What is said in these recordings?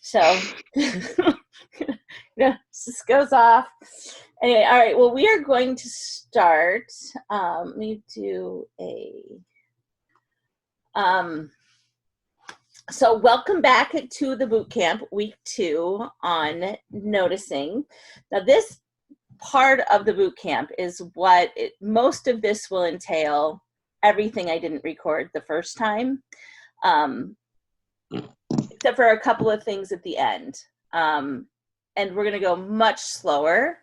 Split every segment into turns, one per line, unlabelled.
So, this goes off. Anyway, all right. Well, we are going to start. Let me do a. So welcome back to the boot camp, week 2 on noticing. Now, this part of the boot camp is what most of this will entail. Everything I didn't record the first time, except for a couple of things at the end. And we're going to go much slower,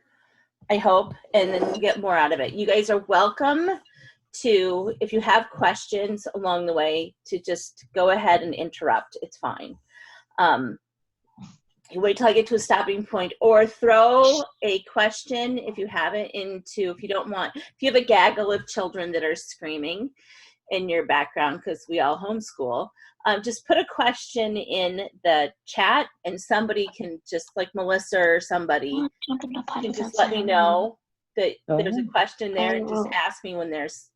I hope, and then we'll get more out of it. You guys are welcome to, if you have questions along the way, to just go ahead and interrupt. It's fine. You wait till I get to a stopping point, or throw a question if you have it into, if you have a gaggle of children that are screaming in your background, because we all homeschool, just put a question in the chat, and somebody can just, like Melissa or somebody, can just let me know that there's a question there, and just ask me when there's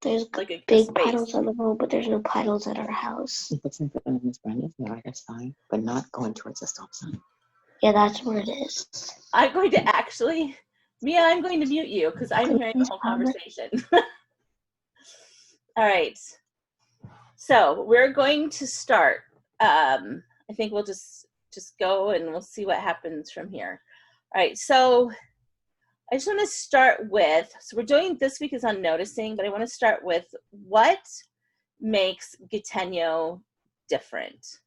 there's
like a
big
space.
puddles on the road, but there's no puddles at our house.
If it's in front of Miss Brenda's, no, that's fine, but not going towards the stop sign.
Yeah, that's where it is.
I'm going to actually, Mia, I'm going to mute you because I'm hearing the whole conversation. All right. So we're going to start. I think we'll just go and we'll see what happens from here. All right. So I just want to start with, so we're doing, this week is on noticing, but I want to start with what makes Gatenyo different.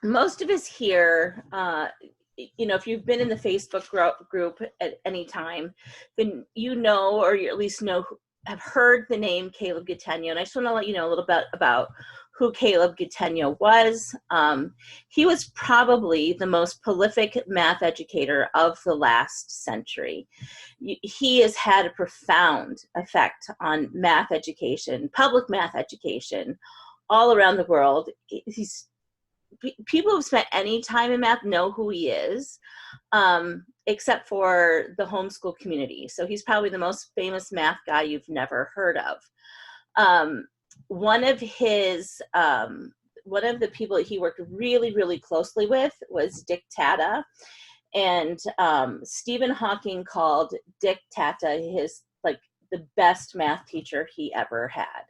Most of us here, if you've been in the Facebook group at any time, then you know, or you at least have heard the name Caleb Gatenyo. And I just want to let you know a little bit about who Caleb Gatenyo was. He was probably the most prolific math educator of the last century. He has had a profound effect on math education, public math education, all around the world. People who've spent any time in math know who he is, except for the homeschool community. So he's probably the most famous math guy you've never heard of. One of the people that he worked really, really closely with was Dick Tata, and Stephen Hawking called Dick Tata the best math teacher he ever had.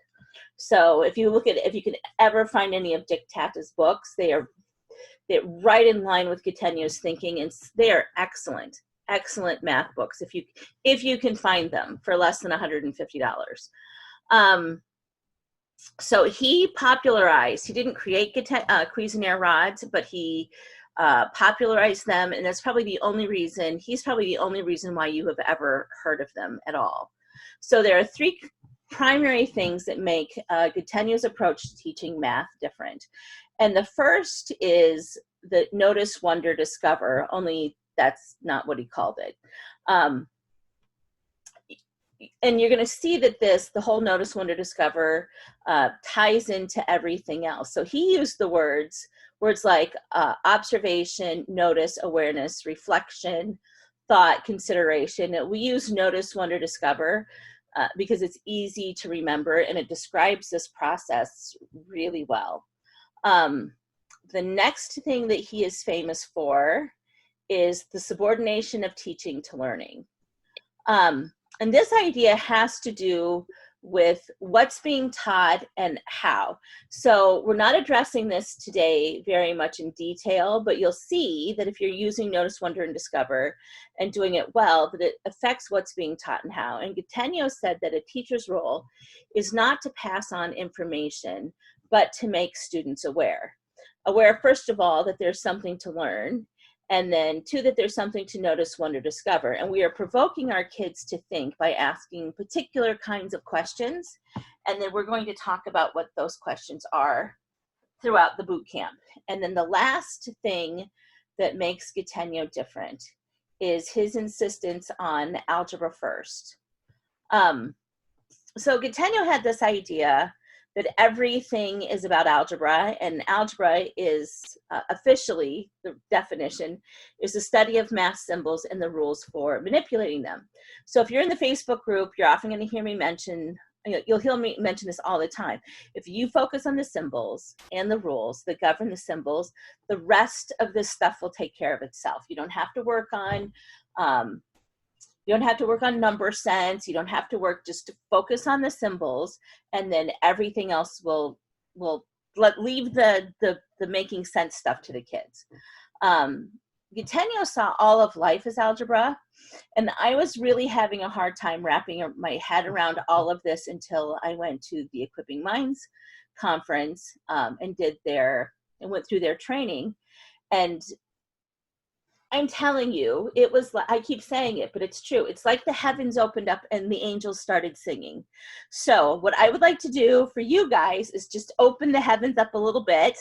So if you can ever find any of Dick Tata's books, they're right in line with Gatenyo's thinking, and they are excellent math books if you can find them for less than $150. So he didn't create Cuisenaire rods, but he popularized them, and he's probably the only reason why you have ever heard of them at all. So there are 3 primary things that make Gatenyo's approach to teaching math different. And the first is the notice, wonder, discover, only that's not what he called it. And you're going to see that the whole notice, wonder, discover ties into everything else. So he used the words like observation, notice, awareness, reflection, thought, consideration. We use notice, wonder, discover because it's easy to remember, and it describes this process really well. The next thing that he is famous for is the subordination of teaching to learning. And this idea has to do with what's being taught and how. So we're not addressing this today very much in detail, but you'll see that if you're using notice, wonder, and discover and doing it well, that it affects what's being taught and how. And Gatenyo said that a teacher's role is not to pass on information, but to make students aware. Aware, first of all, that there's something to learn, and then 2, that there's something to notice, wonder, discover. And we are provoking our kids to think by asking particular kinds of questions. And then we're going to talk about what those questions are throughout the boot camp. And then the last thing that makes Gatenyo different is his insistence on algebra first. So Gatenyo had this idea that everything is about algebra, and algebra is officially, the definition, is the study of math symbols and the rules for manipulating them. So if you're in the Facebook group, you're often going to hear me mention you'll hear me mention this all the time. If you focus on the symbols and the rules that govern the symbols, the rest of this stuff will take care of itself. You don't have to work on number sense. You don't have to work, just to focus on the symbols, and then everything else will leave the making sense stuff to the kids. Gatenio saw all of life as algebra, and I was really having a hard time wrapping my head around all of this until I went to the Equipping Minds conference and went through their training. And I'm telling you, it was like, I keep saying it, but it's true. It's like the heavens opened up and the angels started singing. So what I would like to do for you guys is just open the heavens up a little bit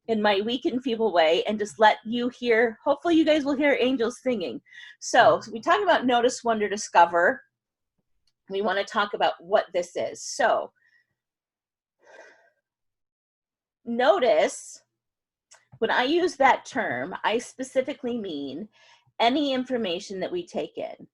in my weak and feeble way, and just let you hear, hopefully you guys will hear angels singing. So we talk about notice, wonder, discover. We want to talk about what this is. So notice, when I use that term, I specifically mean any information that we take in.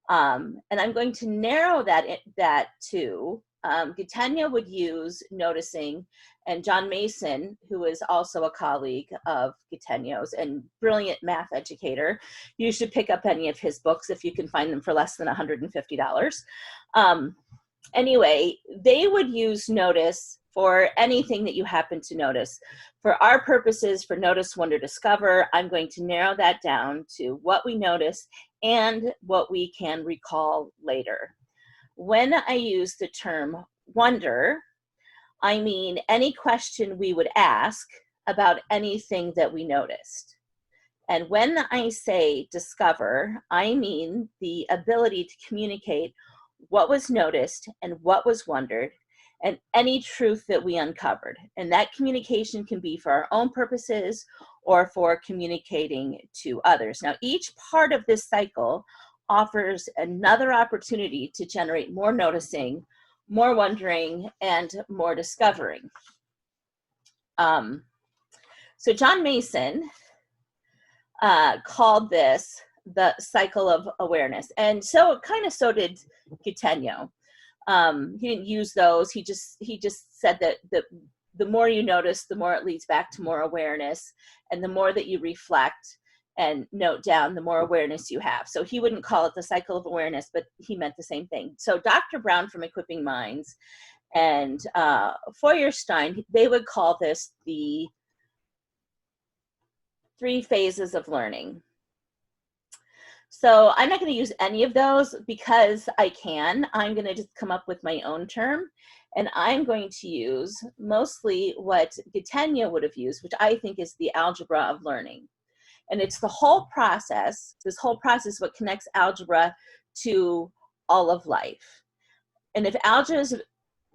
And I'm going to narrow that to, Gatenio would use noticing, and John Mason, who is also a colleague of Gatenio's and brilliant math educator, you should pick up any of his books if you can find them for less than $150. Anyway, they would use notice for anything that you happen to notice. For our purposes, for notice, wonder, discover, I'm going to narrow that down to what we notice and what we can recall later. When I use the term wonder, I mean any question we would ask about anything that we noticed. And when I say discover, I mean the ability to communicate what was noticed and what was wondered, and any truth that we uncovered. And that communication can be for our own purposes or for communicating to others. Now, each part of this cycle offers another opportunity to generate more noticing, more wondering, and more discovering. So John Mason called this the cycle of awareness. And so so did Gatenio. He didn't use those. He just said that the more you notice, the more it leads back to more awareness, and the more that you reflect and note down, the more awareness you have. So he wouldn't call it the cycle of awareness, but he meant the same thing. So Dr. Brown from Equipping Minds and Feuerstein, they would call this the 3 phases of learning. So I'm not going to use any of those because I can. I'm going to just come up with my own term, and I'm going to use mostly what Gatenio would have used, which I think is the algebra of learning. And it's the whole process, this whole process, what connects algebra to all of life. And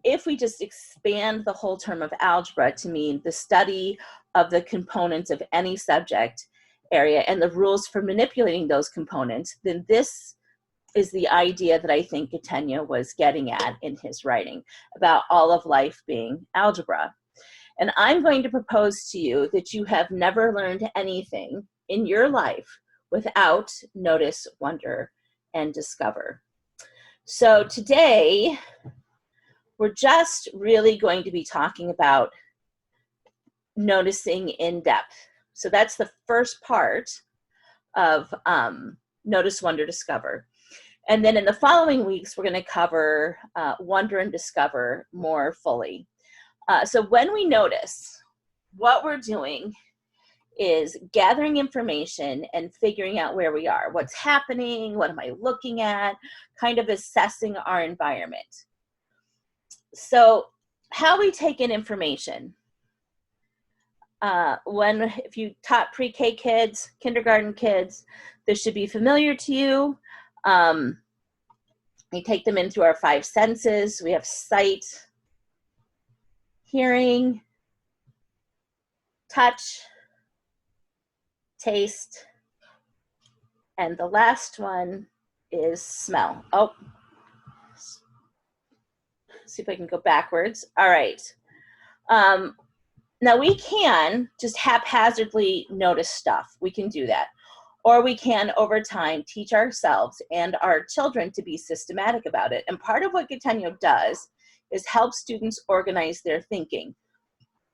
if we just expand the whole term of algebra to mean the study of the components of any subject area and the rules for manipulating those components, then this is the idea that I think Gatenio was getting at in his writing about all of life being algebra. And I'm going to propose to you that you have never learned anything in your life without notice, wonder, and discover. So today, we're just really going to be talking about noticing in depth. So that's the first part of notice, wonder, discover. And then in the following weeks, we're going to cover wonder and discover more fully. So when we notice, what we're doing is gathering information and figuring out where we are, what's happening, what am I looking at, kind of assessing our environment. So how we take in information. If you taught pre-K kids, kindergarten kids, this should be familiar to you. We take them in through our 5 senses. We have sight, hearing, touch, taste, and the last one is smell. Oh, see if I can go backwards. All right. Now we can just haphazardly notice stuff. We can do that. or we can, over time, teach ourselves and our children to be systematic about it. And part of what Gatenio does is help students organize their thinking.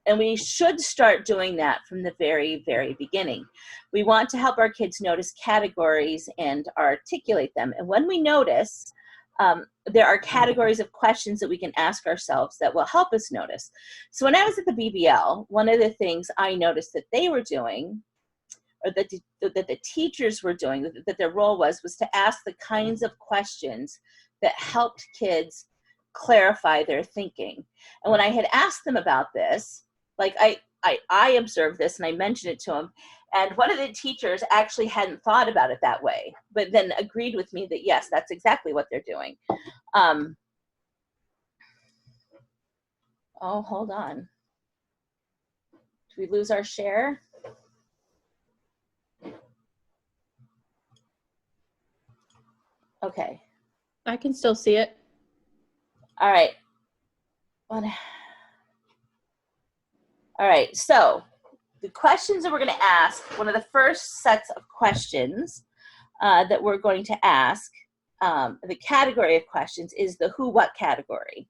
And we should start doing that from the very, very beginning. We want to help our kids notice categories and articulate them. And when we notice, there are categories of questions that we can ask ourselves that will help us notice. So when I was at the BBL, one of the things I noticed that they were doing, or that the teachers were doing, that their role was to ask the kinds of questions that helped kids clarify their thinking. And when I had asked them about this, like I observed this and I mentioned it to them, and one of the teachers actually hadn't thought about it that way, but then agreed with me that yes, that's exactly what they're doing. Oh, hold on. Did we lose our share? Okay.
I can still see it.
All right. All right, so the questions that we're going to ask, one of the first sets of questions that we're going to ask, the category of questions is the who, what category.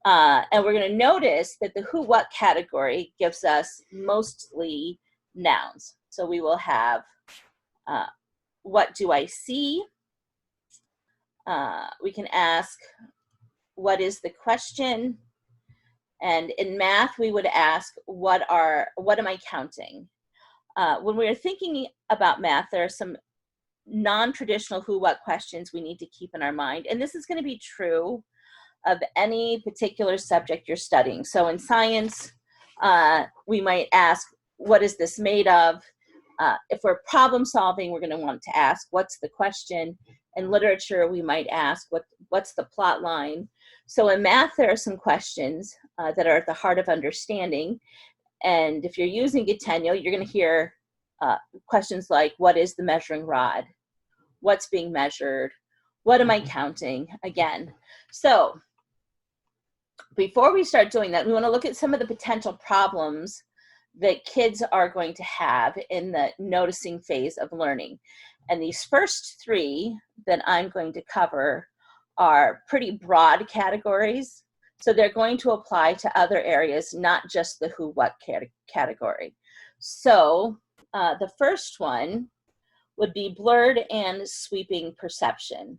And we're going to notice that the who, what category gives us mostly nouns. So we will have, what do I see? We can ask, what is the question? And in math, we would ask, what am I counting? When we're thinking about math, there are some non-traditional who, what questions we need to keep in our mind. And this is going to be true of any particular subject you're studying. So in science, we might ask, what is this made of? If we're problem solving, we're going to want to ask, what's the question? In literature, we might ask, what's the plot line? So in math, there are some questions that are at the heart of understanding. And if you're using Gatenio, you're going to hear questions like, what is the measuring rod? What's being measured? What am I counting? Again, so before we start doing that, we want to look at some of the potential problems that kids are going to have in the noticing phase of learning. And these first three that I'm going to cover are pretty broad categories. So they're going to apply to other areas, not just the who, what category. So the first one would be blurred and sweeping perception.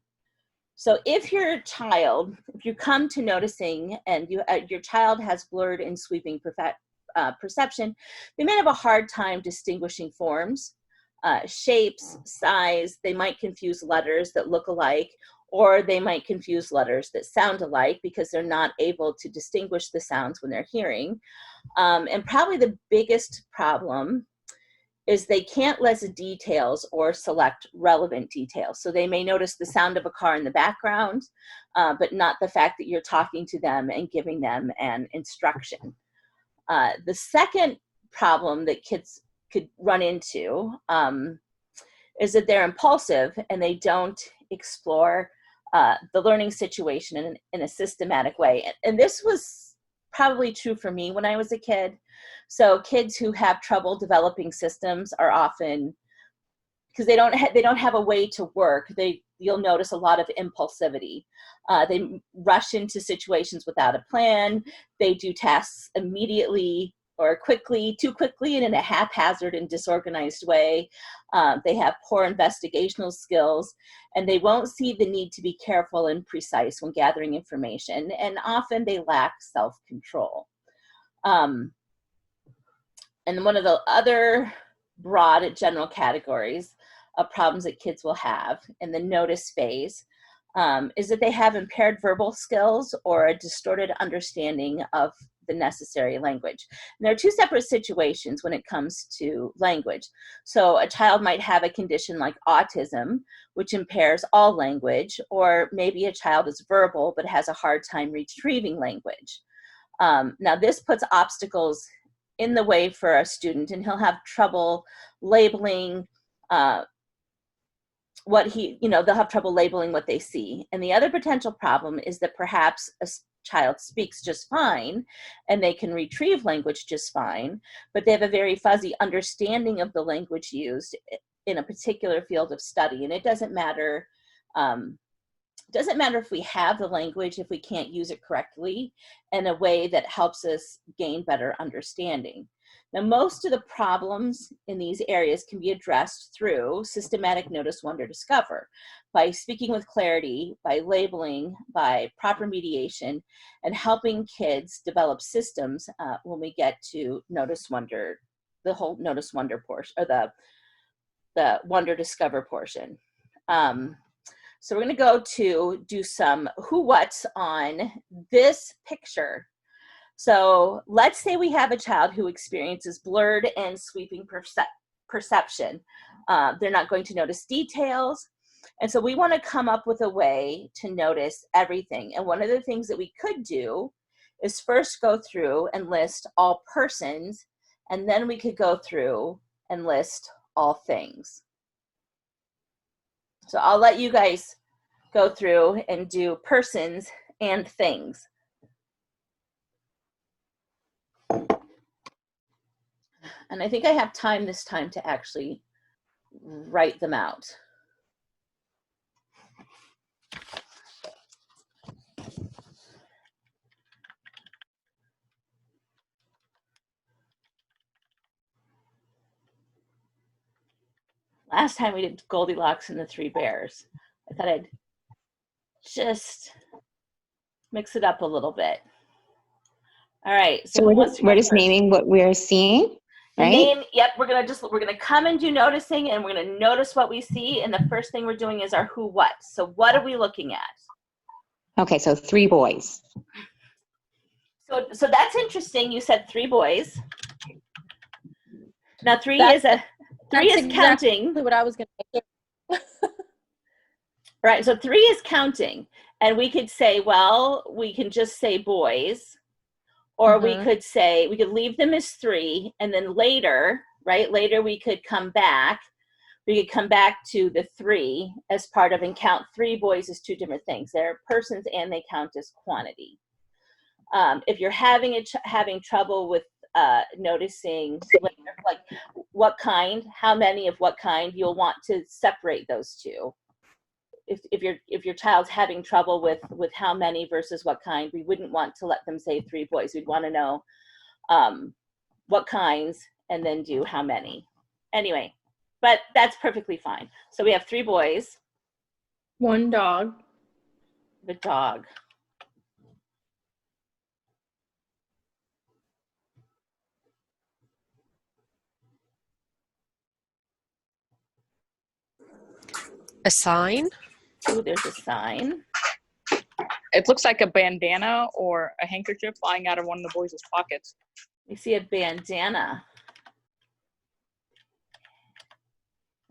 So if your child, if you come to noticing and your child has blurred and sweeping perception, they may have a hard time distinguishing forms, shapes, size. They might confuse letters that look alike, or they might confuse letters that sound alike because they're not able to distinguish the sounds when they're hearing. And probably the biggest problem is they can't list details or select relevant details. So they may notice the sound of a car in the background, but not the fact that you're talking to them and giving them an instruction. The second problem that kids could run into is that they're impulsive and they don't explore the learning situation in a systematic way. And this was probably true for me when I was a kid. So kids who have trouble developing systems are often, because they don't have a way to work, you'll notice a lot of impulsivity. They rush into situations without a plan. They do tasks immediately or quickly, too quickly, and in a haphazard and disorganized way. They have poor investigational skills, and they won't see the need to be careful and precise when gathering information, and often they lack self-control. And one of the other broad general categories of problems that kids will have in the notice phase is that they have impaired verbal skills or a distorted understanding of the necessary language. And there are two separate situations when it comes to language. So a child might have a condition like autism, which impairs all language, or maybe a child is verbal but has a hard time retrieving language. Now this puts obstacles in the way for a student, and he'll have trouble labeling they'll have trouble labeling what they see. And the other potential problem is that perhaps a child speaks just fine and they can retrieve language just fine, but they have a very fuzzy understanding of the language used, in a particular field of study. And it doesn't matter. Doesn't matter if we have the language, if we can't use it correctly in a way that helps us gain better understanding. Now, most of the problems in these areas can be addressed through systematic notice, wonder, discover, by speaking with clarity, by labeling, by proper mediation, and helping kids develop systems when we get to notice, wonder, the whole notice, wonder portion, or the wonder, discover portion. So we're going to go to do some who, whats on this picture. So let's say we have a child who experiences blurred and sweeping perception. They're not going to notice details. And so we want to come up with a way to notice everything. And one of the things that we could do is first go through and list all persons, and then we could go through and list all things. So I'll let you guys go through and do persons and things. And I think I have time this time to actually write them out. Last time we did Goldilocks and the Three Bears. I thought I'd just mix it up a little bit. All right.
So we're just naming what we're seeing, right?
Name, yep, we're gonna come and do noticing, and we're gonna notice what we see, and the first thing we're doing is our who, what. So what are we looking at?
Okay, so 3 boys.
So that's interesting. You said 3 boys. Now three
That's
is
exactly
counting.
what I was going to say.
Right, so 3 is counting. And we could say, well, we can just say boys, or we could say, we could leave them as 3, and then later, right, later we could come back. We could come back to the 3 as part of, and count 3 boys as 2 different things. They're persons and they count as quantity. If you're having trouble with noticing like what kind, how many of what kind, you'll want to separate those 2. If your child's having trouble with how many versus what kind, we wouldn't want to let them say 3 boys. We'd want to know what kinds and then do how many. Anyway, but that's perfectly fine. So we have 3 boys.
1 dog.
The dog.
A sign?
Ooh, there's a sign.
It looks like a bandana or a handkerchief flying out of one of the boys' pockets.
We see a bandana.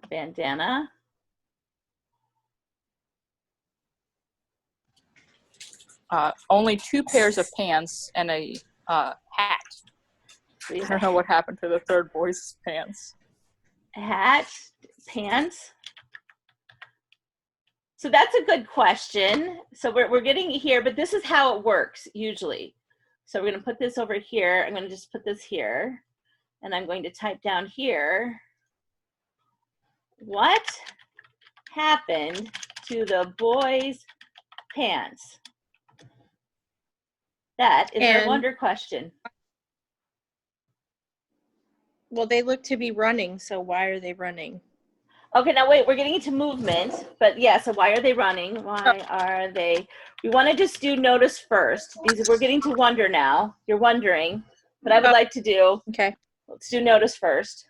A bandana.
Only 2 pairs of pants and a hat. I don't know what happened to the 3rd boy's pants.
Hat, pants. So that's a good question. So we're getting here, but this is how it works usually. So we're going to put this over here. I'm going to just put this here, and I'm going to type down here, what happened to the boys' pants? That is our wonder question.
Well, they look to be running, so why are they running?
Okay, now wait, we're getting into movement, but yeah, so why are they running? Why are they? We want to just do notice first. We're getting to wonder now. You're wondering, but I would like to do,
Okay.
let's do notice first.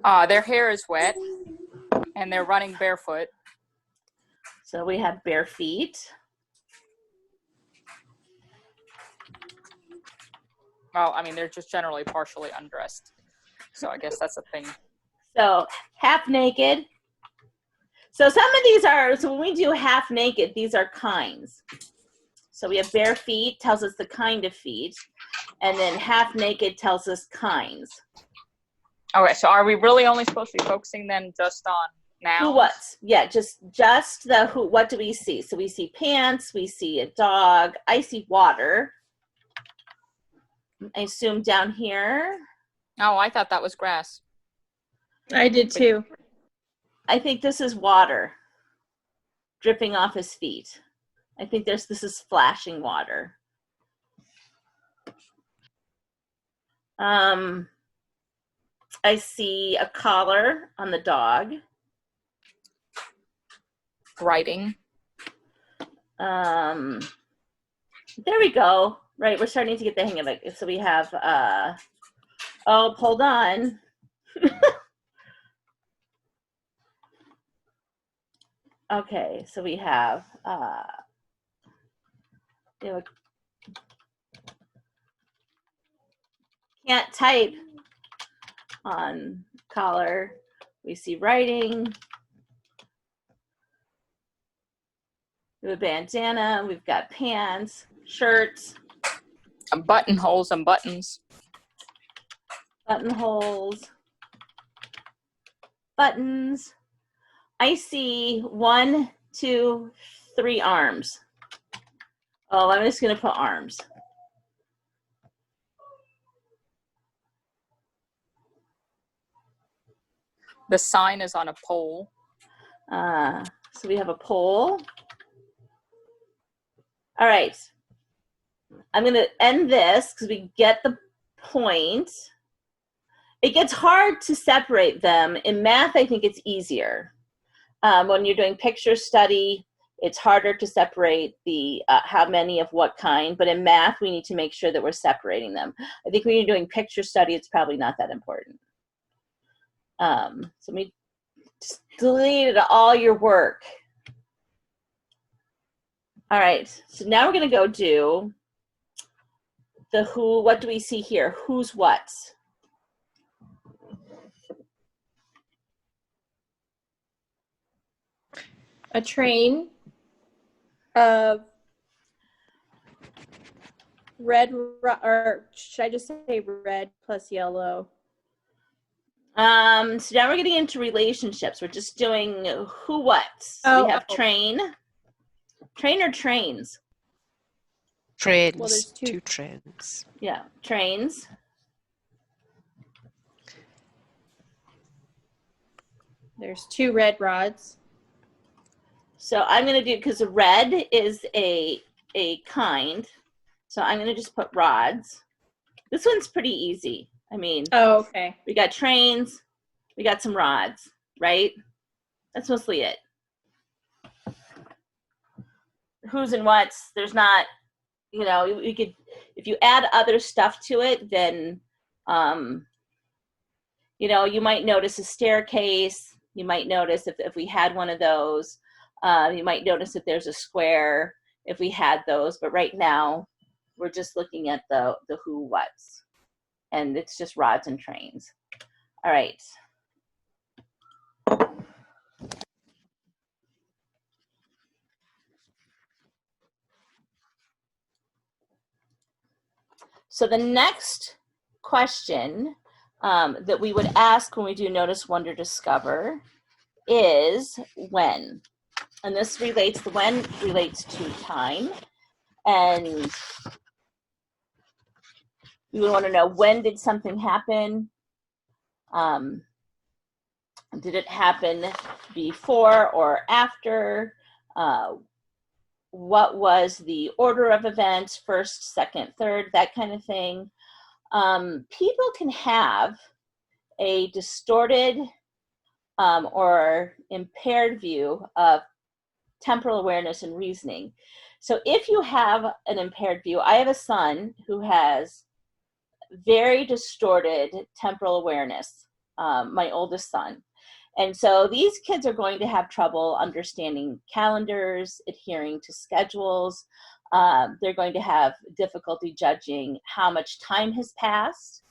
Their hair is wet, and they're running barefoot.
So we have bare feet.
Well, I mean, they're just generally partially undressed. So I guess that's a thing.
So half naked. So some of these are, so when we do half naked, these are kinds. So we have bare feet, tells us the kind of feet. And then half naked tells us kinds.
Okay, so are we really only supposed to be focusing then just on nouns?
Who, what? Yeah, just the who, what do we see? So we see pants, we see a dog, I see water. I assume down here.
Oh, I thought that was grass.
I did too.
I think this is water dripping off his feet. I think this is splashing water. I see a collar on the dog.
Writing.
There we go. Right, we're starting to get the hang of it. So we have, oh, hold on. Okay, so we have, can't type on collar. We see writing. We have a bandana. We've got pants, shirts,
Buttonholes and buttons.
buttonholes, buttons. I see 1, 2, 3 arms. Oh, I'm just going to put arms.
The sign is on a pole.
So we have a pole. All right. I'm going to end this because we get the point. It gets hard to separate them. In math, I think it's easier. When you're doing picture study, it's harder to separate the how many of what kind. But in math, we need to make sure that we're separating them. I think when you're doing picture study, it's probably not that important. So let me just delete all your work. All right, so now we're going to go do the who. What do we see here? Who's what?
A train of red, or should I just say red plus yellow?
So now we're getting into relationships. We're just doing who, what.
Oh,
We have
oh.
train or trains.
Trains.
Well, there's two.
Two trains.
Yeah, trains.
There's 2 red rods.
So I'm going to do, because red is a kind, so I'm going to just put rods. This one's pretty easy. I mean,
Oh, okay.
we got trains, we got some rods, right? That's mostly it. Who's and what's, there's not, you know, you could, if you add other stuff to it, then, you know, you might notice a staircase. You might notice if we had one of those. You might notice if there's a square, if we had those. But right now, we're just looking at the who, what's. And it's just rods and trains. All right. So the next question that we would ask when we do notice, wonder, discover is when. And this relates, the when relates to time. And we would want to know, when did something happen? Did it happen before or after? What was the order of events, first, second, third, that kind of thing. People can have a distorted or impaired view of temporal awareness and reasoning. So if you have an impaired view, I have a son who has very distorted temporal awareness, my oldest son. And so these kids are going to have trouble understanding calendars, adhering to schedules. They're going to have difficulty judging how much time has passed.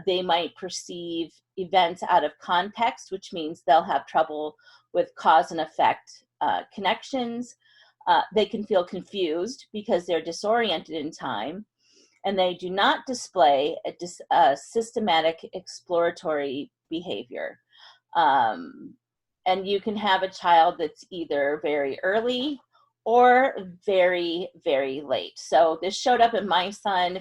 They might perceive events out of context, which means they'll have trouble with cause and effect connections. They can feel confused because they're disoriented in time, and they do not display a systematic exploratory behavior. And you can have a child that's either very early or very, very late. So this showed up in my son.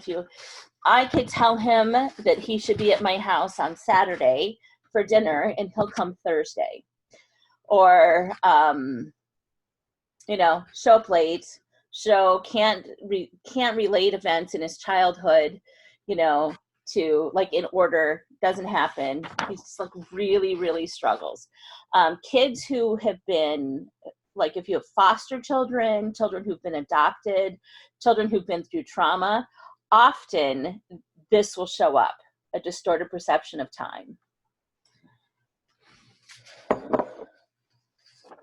I could tell him that he should be at my house on Saturday for dinner and he'll come Thursday. Or, show up late, can't relate events in his childhood, to like in order, doesn't happen. He's just like really, really struggles. Kids who have been, like if you have foster children, children who've been adopted, children who've been through trauma, often this will show up, a distorted perception of time.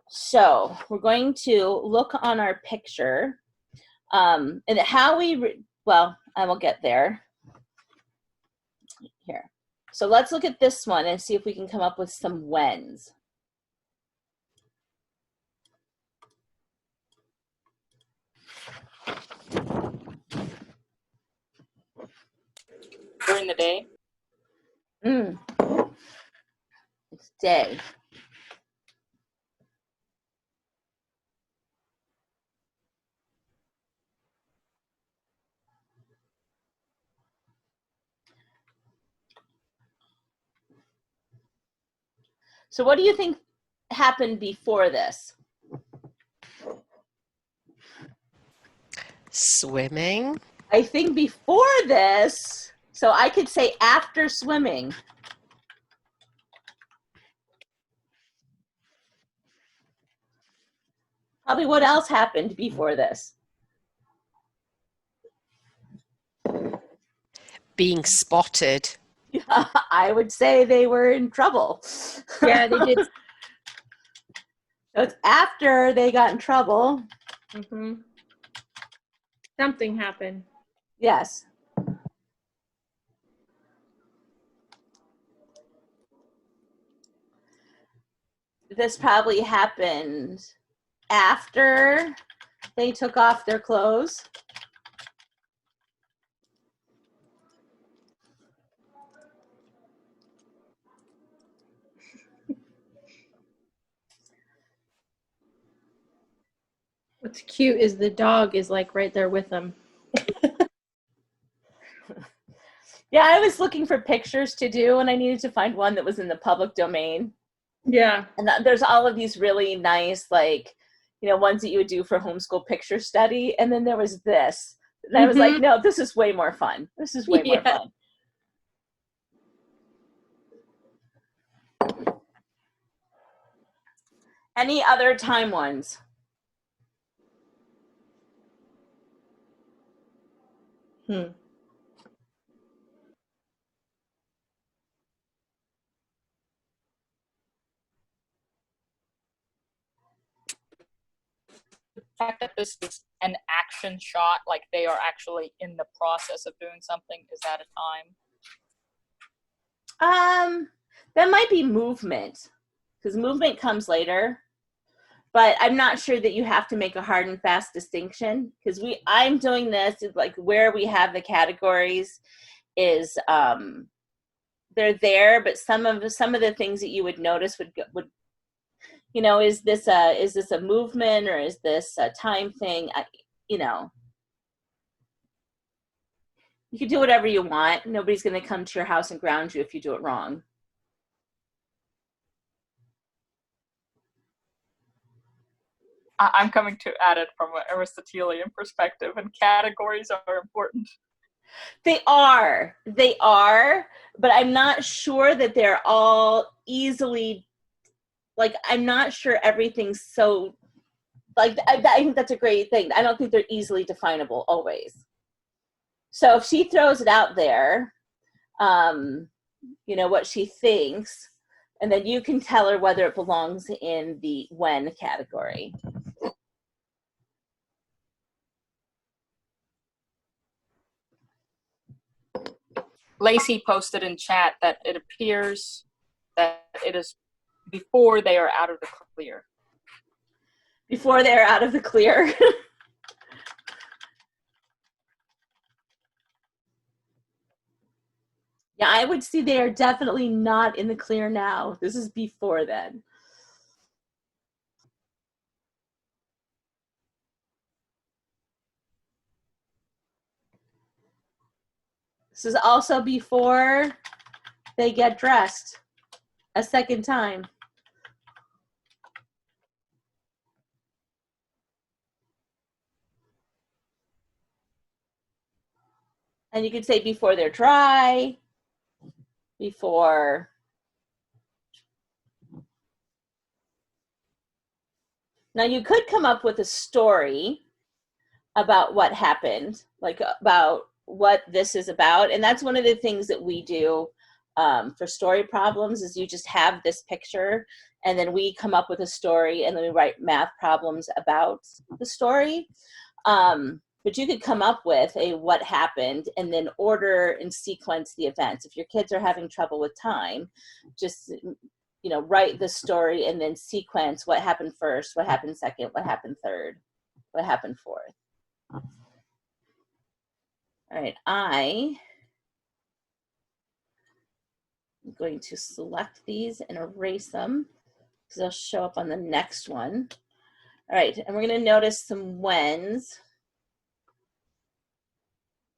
So we're going to look on our picture, and how we, I will get there. Here. So let's look at this one and see if we can come up with some whens.
During the day.
It's day. So what do you think happened before this?
Swimming.
I think before this, so I could say after swimming. Probably what else happened before this?
Being spotted.
Yeah, I would say they were in trouble.
Yeah, they did.
So it's after they got in trouble.
Mm-hmm. Something happened.
Yes. This probably happened after they took off their clothes.
What's cute is the dog is like right there with them.
Yeah, I was looking for pictures to do, and I needed to find one that was in the public domain.
Yeah.
And there's all of these really nice, like, ones that you would do for homeschool picture study. And then there was this. And I was like, no, this is way more fun. This is way more fun. Any other time ones?
The fact that this is an action shot, like they are actually in the process of doing something, is that a time?
That might be movement, because movement comes later. But I'm not sure that you have to make a hard and fast distinction, because I'm doing this like where we have the categories is they're there, but some of the things that you would notice would is this a movement or is this a time thing? You can do whatever you want. Nobody's going to come to your house and ground you if you do it wrong.
I'm coming to at it from an Aristotelian perspective, and categories are important.
They are, but I'm not sure that they're all easily, like, I'm not sure everything's so, like, I think that's a great thing. I don't think they're easily definable always. So if she throws it out there, what she thinks, and then you can tell her whether it belongs in the when category.
Lacey posted in chat that it appears that it is before they are out of the clear.
Before they're out of the clear. Yeah, I would see they are definitely not in the clear now. This is before then. This is also before they get dressed. a second time. And you could say before they're dry, before. Now you could come up with a story about what happened, like about what this is about. And that's one of the things that we do for story problems is you just have this picture and then we come up with a story and then we write math problems about the story. But you could come up with a what happened and then order and sequence the events. If your kids are having trouble with time, just write the story and then sequence what happened first, what happened second, what happened third, what happened fourth. All right, I'm going to select these and erase them because they'll show up on the next one. All right, and we're going to notice some whens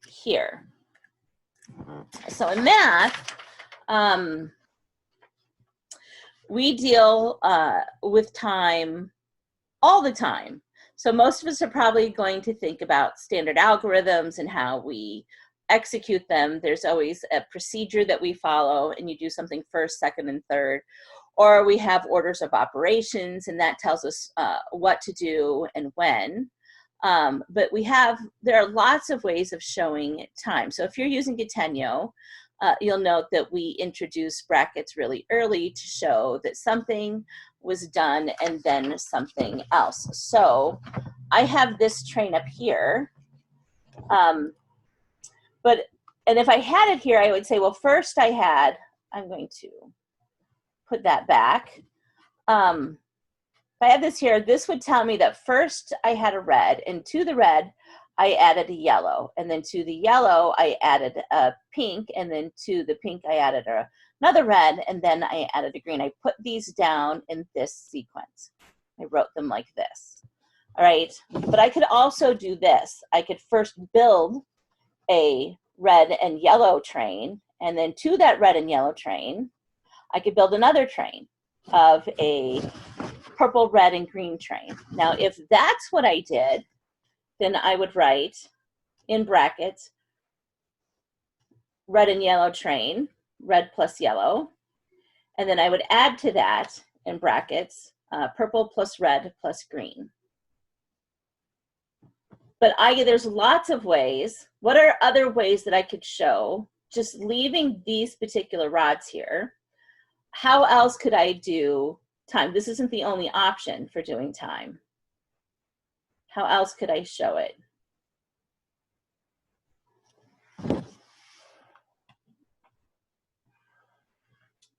here. So in math, we deal with time all the time. So most of us are probably going to think about standard algorithms and how we execute them. There's always a procedure that we follow, and you do something first, second, and third. Or we have orders of operations, and that tells us what to do and when. But there are lots of ways of showing time. So if you're using Gatenio, you'll note that we introduce brackets really early to show that something was done and then something else. So I have this train up here. And if I had it here, I would say, well, first I'm going to put that back. If I have this here, this would tell me that first I had a red, and to the red, I added a yellow, and then to the yellow, I added a pink, and then to the pink, I added another red, and then I added a green. I put these down in this sequence. I wrote them like this. All right, but I could also do this. I could first build a red and yellow train, and then to that red and yellow train, I could build another train of a purple, red, and green train. Now, if that's what I did, then I would write in brackets, red and yellow train, red plus yellow. And then I would add to that in brackets, purple plus red plus green. But there's lots of ways. What are other ways that I could show, just leaving these particular rods here? How else could I do time? This isn't the only option for doing time. How else could I show it?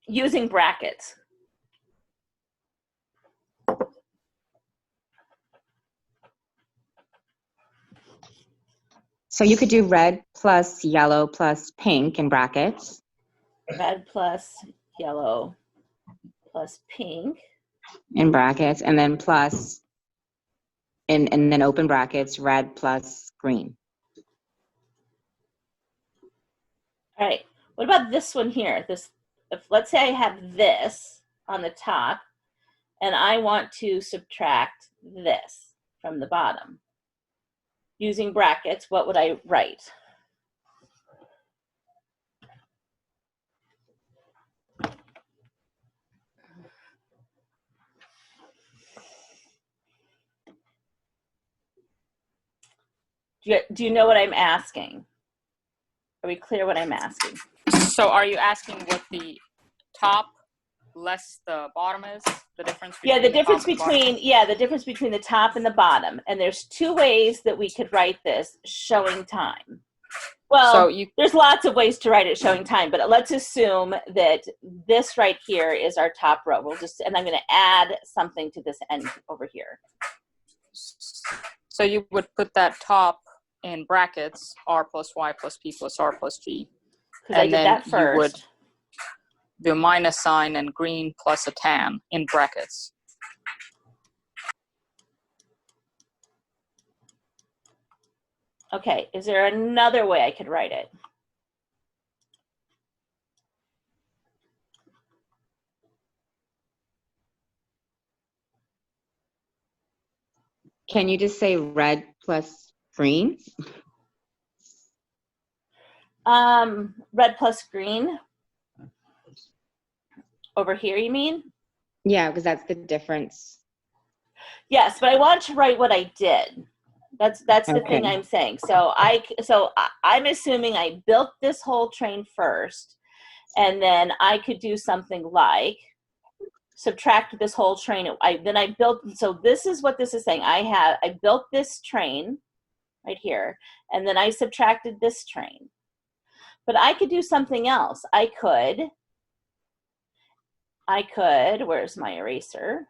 Using brackets.
So you could do red plus yellow plus pink in brackets.
Red plus yellow plus pink.
In brackets, and then plus, and then open brackets, red plus green.
All right, what about this one here? Let's say I have this on the top, and I want to subtract this from the bottom. Using brackets, what would I write? Do you know what I'm asking? Are we clear what I'm asking?
So are you asking what the top less the bottom is? The difference between
the difference
the
difference between the top and the bottom. And there's two ways that we could write this showing time. Well,
so
there's lots of ways to write it showing time, but let's assume that this right here is our top row. And I'm going to add something to this end over here.
So you would put that top in brackets, r plus y plus p plus r plus g.
Because I did that first.
You would do a minus sign and green plus a tan in brackets.
Okay, is there another way I could write it?
Can you just say red plus green?
Red plus green. Over here, you mean?
Yeah, because that's the difference.
Yes, but I want to write what I did. That's the thing
Okay.
I'm saying. So I'm assuming I built this whole train first, and then I could do something like subtract this whole train. Then I built. So this is what this is saying. I built this train right here, and then I subtracted this train. But I could do something else. I could. Where's my eraser?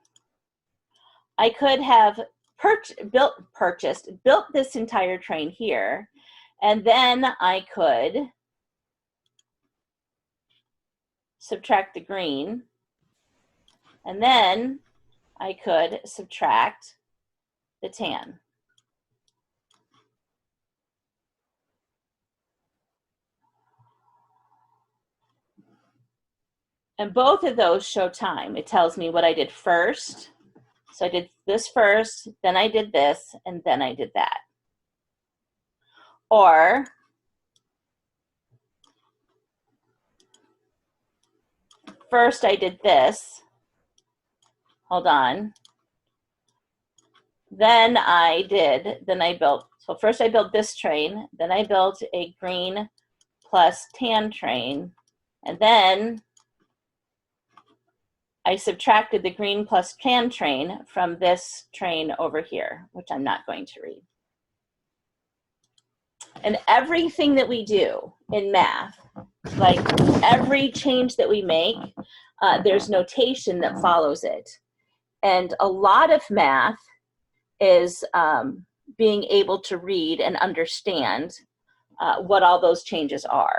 I could have built this entire train here, and then I could subtract the green, and then I could subtract the tan. And both of those show time. It tells me what I did first. So I did this first, then I did this, and then I did that. Or first I did this. Hold on. Then I built, so first I built this train, then I built a green plus tan train, and then I subtracted the green plus tan train from this train over here, which I'm not going to read. And everything that we do in math, like every change that we make, there's notation that follows it. And a lot of math is being able to read and understand what all those changes are.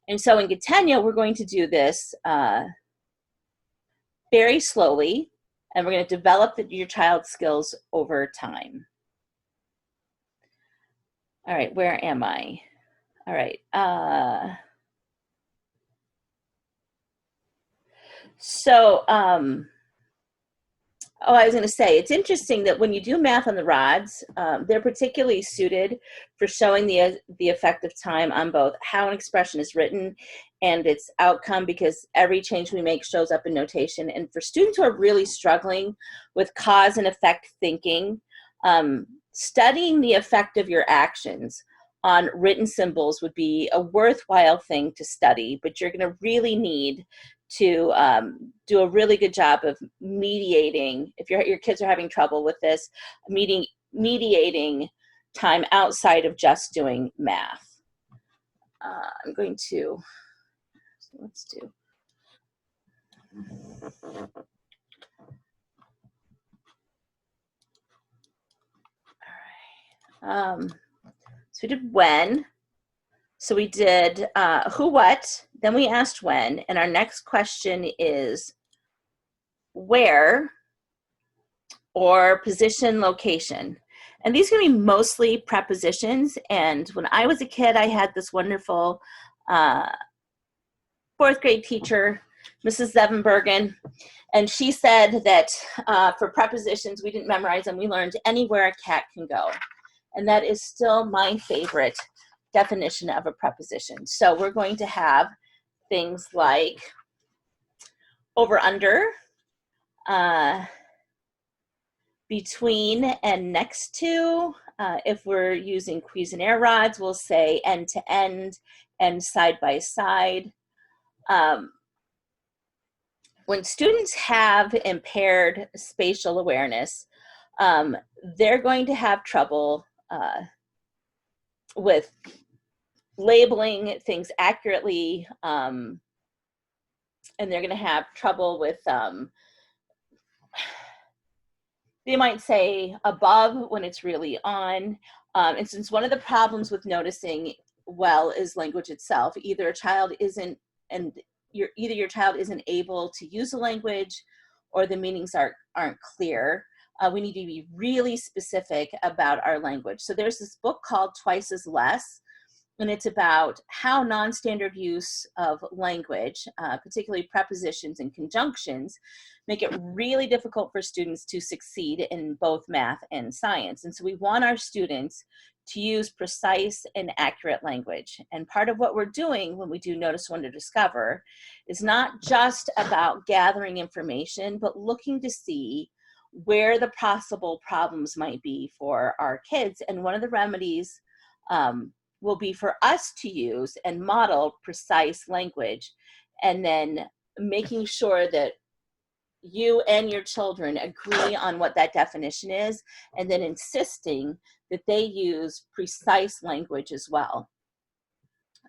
And so in Catania, we're going to do this very slowly, and we're going to develop your child's skills over time. All right, where am I? All right. I was going to say, it's interesting that when you do math on the rods, they're particularly suited for showing the effect of time on both how an expression is written and its outcome, because every change we make shows up in notation. And for students who are really struggling with cause and effect thinking, studying the effect of your actions on written symbols would be a worthwhile thing to study, but you're going to really need to do a really good job of mediating, if your kids are having trouble with this, mediating time outside of just doing math. I'm going to, let's do. All right. So we did when. So we did who, what, then we asked when, and our next question is where or position, location. And these are going to be mostly prepositions. And when I was a kid, I had this wonderful fourth grade teacher, Mrs. Zevenbergen, and she said that for prepositions, we didn't memorize them. We learned anywhere a cat can go. And that is still my favorite definition of a preposition. So we're going to have things like over, under, between and next to. If we're using Cuisenaire rods, we'll say end to end and side by side. When students have impaired spatial awareness, they're going to have trouble with labeling things accurately, and they're going to have trouble with, they might say above when it's really on. And since one of the problems with noticing well is language itself, either your child isn't able to use the language, or the meanings aren't clear. We need to be really specific about our language. So there's this book called Twice as Less, And it's about how non-standard use of language, particularly prepositions and conjunctions, make it really difficult for students to succeed in both math and science. And so we want our students to use precise and accurate language. And part of what we're doing when we do Notice, Wonder, Discover is not just about gathering information, but looking to see where the possible problems might be for our kids. And one of the remedies will be for us to use and model precise language, and then making sure that you and your children agree on what that definition is, and then insisting that they use precise language as well.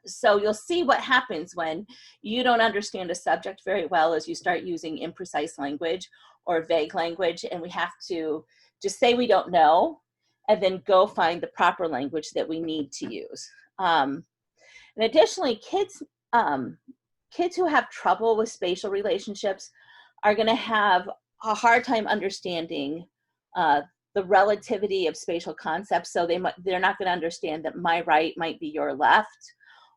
So you'll see what happens when you don't understand a subject very well as you start using imprecise language or vague language, and we have to just say we don't know, and then go find the proper language that we need to use. And additionally, kids who have trouble with spatial relationships are going to have a hard time understanding the relativity of spatial concepts. So they're not going to understand that my right might be your left,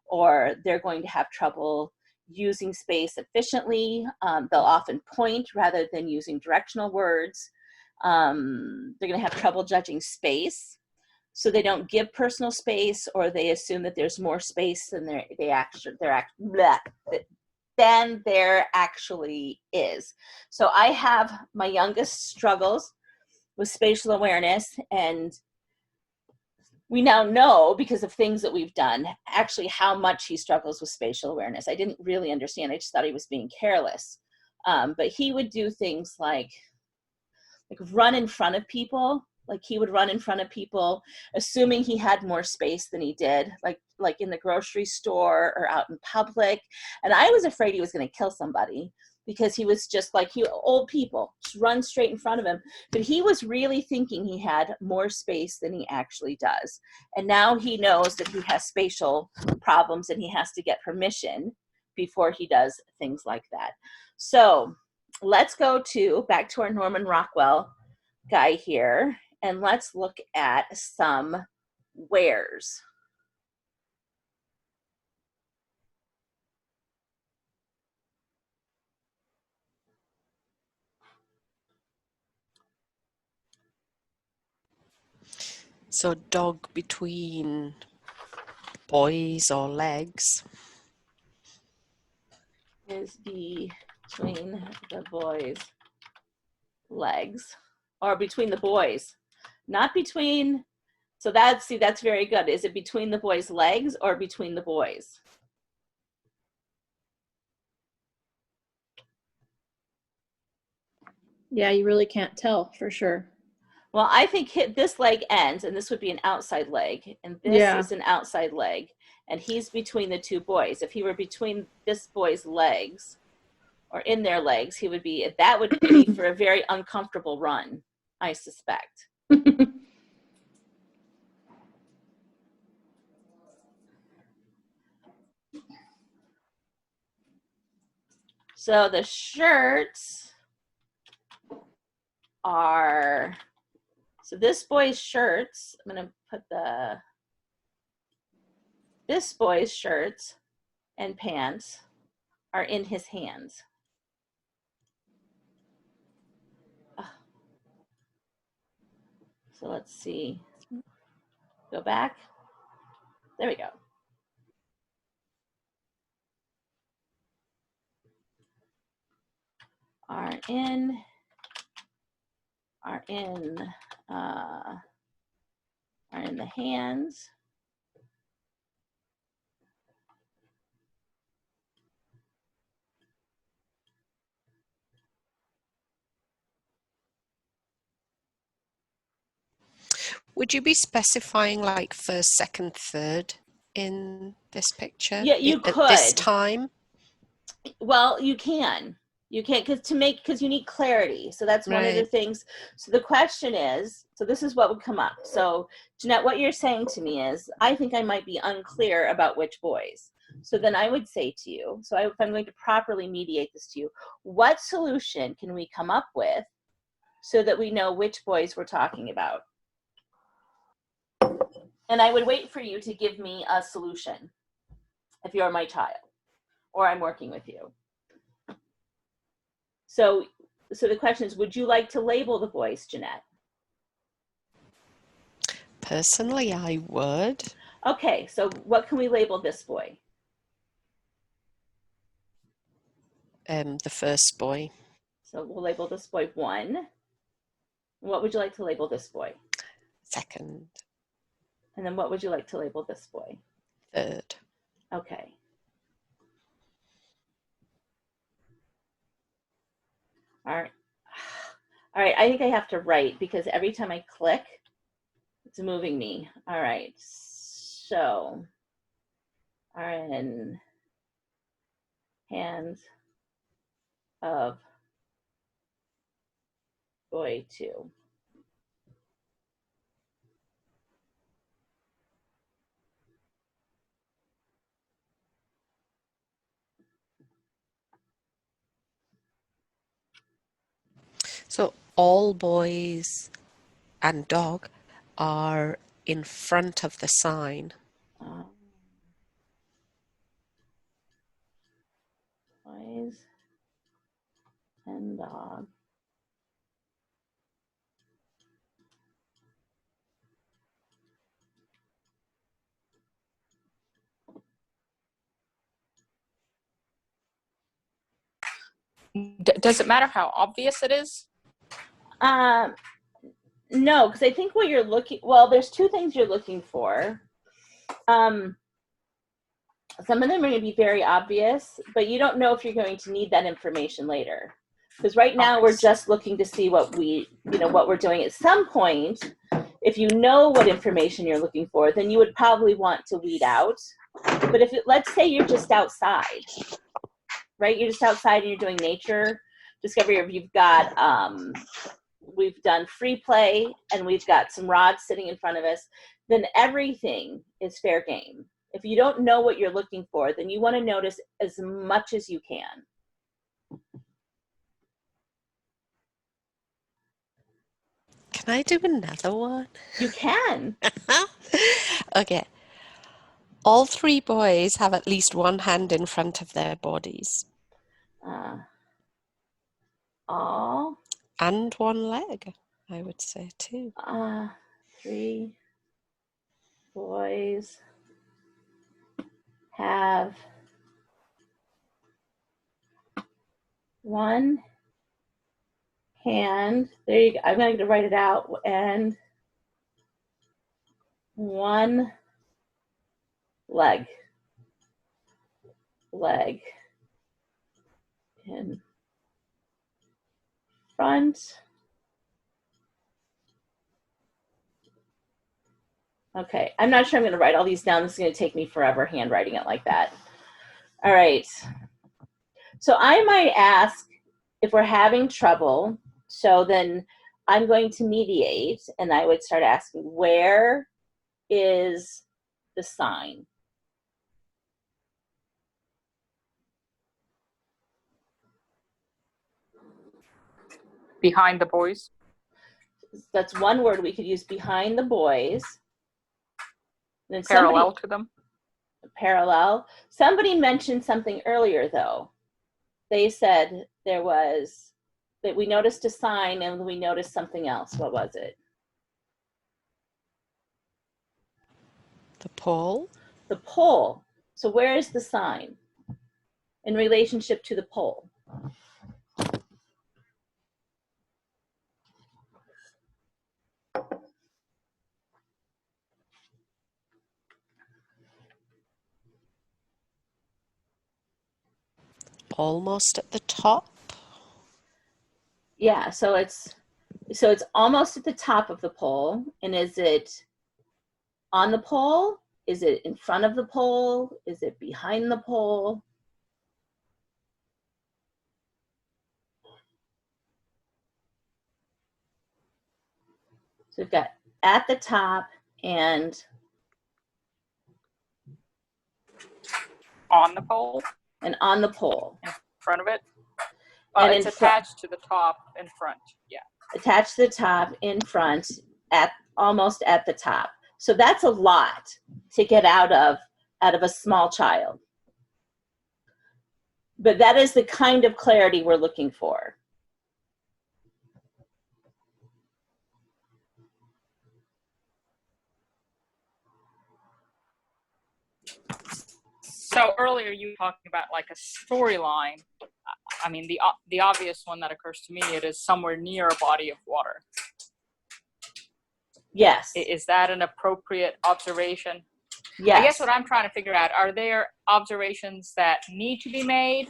or they're going to have trouble using space efficiently. They'll often point rather than using directional words. They're going to have trouble judging space, so they don't give personal space, or they assume that there's more space than there actually is. So I have my youngest struggles with spatial awareness, and we now know, because of things that we've done, actually how much he struggles with spatial awareness. I didn't really understand. I just thought he was being careless. But he would do things like run in front of people. Like he would run in front of people, assuming he had more space than he did, like in the grocery store or out in public. And I was afraid he was going to kill somebody, because he was just like, old people just run straight in front of him. But he was really thinking he had more space than he actually does. And now he knows that he has spatial problems, and he has to get permission before he does things like that. So let's go back to our Norman Rockwell guy here, and let's look at some wheres.
So dog between boys or legs.
Is between the boys' legs, or between the boys, not between. So that's very good. Is it between the boys' legs or between the boys?
Yeah, you really can't tell for sure.
Well, I think this leg ends, and this would be an outside leg, and this is an outside leg, and he's between the two boys. If he were between this boy's legs, or in their legs, that would be for a very uncomfortable run, I suspect. So the shirts are, so this boy's shirts, I'm going to put this boy's shirts and pants are in his hands. So let's see. Go back. There we go. Are in the hands.
Would you be specifying like first, second, third in this picture?
Yeah, you could.
At this time?
Well, you can. You can't, because you need clarity. So that's one of the
Right.
things. So the question is, so this is what would come up. So Jeanette, what you're saying to me is, I think I might be unclear about which boys. So then I would say to you, if I'm going to properly mediate this to you, what solution can we come up with so that we know which boys we're talking about? And I would wait for you to give me a solution if you're my child or I'm working with you. So the question is, would you like to label the boys, Jeanette?
Personally, I would.
Okay, so what can we label this boy?
The first boy.
So we'll label this boy 1. What would you like to label this boy?
Second.
And then what would you like to label this boy?
Third.
Okay. All right. All right, I think I have to write because every time I click, it's moving me. All right, so are in hands of boy 2.
So all boys and dog are in front of the sign.
Boys and dog.
Does it matter how obvious it is?
No, because I think what you're looking, well, there's 2 things you're looking for. Some of them are going to be very obvious, but you don't know if you're going to need that information later. Because right now we're just looking to see what what we're doing. At some point, if you know what information you're looking for, then you would probably want to weed out. But if let's say you're just outside, right? You're just outside and you're doing nature discovery, or you've got, we've done free play and we've got some rods sitting in front of us, then everything is fair game. If you don't know what you're looking for, then you want to notice as much as you can.
Can I do another one?
You can.
Okay. All 3 boys have at least one hand in front of their bodies.
All.
And one leg, I would say too.
3 boys have one hand. There you go. I'm going to write it out. And one leg in front. Okay, I'm not sure I'm going to write all these down. This is going to take me forever handwriting it like that. All right. So I might ask if we're having trouble. So then I'm going to mediate, and I would start asking, where is the sign?
Behind the boys?
That's one word we could use, behind the boys. Then
Parallel to them?
Parallel. Somebody mentioned something earlier, though. They said there was, that we noticed a sign and we noticed something else. What was it?
The pole?
The pole. So where is the sign in relationship to the pole?
Almost at the top.
Yeah, so it's almost at the top of the pole. And is it on the pole? Is it in front of the pole? Is it behind the pole? So we've got at the top and
On the pole?
on the pole.
In front of it?
And
It's
in front.
attached to the top in front. Yeah.
Attached to the top in front, at almost at the top. So that's a lot to get out of a small child. But that is the kind of clarity we're looking for.
So earlier you were talking about like a storyline. I mean, the obvious one that occurs to me, it is somewhere near a body of water.
Yes.
Is that an appropriate observation?
Yes.
I guess what I'm trying to figure out, are there observations that need to be made?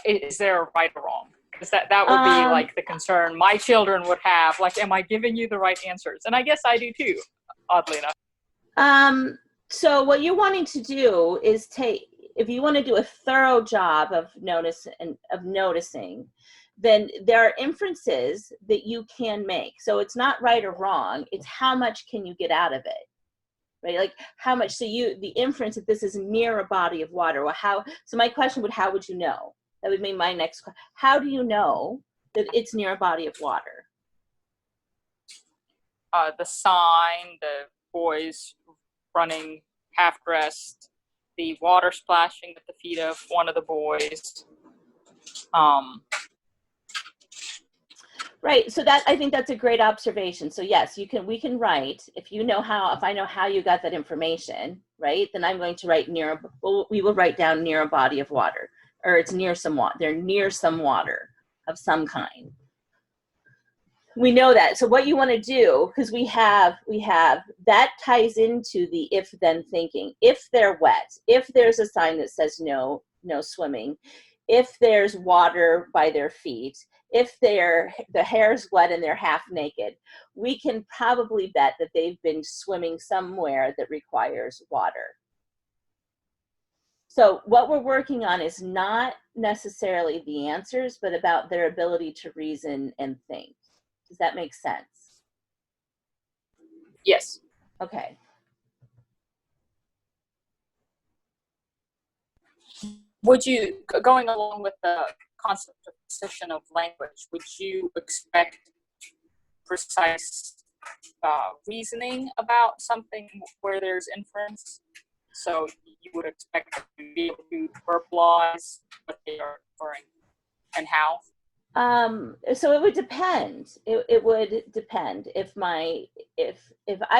Is there a right or wrong? Because that would be like the concern my children would have. Like, am I giving you the right answers? And I guess I do too, oddly enough.
So what you're wanting to do is if you want to do a thorough job of noticing, then there are inferences that you can make. So it's not right or wrong, it's how much can you get out of it, right? Like how much, so the inference that this is near a body of water, so my question would, how would you know? That would be my next question. How do you know that it's near a body of water?
The sign, the boys running half-dressed, the water splashing at the feet of one of the boys.
Right. So I think that's a great observation. So yes, we can write, if I know how you got that information, right? Then I'm going to write we will write down near a body of water, or it's near some water. They're near some water of some kind. We know that. So what you want to do, because we have that ties into the if then thinking. If they're wet, if there's a sign that says no swimming, if there's water by their feet, if the hair's wet and they're half naked, we can probably bet that they've been swimming somewhere that requires water. So what we're working on is not necessarily the answers, but about their ability to reason and think. Does that make sense?
Yes.
Okay.
Would you, going along with the concept of precision of language, would you expect precise reasoning about something where there's inference? So you would expect to be able to verbalize what they are inferring and how?
So it would depend. It would depend. If I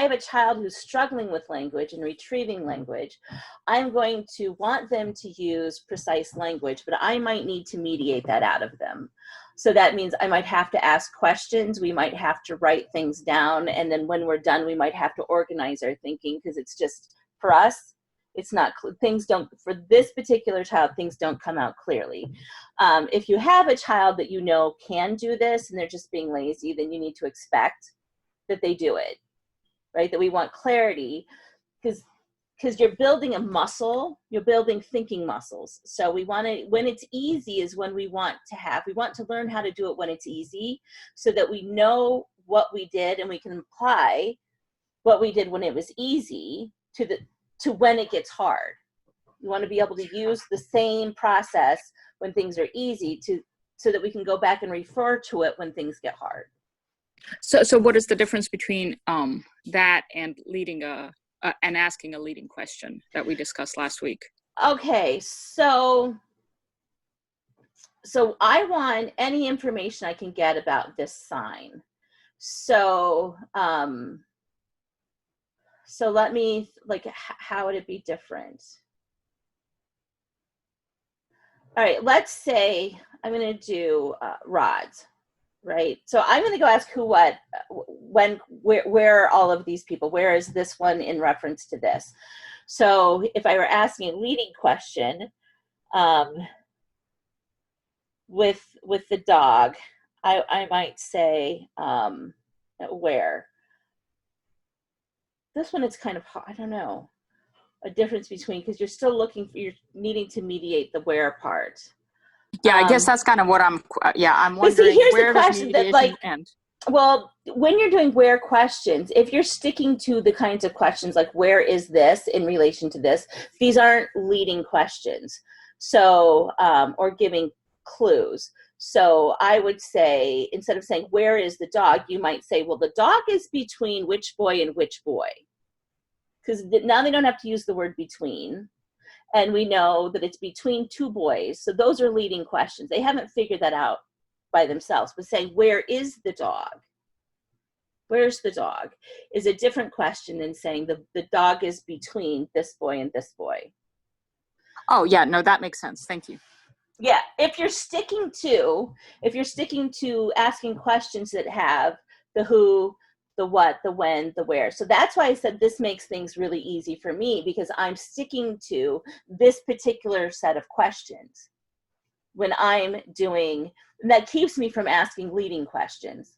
have a child who's struggling with language and retrieving language, I'm going to want them to use precise language, but I might need to mediate that out of them. So that means I might have to ask questions. We might have to write things down. And then when we're done, we might have to organize our thinking, because it's just, for us, it's not, for this particular child, things don't come out clearly. If you have a child that you know can do this and they're just being lazy, then you need to expect that they do it, right? That we want clarity, because you're building a muscle, you're building thinking muscles. So we want to, when it's easy is when we want to learn how to do it when it's easy, so that we know what we did and we can apply what we did when it was easy to when it gets hard. You want to be able to use the same process when things are easy so that we can go back and refer to it when things get hard.
So what is the difference between that and leading and asking a leading question that we discussed last week?
Okay, so I want any information I can get about this sign. So let me, how would it be different? All right, let's say I'm going to do rods, right? So I'm going to go ask who, what, when, where are all of these people? Where is this one in reference to this? So if I were asking a leading question with the dog, I might say where. This one, it's kind of hard, I don't know, a difference between, because you're needing to mediate the where part.
Yeah, I guess that's kind of what I'm wondering.
See, here's
where
the
does
question that,
mediation end?
Well, when you're doing where questions, if you're sticking to the kinds of questions like where is this in relation to this, these aren't leading questions. So, or giving clues. So I would say, instead of saying, where is the dog? You might say, well, the dog is between which boy and which boy? Because now they don't have to use the word between. And we know that it's between two boys. So those are leading questions. They haven't figured that out by themselves. But saying, where is the dog? Where's the dog? Is a different question than saying the dog is between this boy and this boy.
Oh, yeah, no, that makes sense. Thank you.
Yeah, if you're sticking to asking questions that have the who, the what, the when, the where. So that's why I said this makes things really easy for me, because I'm sticking to this particular set of questions when I'm doing, and that keeps me from asking leading questions.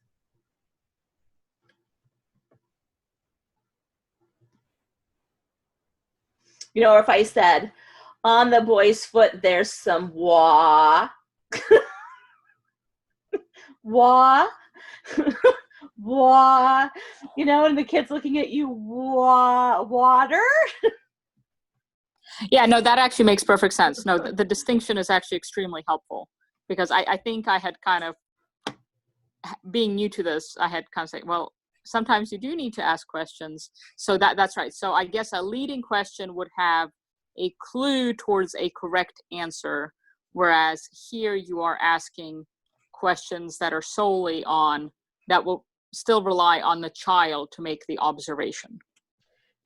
You know, or if I said, on the boy's foot, there's some wah. Wah. Wah. You know, and the kid's looking at you, wah, water.
Yeah, no, that actually makes perfect sense. No, the distinction is actually extremely helpful, because I think I had kind of, being new to this, I had kind of said, well, sometimes you do need to ask questions. So that's right. So I guess a leading question would have a clue towards a correct answer, whereas here you are asking questions that are solely on, that will still rely on the child to make the observation.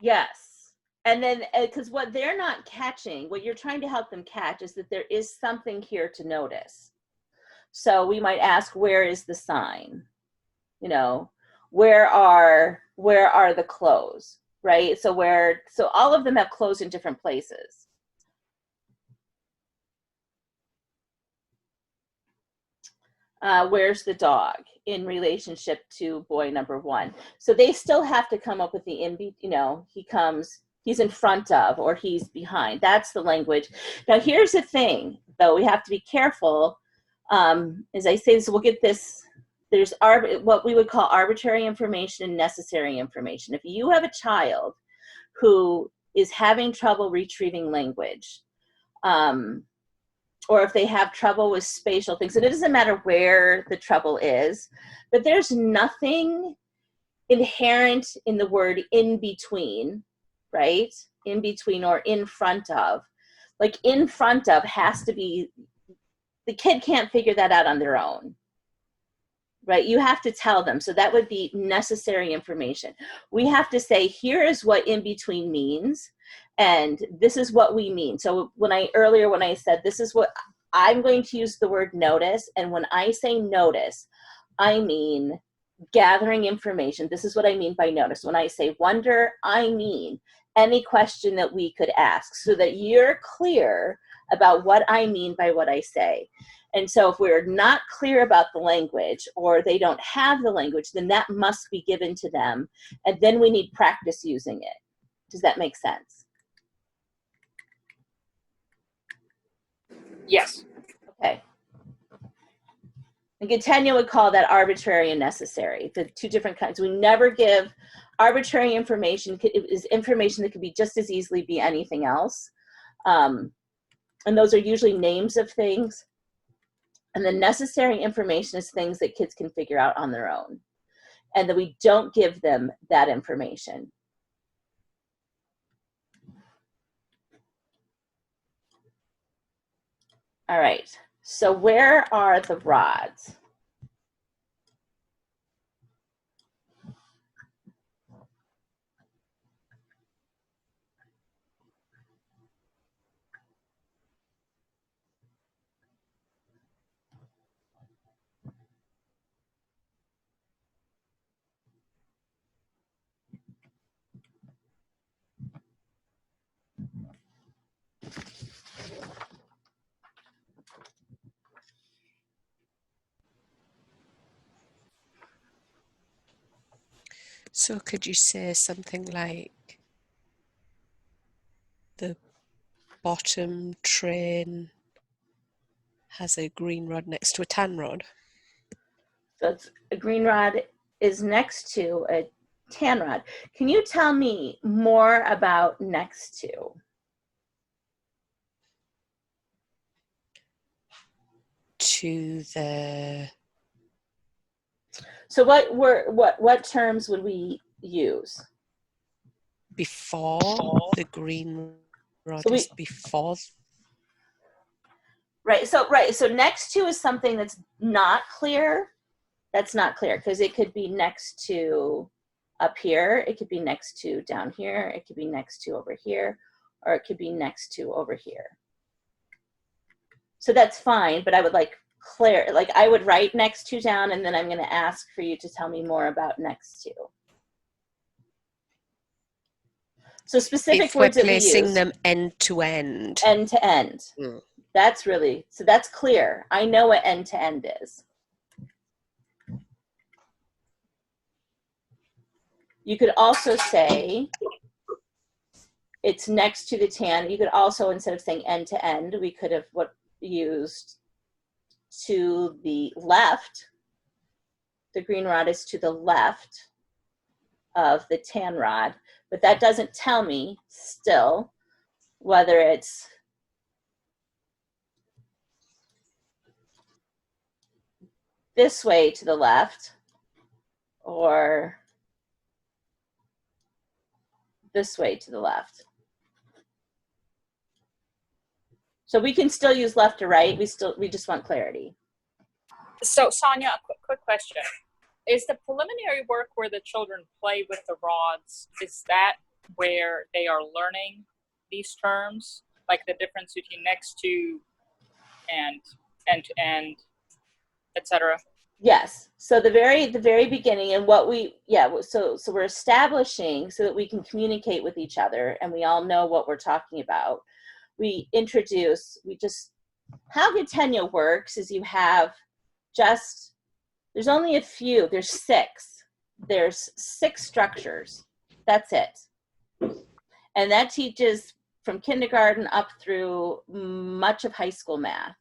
Yes. And then, because what they're not catching, what you're trying to help them catch is that there is something here to notice. So we might ask, where is the sign? You know, where are the clothes, right? So all of them have clothes in different places. Where's the dog in relationship to boy number one? So they still have to come up with the he's in front of, or he's behind. That's the language. Now here's the thing, though, we have to be careful. As I say this, we'll get this. There's what we would call arbitrary information and necessary information. If you have a child who is having trouble retrieving language, or if they have trouble with spatial things, and it doesn't matter where the trouble is, but there's nothing inherent in the word in between, right? In between or in front of. Like in front of has to be, the kid can't figure that out on their own. Right? You have to tell them. So that would be necessary information. We have to say, here is what in between means, and this is what we mean. So when I said, this is what I'm going to use the word notice. And when I say notice, I mean gathering information. This is what I mean by notice. When I say wonder, I mean any question that we could ask, so that you're clear about what I mean by what I say. And so if we're not clear about the language, or they don't have the language, then that must be given to them. And then we need practice using it. Does that make sense?
Yes.
Okay. And Gattegno would call that arbitrary and necessary, the two different kinds. We never give arbitrary information. It is information that could be just as easily be anything else. And those are usually names of things. And the necessary information is things that kids can figure out on their own, and that we don't give them that information. All right, so where are the rods?
So could you say something like, the bottom train has a green rod next to a tan rod?
So it's, a green rod is next to a tan rod. Can you tell me more about next to?
to the,
So what terms would we use?
before the green rod
So we-
is before.
Right. So next to is something that's not clear. That's not clear because it could be next to up here. It could be next to down here. It could be next to over here, or it could be next to over here. So that's fine, but I would like clear, like I would write next to down, and then I'm going to ask for you to tell me more about next to. So specific
If we're
words that we
placing
use.
them end to end.
End to end.
Mm.
That's really, so that's clear. I know what end to end is. You could also say it's next to the tan. You could also, instead of saying end to end, we could have used to the left. The green rod is to the left of the tan rod, but that doesn't tell me still whether it's this way to the left or this way to the left. So we can still use left or right. We just want clarity.
So Sonia, a quick question. Is the preliminary work where the children play with the rods, is that where they are learning these terms? Like the difference between next to and end to end, etc.?
Yes. So the very beginning and what we, so we're establishing so that we can communicate with each other and we all know what we're talking about. How Good Tenure works is you have there's only a few, there's six structures. That's it. And that teaches from kindergarten up through much of high school math.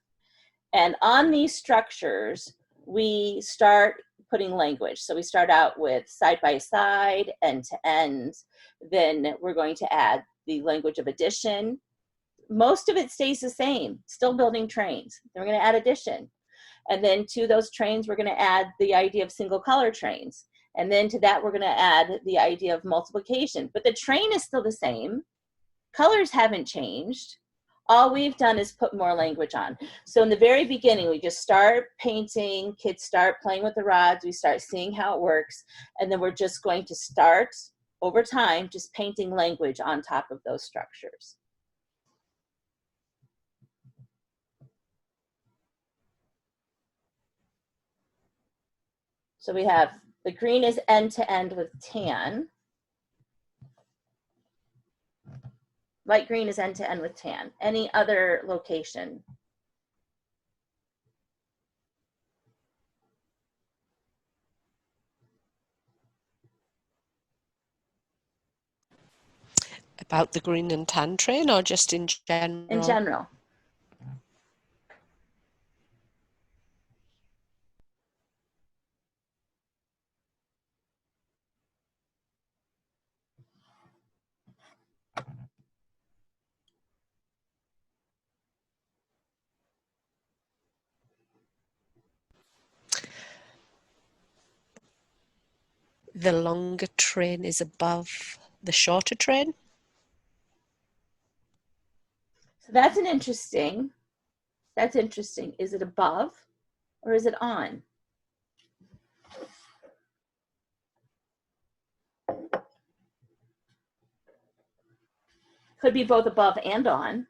And on these structures, we start putting language. So we start out with side by side, end to end. Then we're going to add the language of addition. Most of it stays the same, still building trains. Then we're going to add addition. And then to those trains, we're going to add the idea of single color trains. And then to that, we're going to add the idea of multiplication. But the train is still the same. Colors haven't changed. All we've done is put more language on. So in the very beginning, we just start painting, kids start playing with the rods, we start seeing how it works, and then we're just going to start, over time, just painting language on top of those structures. So we have, the green is end to end with tan. Light green is end to end with tan. Any other location?
About the green and tan train or just in general?
In general.
The longer train is above the shorter train?
So that's interesting. Is it above or is it on? Could be both above and on.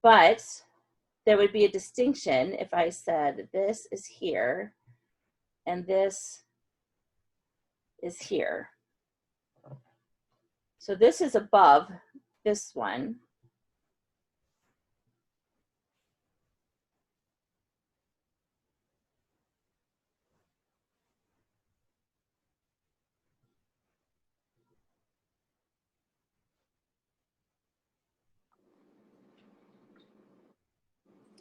But there would be a distinction if I said this is here and this is here. So this is above this one.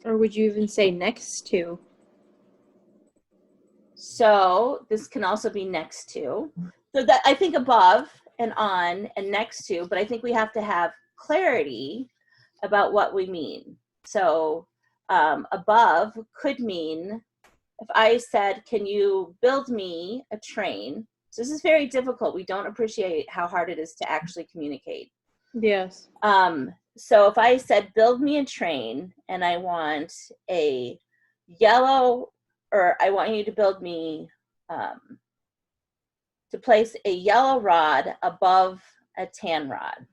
Or would you even say next to?
So this can also be next to. So that I think above and on and next to, but I think we have to have clarity about what we mean. So above could mean, if I said, can you build me a train? So this is very difficult. We don't appreciate how hard it is to actually communicate.
Yes.
So if I said, build me a train, and I want a yellow, or I want you to build me, to place a yellow rod above a tan rod.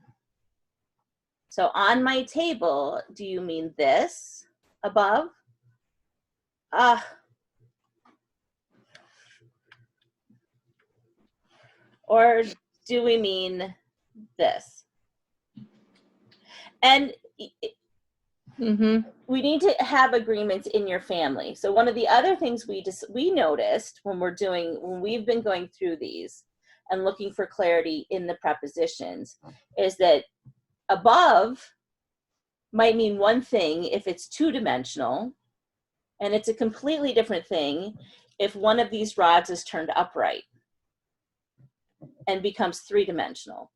So on my table, do you mean this above? Or do we mean this? And we need to have agreements in your family. So one of the other things we noticed when we've been going through these and looking for clarity in the prepositions is that above might mean one thing if it's two-dimensional, and it's a completely different thing if one of these rods is turned upright and becomes three-dimensional.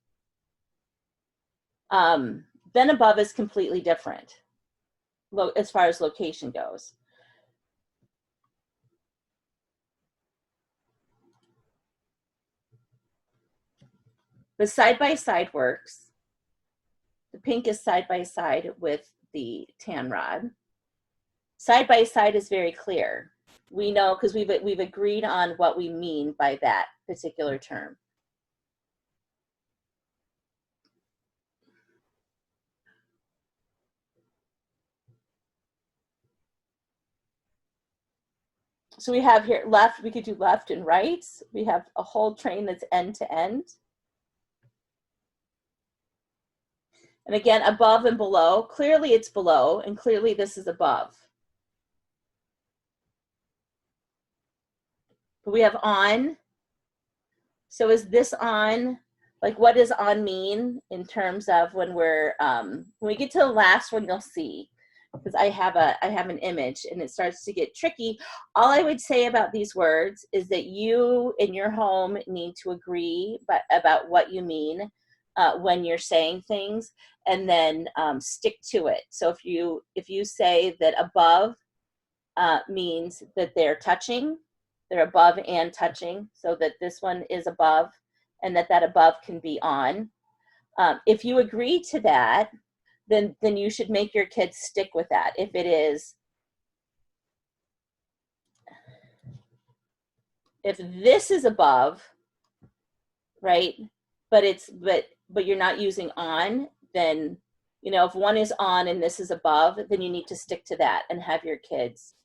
Then above is completely different as far as location goes. But side-by-side works. The pink is side-by-side with the tan rod. Side-by-side is very clear. We know because we've agreed on what we mean by that particular term. So we have here left, we could do left and right. We have a whole train that's end to end. And again, above and below, clearly it's below, and clearly this is above. But we have on. So is this on? Like, what does on mean in terms of when we get to the last one, you'll see, because I have an image and it starts to get tricky. All I would say about these words is that you in your home need to agree about what you mean when you're saying things, and then stick to it. So if you say that above means that they're touching, they're above and touching, so that this one is above and that above can be on. If you agree to that, then you should make your kids stick with that. If it is, if this is above, right, but you're not using on, then, you know, if one is on and this is above, then you need to stick to that and have your kids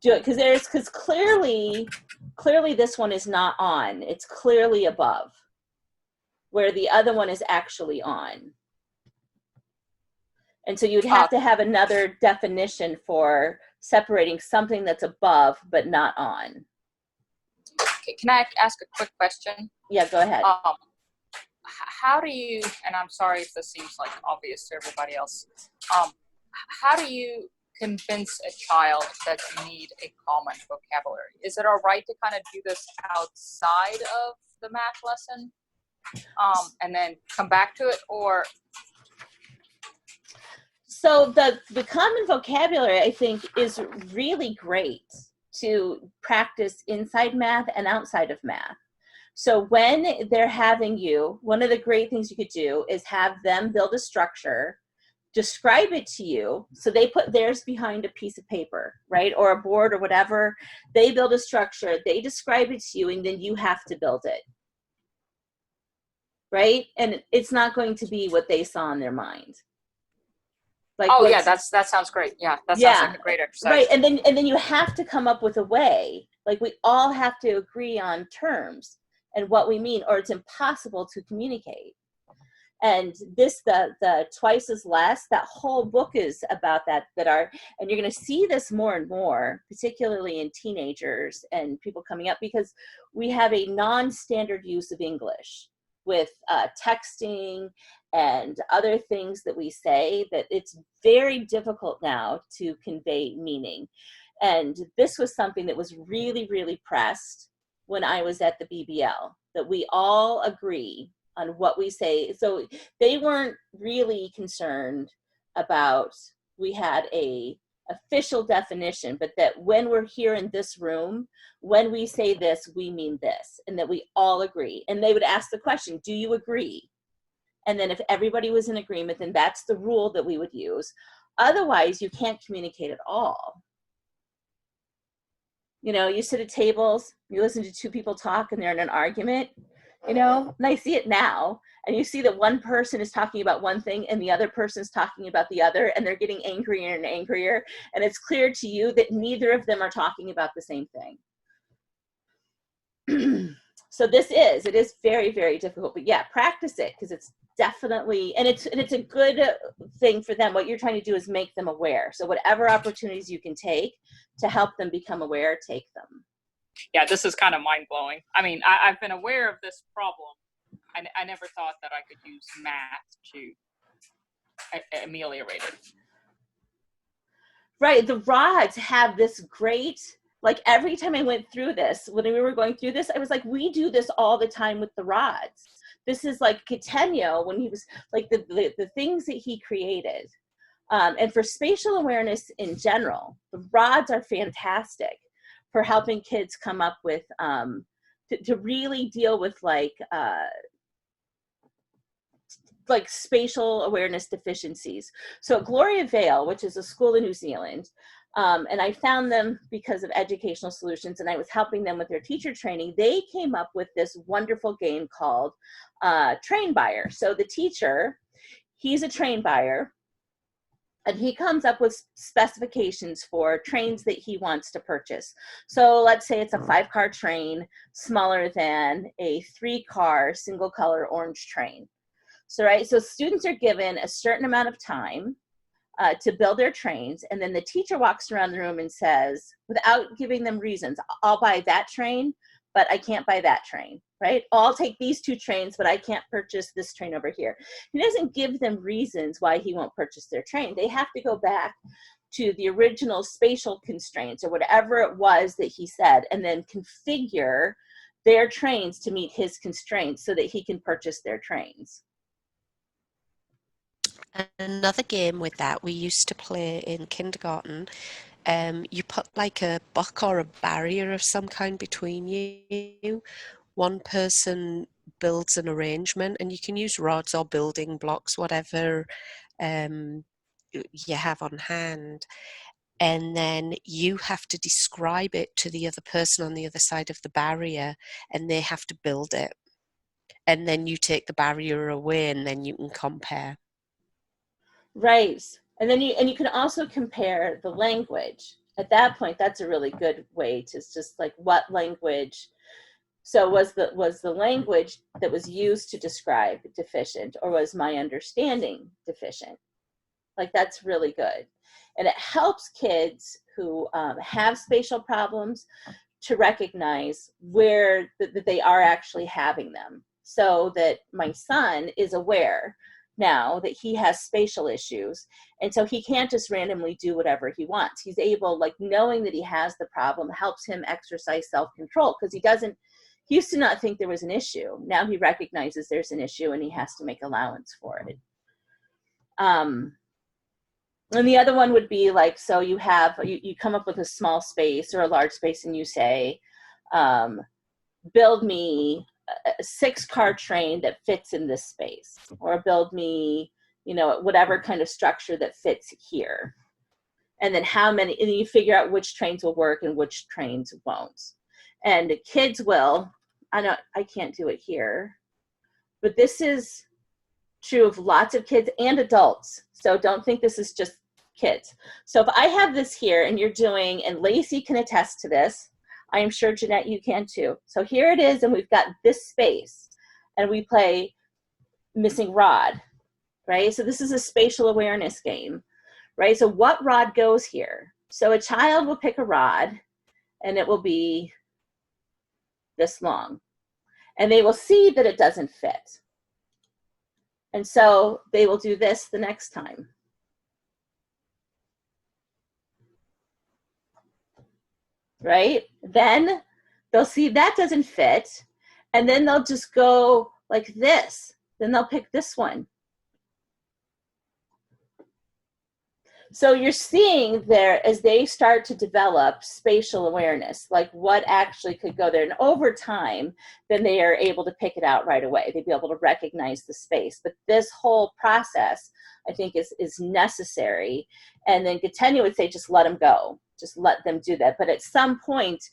do it, because clearly this one is not on. It's clearly above, where the other one is actually on. And so you'd have to have another definition for separating something that's above but not on.
Can I ask a quick question?
Yeah, go ahead.
How do you, and I'm sorry if this seems like obvious to everybody else, how do you convince a child that you need a common vocabulary? Is it all right to kind of do this outside of the math lesson and then come back to it, or?
So the common vocabulary, I think, is really great to practice inside math and outside of math. So when they're having you, one of the great things you could do is have them build a structure, describe it to you. So they put theirs behind a piece of paper, right? Or a board or whatever. They build a structure, they describe it to you, and then you have to build it. Right? And it's not going to be what they saw in their mind. Like,
oh yeah, that sounds great. Yeah, that sounds like a great exercise.
Right, and then you have to come up with a way. Like, we all have to agree on terms and what we mean, or it's impossible to communicate. And this, the twice as less, that whole book is about that and you're going to see this more and more, particularly in teenagers and people coming up, because we have a non-standard use of English with texting and other things that we say, that it's very difficult now to convey meaning. And this was something that was really, really pressed when I was at the BBL, that we all agree on what we say. So they weren't really concerned about, we had a official definition, but that when we're here in this room, when we say this, we mean this, and that we all agree. And they would ask the question, do you agree? And then if everybody was in agreement, then that's the rule that we would use. Otherwise, you can't communicate at all. You know, you sit at tables, you listen to two people talk and they're in an argument, you know, and I see it now. And you see that one person is talking about one thing and the other person is talking about the other, and they're getting angrier and angrier. And it's clear to you that neither of them are talking about the same thing. So it is very, very difficult, but yeah, practice it, because it's definitely, and it's a good thing for them. What you're trying to do is make them aware. So whatever opportunities you can take to help them become aware, take them.
Yeah, this is kind of mind blowing. I mean, I've been aware of this problem. I never thought that I could use math to ameliorate it.
Right, the rods have this great, like every time I went through this, when we were going through this, I was like, we do this all the time with the rods. This is like Catenio, when he was like the things that he created. And for spatial awareness in general, the rods are fantastic for helping kids come up with, to really deal with like spatial awareness deficiencies. So at Gloria Vale, which is a school in New Zealand, and I found them because of Educational Solutions, and I was helping them with their teacher training, they came up with this wonderful game called Train Buyer. So the teacher, he's a train buyer, and he comes up with specifications for trains that he wants to purchase. So let's say it's a 5-car train, smaller than a 3-car single color orange train. So, right, so students are given a certain amount of time to build their trains, and then the teacher walks around the room and says, without giving them reasons, I'll buy that train, but I can't buy that train, right? I'll take these 2 trains, but I can't purchase this train over here. He doesn't give them reasons why he won't purchase their train. They have to go back to the original spatial constraints or whatever it was that he said, and then configure their trains to meet his constraints so that he can purchase their trains.
Another game with that we used to play in kindergarten, you put like a buck or a barrier of some kind between you. One person builds an arrangement, and you can use rods or building blocks, whatever you have on hand. And then you have to describe it to the other person on the other side of the barrier, and they have to build it. And then you take the barrier away, and then you can compare. Right. And then you can also compare the language. At that point, that's a really good way to just like what language. So was the language that was used to describe deficient, or was my understanding deficient? Like, that's really good. And it helps kids who have spatial problems to recognize where that they are actually having them, so that my son is aware now that he has spatial issues, and so he can't just randomly do whatever he wants. He's able, like, knowing that he has the problem helps him exercise self-control, because he used to not think there was an issue. Now he recognizes there's an issue and he has to make allowance for it. And the other one would be like, so you come up with a small space or a large space, and you say, build me a 6-car train that fits in this space, or build me, whatever kind of structure that fits here. And then and then you figure out which trains will work and which trains won't. And kids will, I can't do it here, but this is true of lots of kids and adults. So don't think this is just kids. So if I have this here and you're doing, and Lacey can attest to this, I am sure, Jeanette, you can too. So here it is, and we've got this space, and we play missing rod, right? So this is a spatial awareness game, right? So what rod goes here? So a child will pick a rod, and it will be this long, and they will see that it doesn't fit. And so they will do this the next time. Right? Then they'll see that doesn't fit, and then they'll just go
like this, then they'll pick this one. So you're seeing there, as they start to develop spatial awareness, like what actually could go there. And over time, then they are able to pick it out right away. They'd be able to recognize the space. But this whole process, I think, is necessary. And then Gattegno would say, just let them go. Just let them do that. But at some point,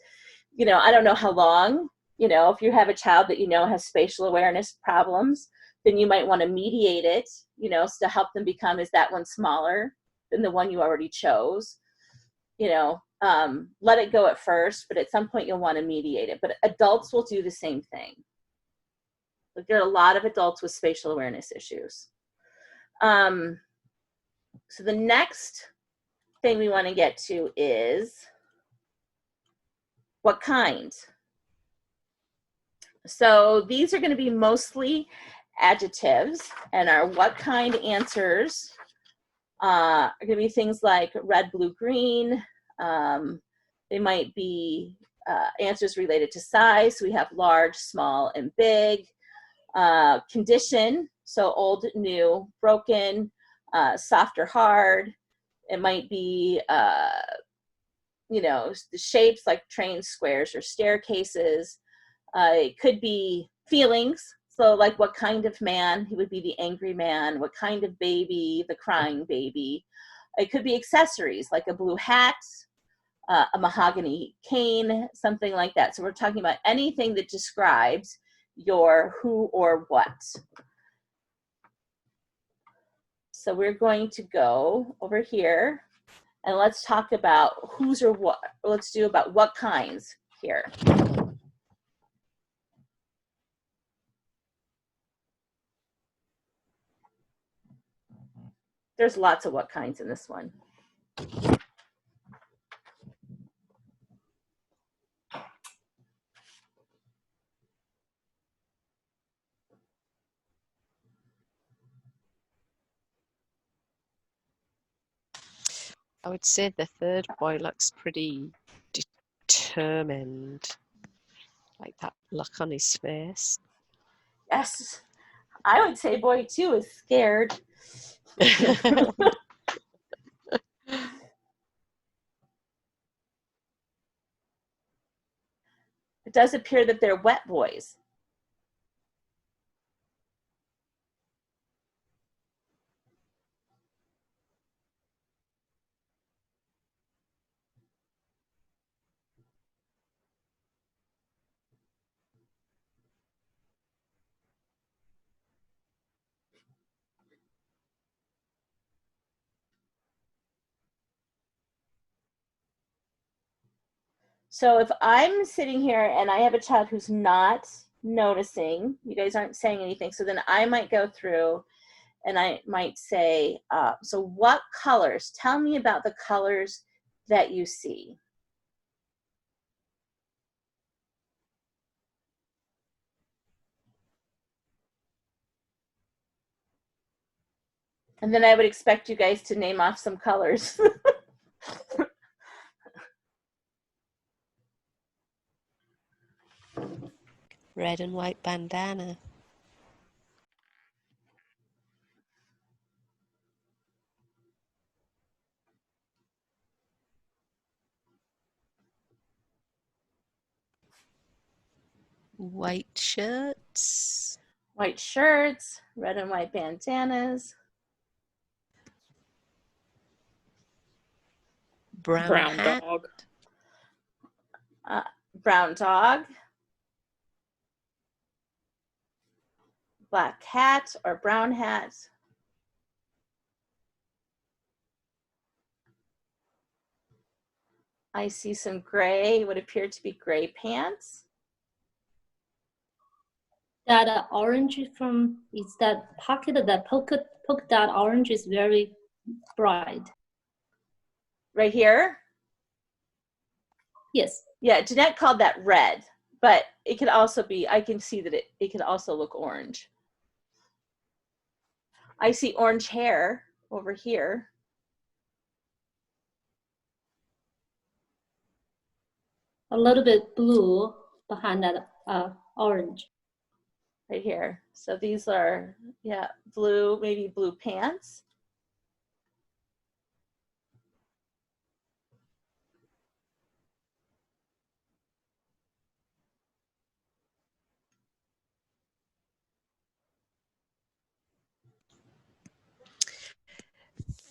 you know, I don't know how long, you know, if you have a child that you know has spatial awareness problems, then you might want to mediate it, you know, to help them become, is that one smaller than the one you already chose? You know, let it go at first, but at some point you'll want to mediate it. But adults will do the same thing. Like, there are a lot of adults with spatial awareness issues. So the next thing we want to get to is what kind. So these are going to be mostly adjectives, and our what kind answers are going to be things like red, blue, green. They might be answers related to size. So we have large, small, and big. Condition, so old, new, broken, soft or hard. It might be, you know, the shapes like trains, squares, or staircases. It could be feelings. So like, what kind of man? He would be the angry man. What kind of baby? The crying baby. It could be accessories, like a blue hat, a mahogany cane, something like that. So we're talking about anything that describes your who or what. So we're going to go over here and let's talk about whose or what. Let's do about what kinds here. There's lots of what kinds in this one.
I would say the third boy looks pretty determined, like that look on his face.
Yes, I would say boy too is scared. It does appear that they're wet boys. So if I'm sitting here and I have a child who's not noticing, you guys aren't saying anything, so then I might go through and I might say, so what colors? Tell me about the colors that you see. And then I would expect you guys to name off some colors.
Red and white bandana. White shirts.
White shirts, red and white bandanas.
Brown
hat.
dog.
Brown dog. Black hat or brown hat. I see some gray, what appear to be gray pants.
That orange from, is that pocket of that polka dot orange is very bright.
Right here?
Yes.
Yeah, Jeanette called that red, but it could also be, I can see that it could also look orange. I see orange hair over here.
A little bit blue behind that orange.
right here. So these are, yeah, blue, maybe blue pants.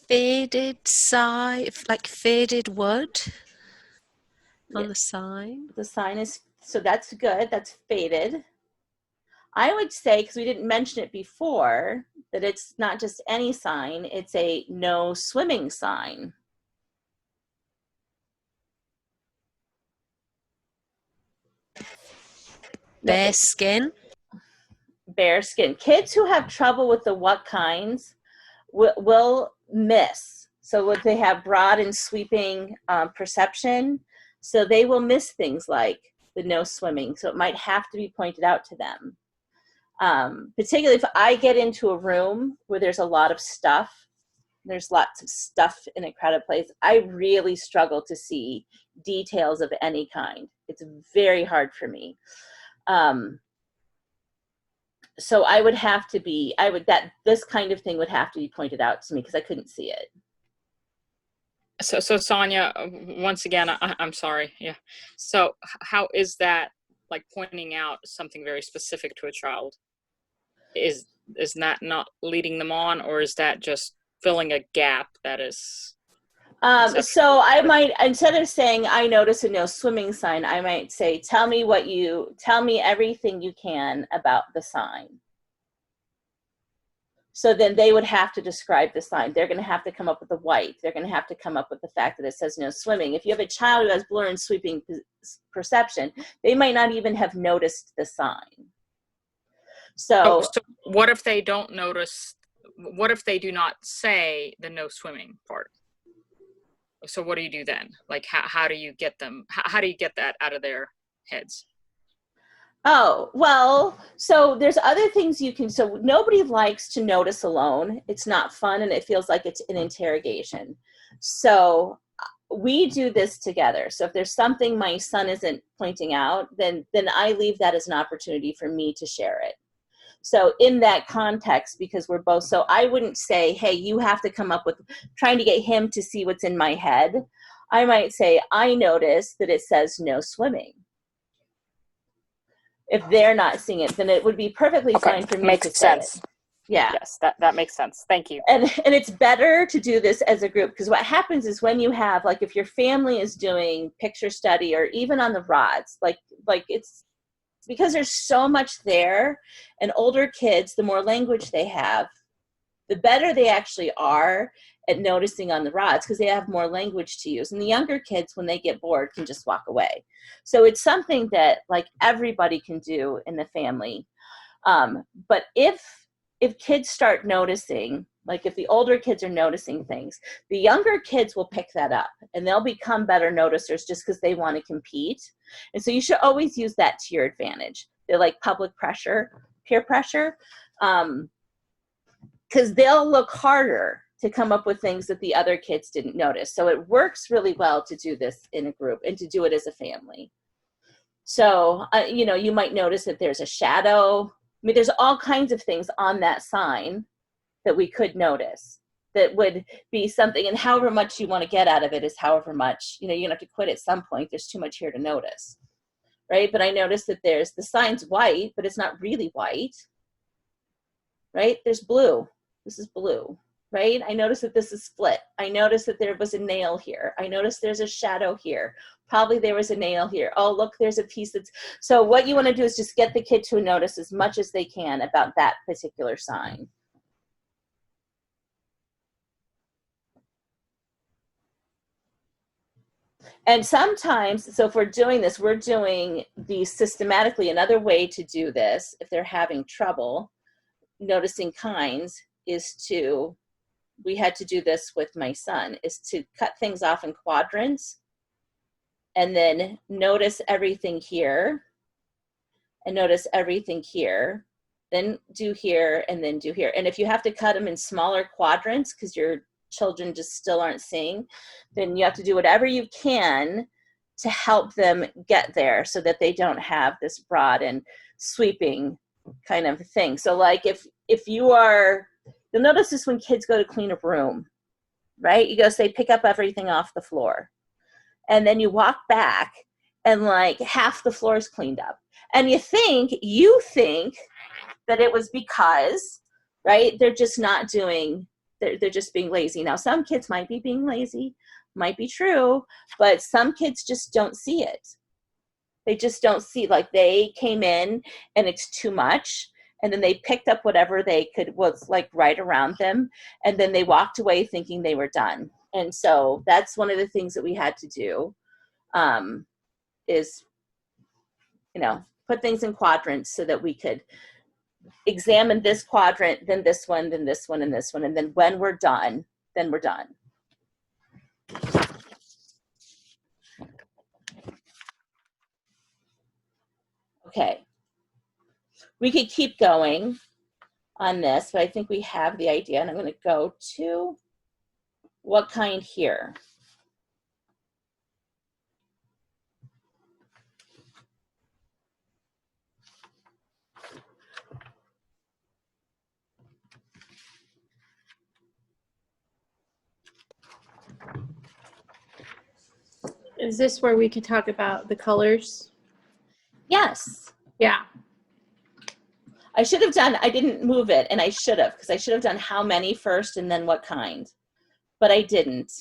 Faded side, like faded wood
Yeah.
on the sign.
The sign is, so that's good, that's faded. I would say, because we didn't mention it before, that it's not just any sign, it's a no swimming sign.
Bare skin.
Bare skin. Kids who have trouble with the what kinds will miss. So would they have broad and sweeping perception? So they will miss things like the no swimming. So it might have to be pointed out to them. Particularly if I get into a room where there's a lot of stuff, there's lots of stuff in a crowded place, I really struggle to see details of any kind. It's very hard for me. So I would have to be, this kind of thing would have to be pointed out to me because I couldn't see it.
So Sonia, once again, I'm sorry. Yeah. So how is that like pointing out something very specific to a child? Is that not leading them on, or is that just filling a gap that is?
So I might, instead of saying I notice a no swimming sign, I might say, tell me everything you can about the sign. So then they would have to describe the sign. They're going to have to come up with the white. They're going to have to come up with the fact that it says no swimming. If you have a child who has blur and sweeping perception, they might not even have noticed the sign. So
what if they don't notice? What if they do not say the no swimming part? So what do you do then? Like, how do you get them? How do you get that out of their heads?
Oh, well, so there's other things you can, so nobody likes to notice alone. It's not fun and it feels like it's an interrogation. So we do this together. So if there's something my son isn't pointing out, then I leave that as an opportunity for me to share it. So in that context, because we're both, so I wouldn't say, hey, you have to come up with, trying to get him to see what's in my head. I might say, I noticed that it says no swimming. If they're not seeing it, then it would be perfectly fine for me
makes
to say
sense.
it. Yeah.
Yes, that makes sense. Thank you.
And it's better to do this as a group, because what happens is when you have, like, if your family is doing picture study or even on the rods, like it's because there's so much there, and older kids, the more language they have, the better they actually are at noticing on the rods, because they have more language to use. And the younger kids, when they get bored, can just walk away. So it's something that like everybody can do in the family. But if kids start noticing, like if the older kids are noticing things, the younger kids will pick that up and they'll become better noticers just because they want to compete. And so you should always use that to your advantage. They're like public pressure, peer pressure, because they'll look harder to come up with things that the other kids didn't notice. So it works really well to do this in a group and to do it as a family. So, you might notice that there's a shadow. I mean, there's all kinds of things on that sign that we could notice that would be something, and however much you want to get out of it is however much, you're gonna have to quit at some point. There's too much here to notice, right? But I noticed that the sign's white, but it's not really white, right? There's blue. This is blue, right? I noticed that this is split. I noticed that there was a nail here. I noticed there's a shadow here. Probably there was a nail here. Oh, look, there's a piece that's, so what you want to do is just get the kid to notice as much as they can about that particular sign. And sometimes, so if we're doing this, we're doing these systematically. Another way to do this, if they're having trouble noticing kinds, is we had to do this with my son, is to cut things off in quadrants and then notice everything here and notice everything here, then do here and then do here. And if you have to cut them in smaller quadrants because your children just still aren't seeing, then you have to do whatever you can to help them get there so that they don't have this broad and sweeping kind of thing. So like if you are, you'll notice this when kids go to clean a room, right? You go say, pick up everything off the floor. And then you walk back and like half the floor is cleaned up. And you think that it was because, right, they're just not doing, they're just being lazy. Now, some kids might be being lazy, might be true, but some kids just don't see it. They just don't see, like they came in and it's too much. And then they picked up whatever they could, was like right around them. And then they walked away thinking they were done. And so that's one of the things that we had to do, is, you know, put things in quadrants so that we could examine this quadrant, then this one, then this one, and this one. And then when we're done, then we're done. Okay. We could keep going on this, but I think we have the idea. And I'm going to go to what kind here.
Is this where we could talk about the colors?
Yes.
Yeah.
I should have done, I didn't move it, and I should have, because I should have done how many first and then what kind, but I didn't.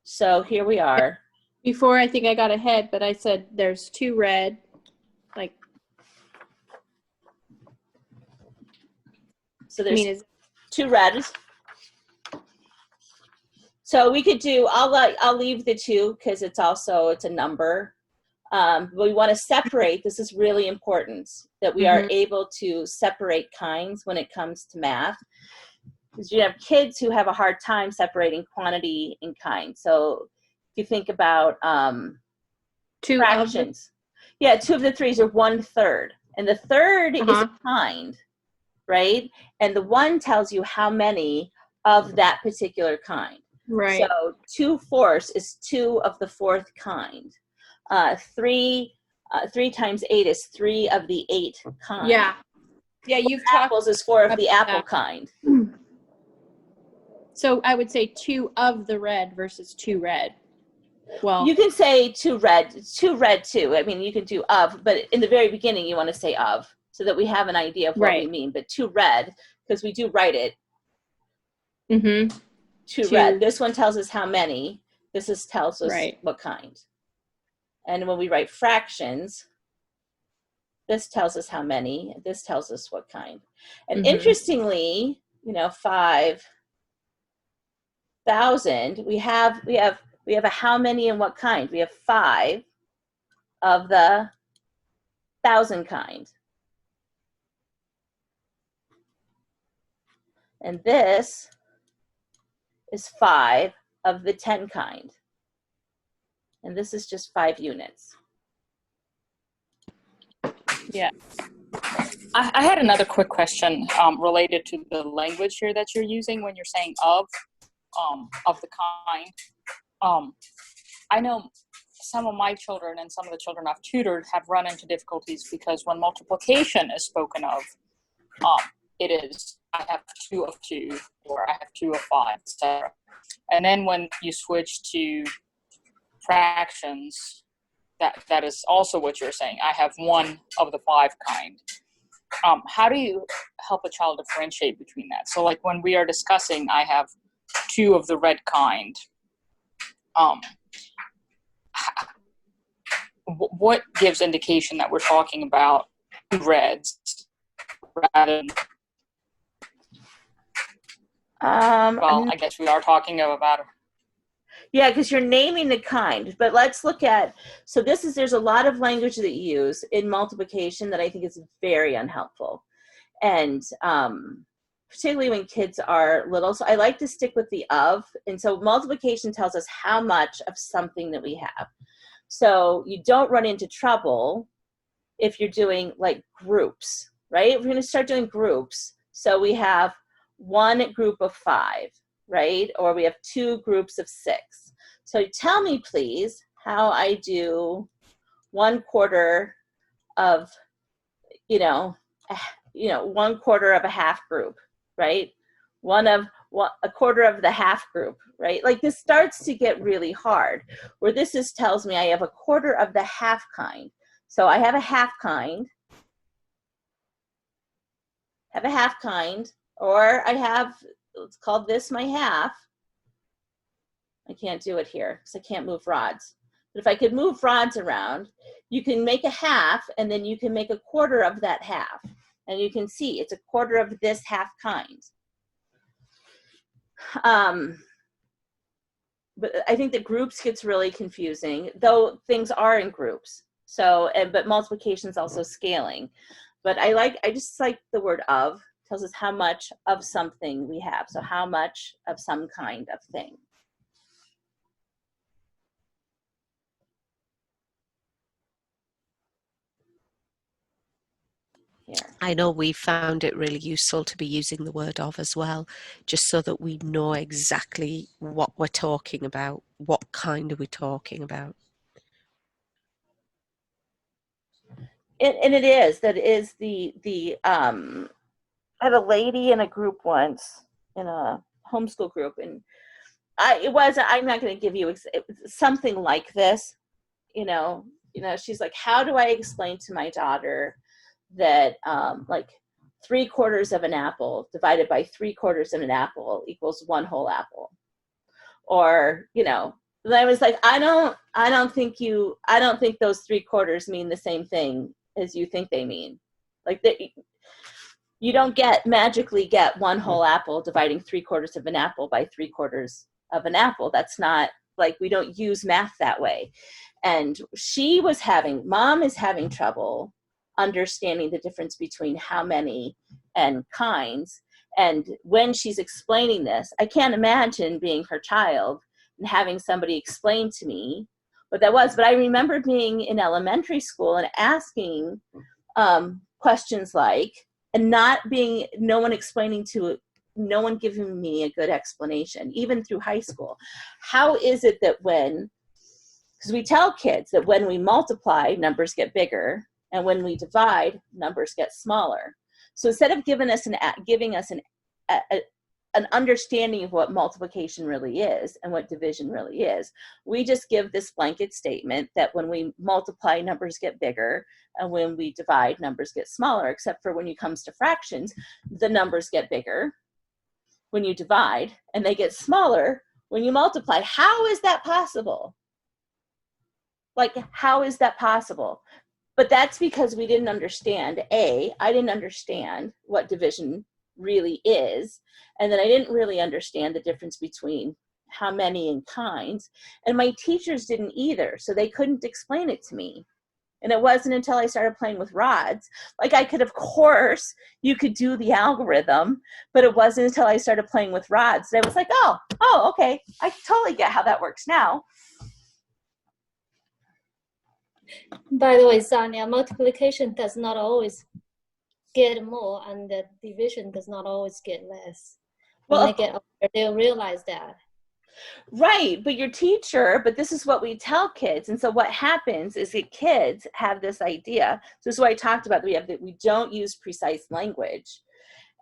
So here we are.
Before I think I got ahead, but I said there's 2 red, like,
So
I
there's
mean, is
2 red. So we could do, I'll leave the 2 because it's a number. But we want to separate, this is really important, that we are able to separate kinds when it comes to math. Because you have kids who have a hard time separating quantity and kind. So if you think about
2
fractions. Yeah, 2 of the 3s are 1/3. And the third is a kind, right? And the 1 tells you how many of that particular kind.
right.
So 2/4 is 2 of the 4th kind. 3 times 8 is 3 of the 8 kind.
Yeah. Yeah, you've talked.
Apples is 4 of the
about
apple
that.
kind.
So I would say 2 of the red versus 2 red. Well,
You can say 2 red too. I mean, you can do of, but in the very beginning you want to say of, so that we have an idea of what we
Right.
mean. But 2 red, because we do write it, 2
Two.
red. This one tells us how many. This tells us
Right.
what kind. And when we write fractions, this tells us how many. This tells us what kind. And interestingly, you know, 5,000. We have a how many and what kind. We have 5 of the 1,000 kind. And this is 5 of the 10 kind. And this is just 5 units.
I had another quick question related to the language here that you're using when you're saying of the kind. I know some of my children and some of the children I've tutored have run into difficulties because when multiplication is spoken of, it is, I have 2 of 2, or I have 2 of 5, etc. And then when you switch to fractions, that is also what you're saying. I have 1 of the 5 kind. How do you help a child differentiate between that? So like when we are discussing, I have 2 of the red kind. What gives indication that we're talking about 2 reds rather than, I guess we are talking about.
Yeah, because you're naming the kind. But let's look at, so there's a lot of language that you use in multiplication that I think is very unhelpful. And particularly when kids are little. So I like to stick with the of. And so multiplication tells us how much of something that we have. So you don't run into trouble if you're doing like groups, right? We're going to start doing groups. So we have 1 group of 5, right? Or we have 2 groups of 6. So tell me, please, how I do 1/4 of, 1 quarter of a half group, right? A quarter of the half group, right? Like this starts to get really hard, where this tells me I have a quarter of the half kind. So I have a half kind, or I have, let's call this my half. I can't do it here because I can't move rods. But if I could move rods around, you can make a half, and then you can make a quarter of that half. And you can see it's a quarter of this half kind. But I think the groups gets really confusing, though things are in groups. So, but multiplication is also scaling. But I just like the word of, tells us how much of something we have. So how much of some kind of thing. Here.
I know we found it really useful to be using the word of as well, just so that we know exactly what we're talking about. What kind are we talking about?
And it is I had a lady in a group once, in a homeschool group, and I'm not going to give you something like this, she's like, how do I explain to my daughter that like 3/4 of an apple divided by 3/4 of an apple equals 1 whole apple? Or, I was like, I don't think those 3/4 mean the same thing as you think they mean. Like that, you don't magically get 1 whole apple dividing 3/4 of an apple by 3/4 of an apple. That's not, like, we don't use math that way. And Mom is having trouble understanding the difference between how many and kinds. And when she's explaining this, I can't imagine being her child and having somebody explain to me what that was. But I remember being in elementary school and asking questions like, and no one giving me a good explanation, even through high school. How is it that because we tell kids that when we multiply, numbers get bigger, and when we divide, numbers get smaller. So instead of giving us an understanding of what multiplication really is and what division really is, we just give this blanket statement that when we multiply, numbers get bigger, and when we divide, numbers get smaller, except for when it comes to fractions, the numbers get bigger when you divide, and they get smaller when you multiply. How is that possible? Like, how is that possible? But that's because we didn't understand. I didn't understand what division really is. And then I didn't really understand the difference between how many and kinds. And my teachers didn't either. So they couldn't explain it to me. And it wasn't until I started playing with rods. Like, of course, you could do the algorithm, but it wasn't until I started playing with rods that I was like, oh, okay. I totally get how that works now.
By the way, Sanya, multiplication does not always get more, and the division does not always get less. When they get older, they'll realize that.
Right, but this is what we tell kids. And so what happens is that kids have this idea. So this is what I talked about, that we don't use precise language.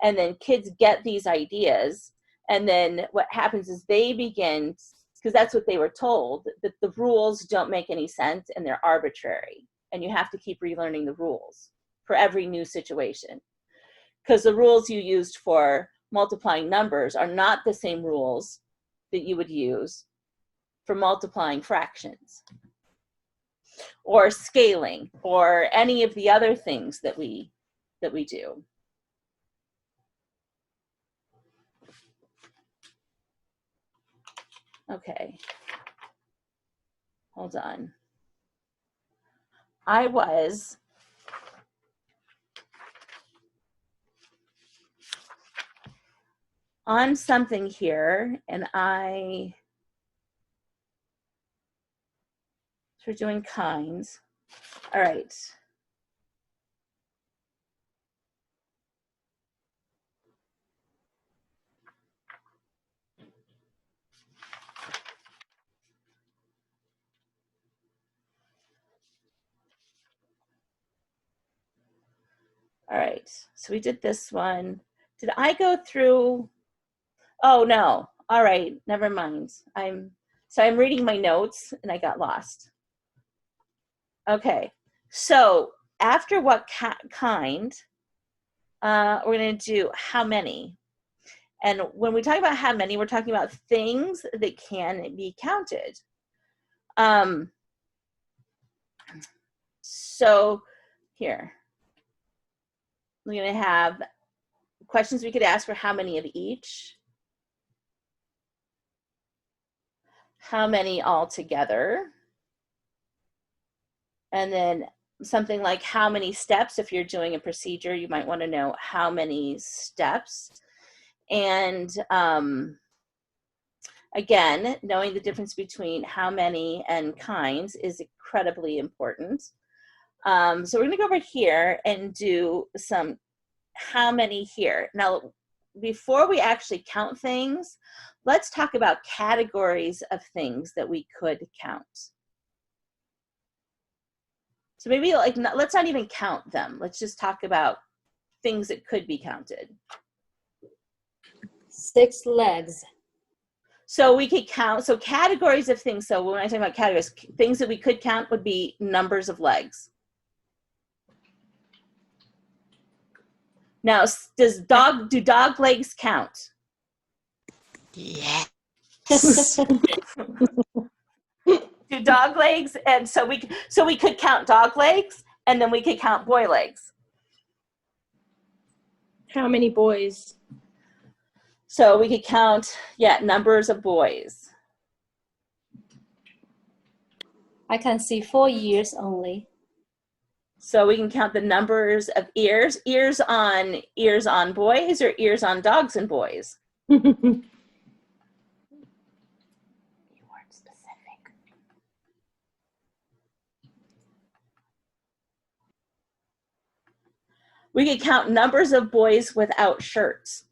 And then kids get these ideas. And then what happens is they begin, because that's what they were told, that the rules don't make any sense and they're arbitrary. And you have to keep relearning the rules for every new situation. Because the rules you used for multiplying numbers are not the same rules that you would use for multiplying fractions or scaling or any of the other things that we do. Okay. Hold on. I was on something here, and we're doing kinds. All right. All right, so we did this one. Did I go through? Oh, no. All right, never mind. I'm reading my notes and I got lost. Okay, so after what kind, we're going to do how many. And when we talk about how many, we're talking about things that can be counted. So here, we're going to have questions we could ask for how many of each, how many altogether, and then something like how many steps. If you're doing a procedure, you might want to know how many steps. And again, knowing the difference between how many and kinds is incredibly important. So we're going to go over here and do some how many here. Now, before we actually count things, let's talk about categories of things that we could count. So maybe let's not even count them. Let's just talk about things that could be counted.
6 legs.
So we could count, so categories of things. So when I talk about categories, things that we could count would be numbers of legs. Now, do dog legs count?
Yes.
Do dog legs, and so we could count dog legs, and then we could count boy legs.
How many boys?
So we could count, numbers of boys.
I can see 4 ears only.
So we can count the numbers of ears. Ears on boys or ears on dogs and boys? You weren't specific. We could count numbers of boys without shirts.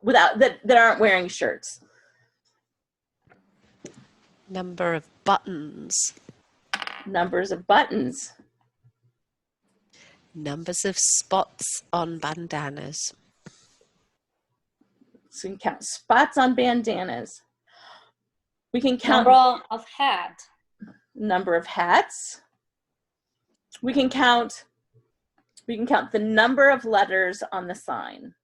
That aren't wearing shirts.
Number of buttons.
Numbers of buttons.
Numbers of spots on bandanas.
So we can count spots on bandanas. We can count
Number of hat.
number of hats. We can count the number of letters on the sign.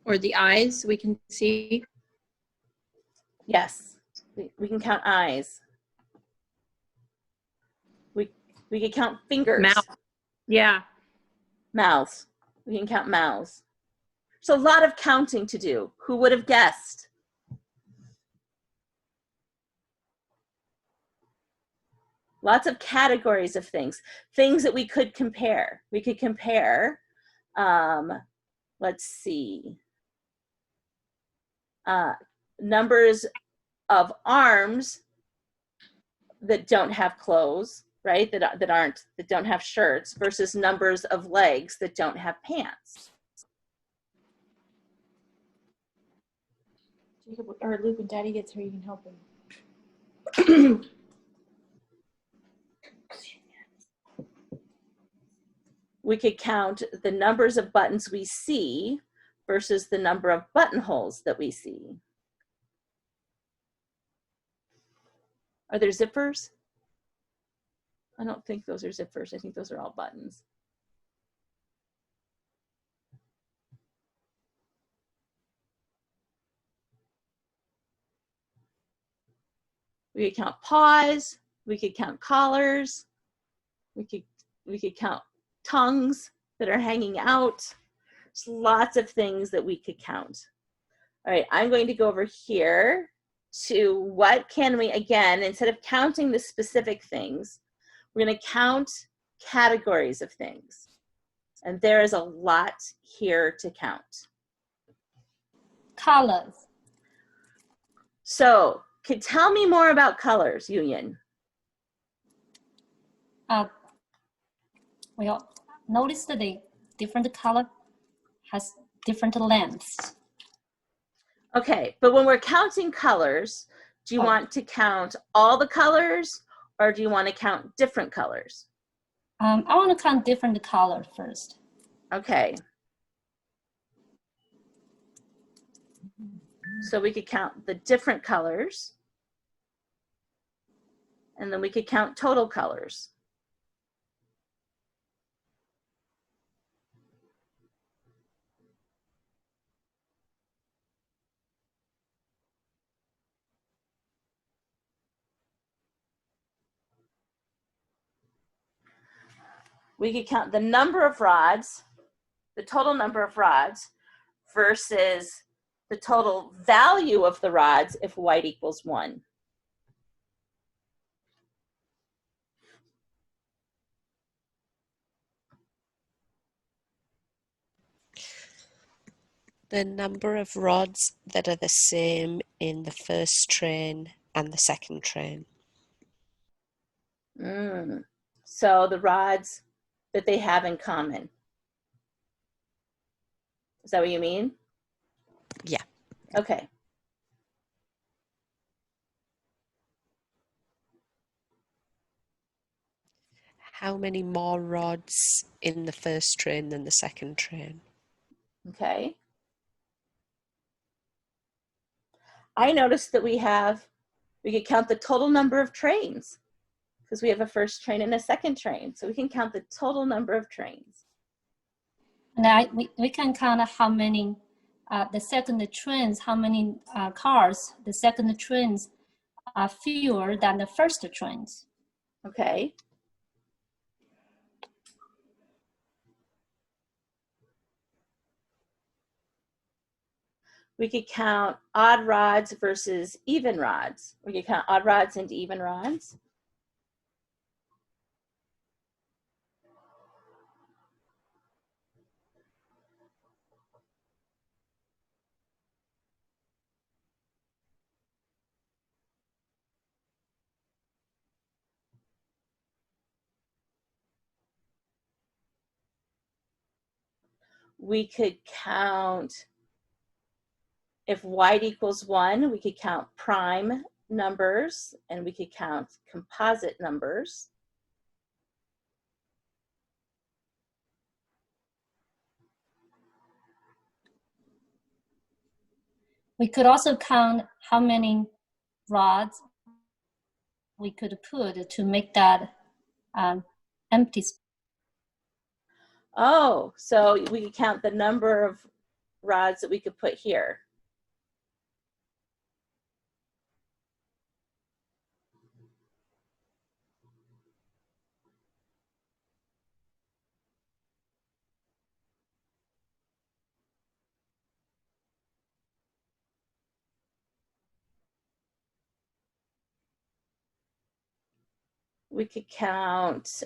Or the eyes we can see.
Yes, we can count eyes. We can count fingers.
Mouth. Yeah.
Mouths. We can count mouths. So a lot of counting to do. Who would have guessed? Lots of categories of things that we could compare. We could compare, let's see, numbers of arms that don't have clothes, right? That don't have shirts versus numbers of legs that don't have pants.
Jacob or Luke, when Daddy gets here, you can help him.
We could count the numbers of buttons we see versus the number of buttonholes that we see. Are there zippers? I don't think those are zippers. I think those are all buttons. We could count paws. We could count collars. We could count tongues that are hanging out. There's lots of things that we could count. All right, I'm going to go over here to what can we, again, instead of counting the specific things, we're going to count categories of things. And there is a lot here to count.
Colors.
So, could tell me more about colors, Yunyan.
Well, notice that the different color has different lengths.
Okay, but when we're counting colors, do you want to count all the colors Or do you want to count different colors?
I want to count different color first.
Okay. So we could count the different colors. And then we could count total colors. We could count the number of rods, the total number of rods, versus the total value of the rods if white equals 1.
The number of rods that are the same in the first train and the second train.
So the rods that they have in common. Is that what you mean?
Yeah.
Okay.
How many more rods in the first train than the second train?
Okay. I noticed that we could count the total number of trains because we have a first train and a second train. So we can count the total number of trains.
And we can count how many, the second trains, how many cars, the second trains are fewer than the first trains.
Okay. We could count odd rods versus even rods. We could count odd rods and even rods. We could count, if white equals 1, we could count prime numbers and we could count composite numbers.
We could also count how many rods we could put to make that empty space.
Oh, so we could count the number of rods that we could put here. We could count,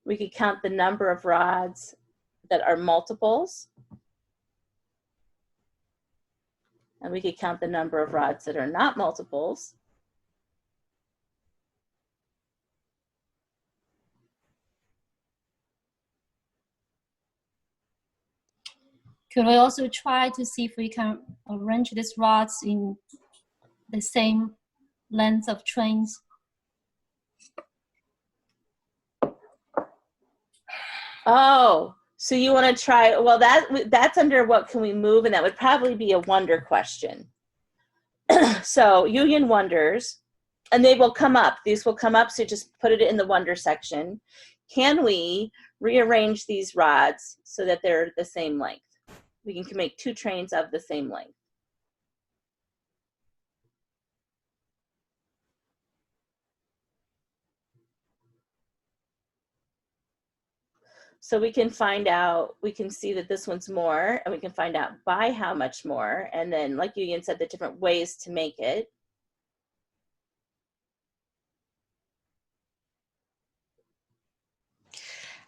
we could count the number of rods that are multiples. And we could count the number of rods that are not multiples.
Could we also try to see if we can arrange these rods in the same length of trains?
Oh, so you want to try, well, that's under what can we move, and that would probably be a wonder question. So Union wonders, and they will come up. These will come up, so just put it in the wonder section. Can we rearrange these rods so that they're the same length? We can make 2 trains of the same length. So we can find out, we can see that this one's more, and we can find out by how much more. And then, like Yuyan said, the different ways to make it.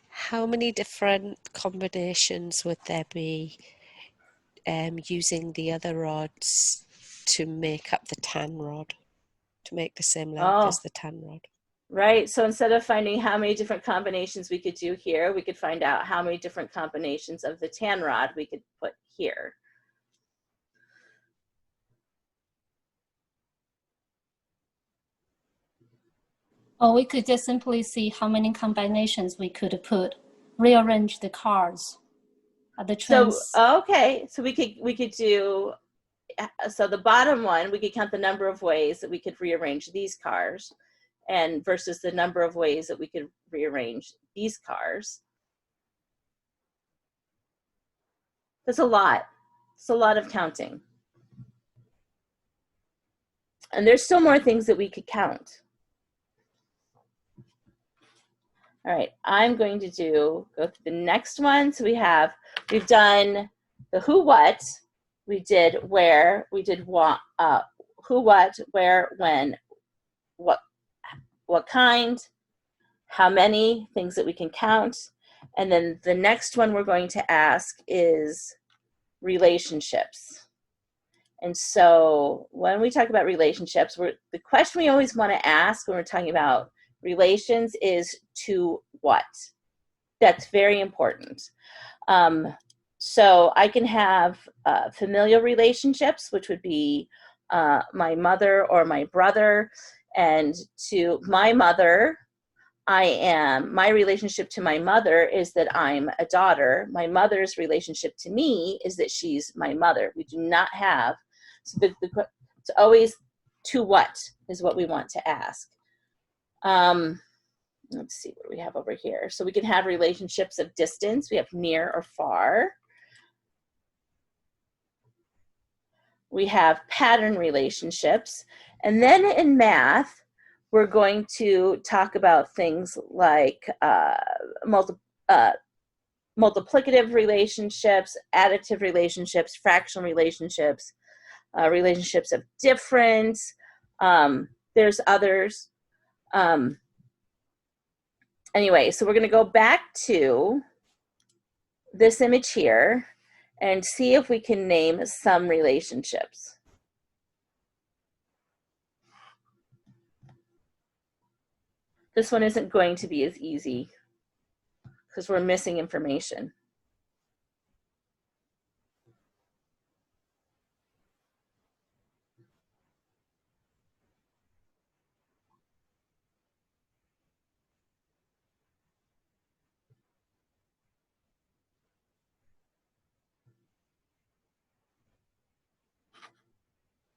How many different combinations would there be using the other rods to make up the tan rod, to make the same length as the tan rod?
Right, so instead of finding how many different combinations we could do here, we could find out how many different combinations of the tan rod we could put here.
Or we could just simply see how many combinations we could put, rearrange the cars at the
So,
trains.
okay, so we could do, so the bottom one, we could count the number of ways that we could rearrange these cars and versus the number of ways that we could rearrange these cars. That's a lot. It's a lot of counting. And there's still more things that we could count. All right, I'm going to go through the next one. So we've done the who, what, we did where, we did what, who, what, where, when, what kind, how many, things that we can count. And then the next one we're going to ask is relationships. And so when we talk about relationships, the question we always want to ask when we're talking about relations is to what? That's very important. So I can have familial relationships, which would be my mother or my brother. And to my mother, my relationship to my mother is that I'm a daughter. My mother's relationship to me is that she's my mother. We do not have, so it's always to what is what we want to ask. Let's see what we have over here. So we can have relationships of distance. We have near or far. We have pattern relationships. And then in math, we're going to talk about things like multiplicative relationships, additive relationships, fractional relationships, relationships of difference. There's others. Anyway, so we're going to go back to this image here and see if we can name some relationships. This one isn't going to be as easy because we're missing information.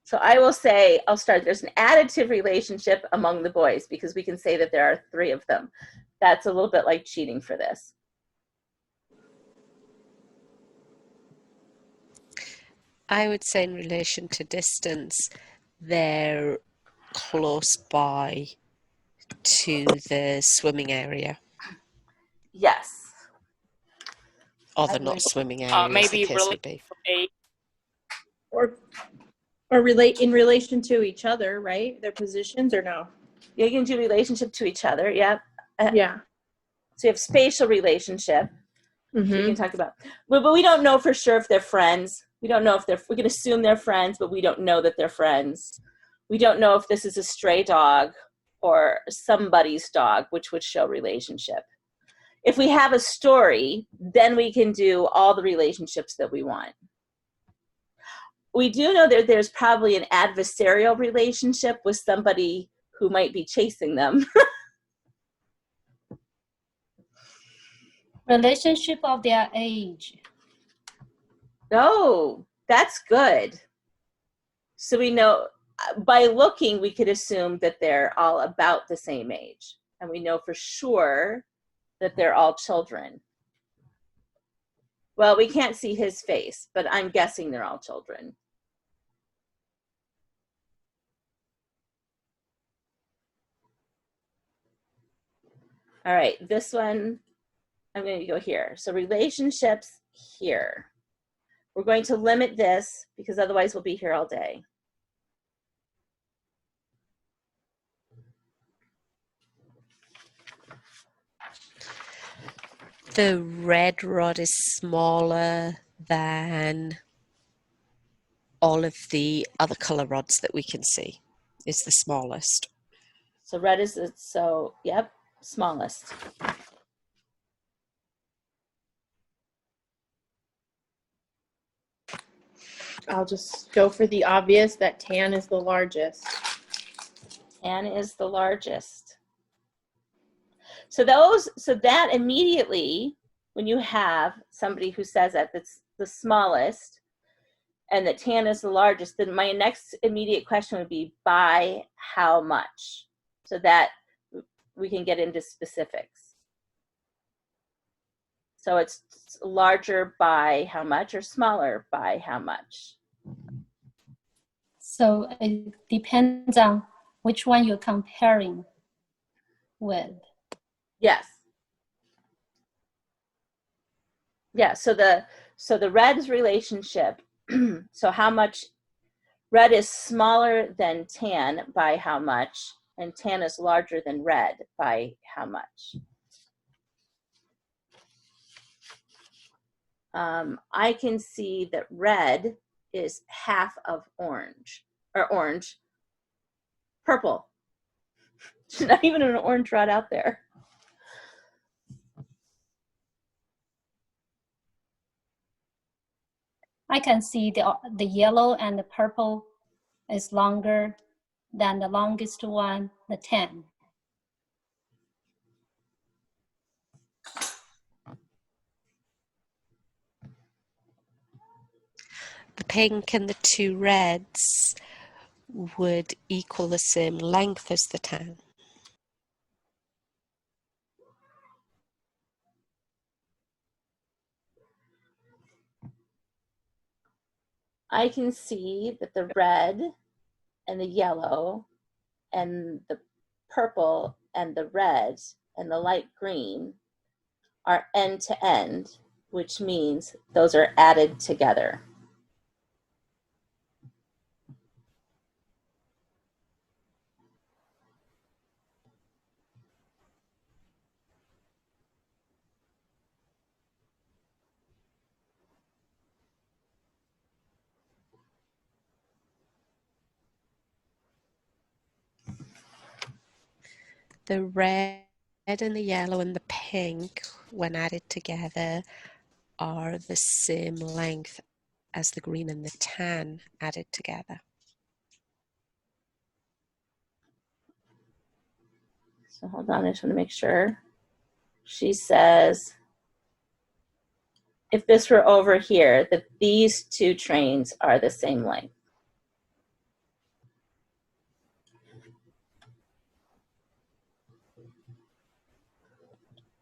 So I will say, I'll start, there's an additive relationship among the boys because we can say that there are 3 of them. That's a little bit like cheating for this.
I would say in relation to distance, they're close by to the swimming area.
Yes.
Or they're not swimming area,
Maybe
as the case would be.
Or relate in relation to each other, right? Their positions, or no?
You can do relationship to each other, yep.
Yeah.
So you have spatial relationship.
Mm-hmm.
So you can talk about, but we don't know for sure if they're friends. We don't know if we can assume they're friends, but we don't know that they're friends. We don't know if this is a stray dog or somebody's dog, which would show relationship. If we have a story, then we can do all the relationships that we want. We do know that there's probably an adversarial relationship with somebody who might be chasing them.
Relationship of their age.
Oh, that's good. So we know, by looking, we could assume that they're all about the same age. And we know for sure that they're all children. Well, we can't see his face, but I'm guessing they're all children. All right, this one, I'm going to go here. So relationships here. We're going to limit this because otherwise we'll be here all day.
The red rod is smaller than all of the other color rods that we can see. It's the smallest.
So red is, so, yep, smallest.
I'll just go for the obvious that tan is the largest.
Tan is the largest. So that immediately, when you have somebody who says that that's the smallest and that tan is the largest, then my next immediate question would be by how much? So that we can get into specifics. So it's larger by how much or smaller by how much?
So it depends on which one you're comparing with.
Yes. Yeah, so the red's relationship, so how much red is smaller than tan by how much, and tan is larger than red by how much? I can see that red is half of orange, or orange, purple. There's not even an orange rod out there.
I can see the yellow and the purple is longer than the longest one, the tan.
The pink and the two reds would equal the same length as the tan.
I can see that the red and the yellow and the purple and the red and the light green are end to end, which means those are added together.
The red and the yellow and the pink, when added together, are the same length as the green and the tan added together.
So hold on, I just want to make sure. She says, if this were over here, that these two trains are the same length.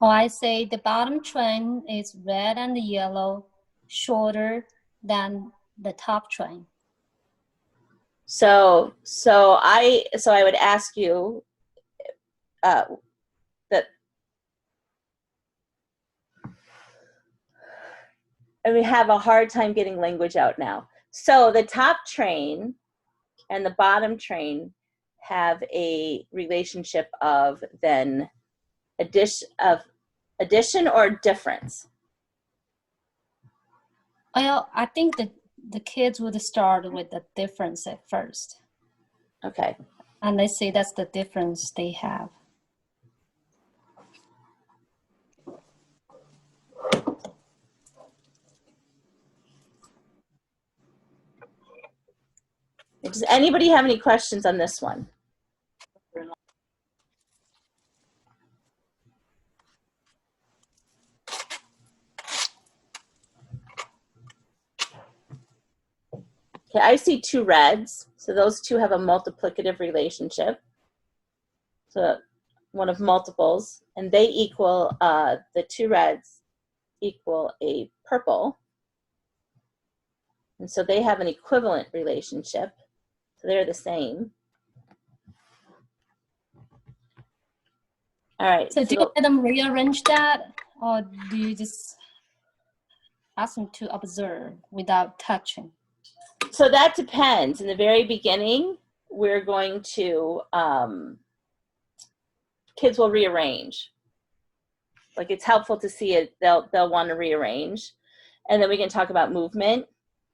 Or I say the bottom train is red and yellow, shorter than the top train.
So I would ask you that and we have a hard time getting language out now. So the top train and the bottom train have a relationship of then addition or difference?
Well, I think the kids would start with the difference at first.
Okay.
And they say that's the difference they have.
Does anybody have any questions on this one? Okay, I see two reds, so those two have a multiplicative relationship. So one of multiples, and they equal, the two reds equal a purple. And so they have an equivalent relationship. So they're the same. All right.
So do you let them rearrange that, or do you just ask them to observe without touching?
So that depends. In the very beginning, we're going to, kids will rearrange. Like, it's helpful to see it, they'll want to rearrange. And then we can talk about movement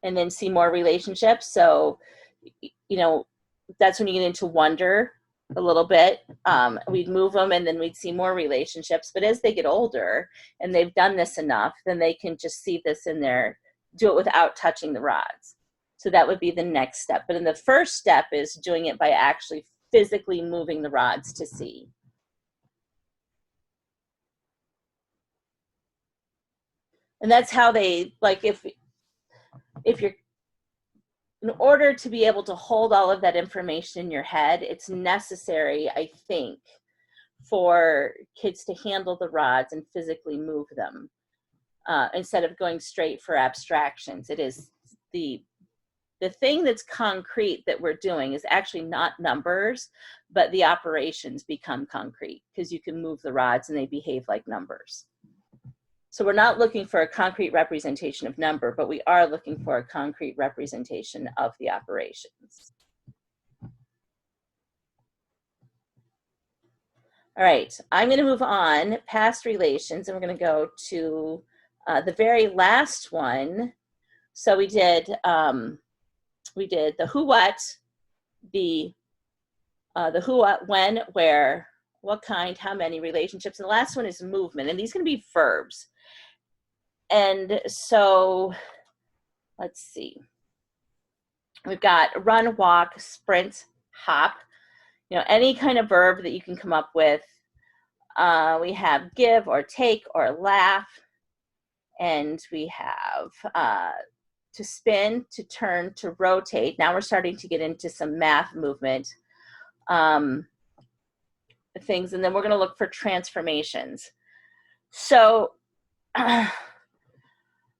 and then see more relationships. So, you know, that's when you get into wonder a little bit. We'd move them and then we'd see more relationships. But as they get older and they've done this enough, then they can just see this in there, do it without touching the rods. So that would be the next step. But in the first step is doing it by actually physically moving the rods to see. And that's how they, like, if you're, in order to be able to hold all of that information in your head, it's necessary, I think, for kids to handle the rods and physically move them instead of going straight for abstractions. It is the thing that's concrete that we're doing is actually not numbers, but the operations become concrete because you can move the rods and they behave like numbers. So we're not looking for a concrete representation of number, but we are looking for a concrete representation of the operations. All right, I'm going to move on past relations, and we're going to go to the very last one. So we did the who, what, the who, what, when, where, what kind, how many relationships. And the last one is movement, and these are going to be verbs. And so let's see. We've got run, walk, sprint, hop. You know, any kind of verb that you can come up with. We have give or take or laugh. And we have to spin, to turn, to rotate. Now we're starting to get into some math movement things. And then we're going to look for transformations. So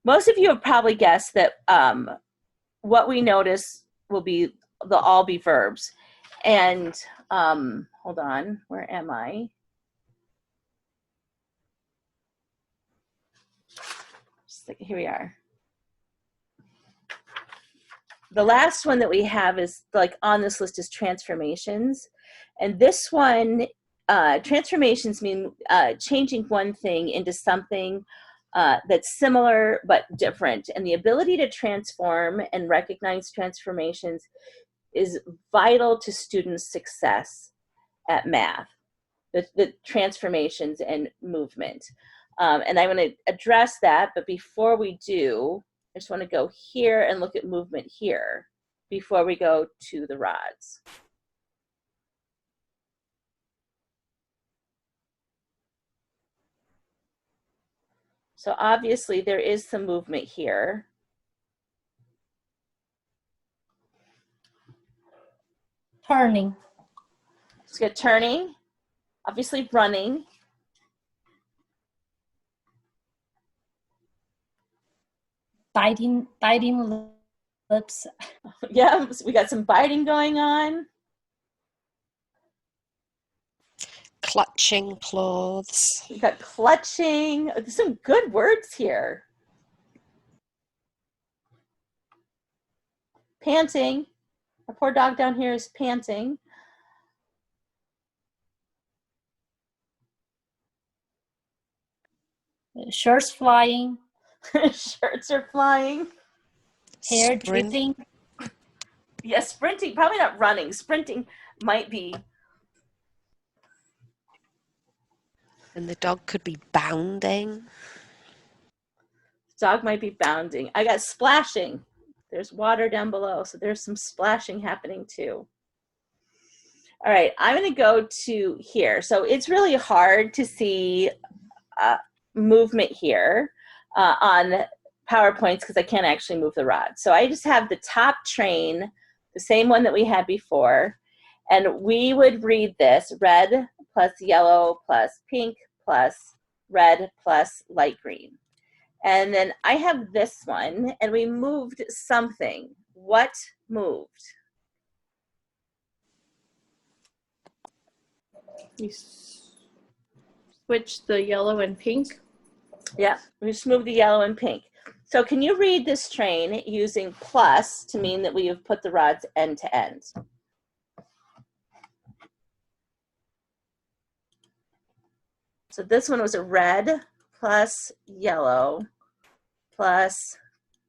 most of you have probably guessed that what we notice they'll all be verbs. And hold on, where am I? Here we are. The last one that we have is like on this list is transformations. And this one, transformations mean changing one thing into something that's similar but different. And the ability to transform and recognize transformations is vital to students' success at math, the transformations and movement. And I'm going to address that, but before we do, I just want to go here and look at movement here before we go to the rods. So obviously there is some movement here.
Turning.
Let's get turning, obviously running.
Biting lips.
Yeah, we got some biting going on.
Clutching clothes.
We got clutching. There's some good words here. Panting. Our poor dog down here is panting.
Shirts flying.
Shirts are flying.
Hair
Sprint.
dripping.
Yeah, sprinting. Probably not running. Sprinting might be.
And the dog could be bounding.
Dog might be bounding. I got splashing. There's water down below, so there's some splashing happening too. All right, I'm going to go to here. So it's really hard to see movement here on PowerPoints because I can't actually move the rod. So I just have the top train, the same one that we had before, and we would read this: red plus yellow plus pink plus red plus light green. And then I have this one, and we moved something. What moved?
You switch the yellow and pink.
Yeah, we just moved the yellow and pink. So can you read this train using plus to mean that we have put the rods end to end? So this one was a red plus yellow plus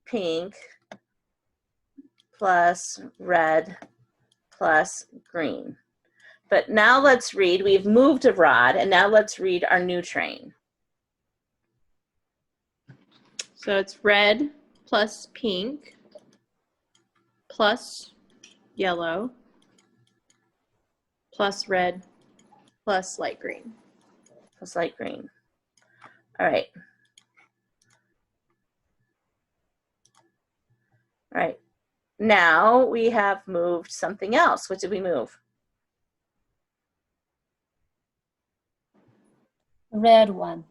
pink plus red plus green. But now let's read, we've moved a rod, and now let's read our new train.
So it's red plus pink plus yellow plus red plus light green.
Plus light green. All right. All right. Now we have moved something else. What did we move?
Red one.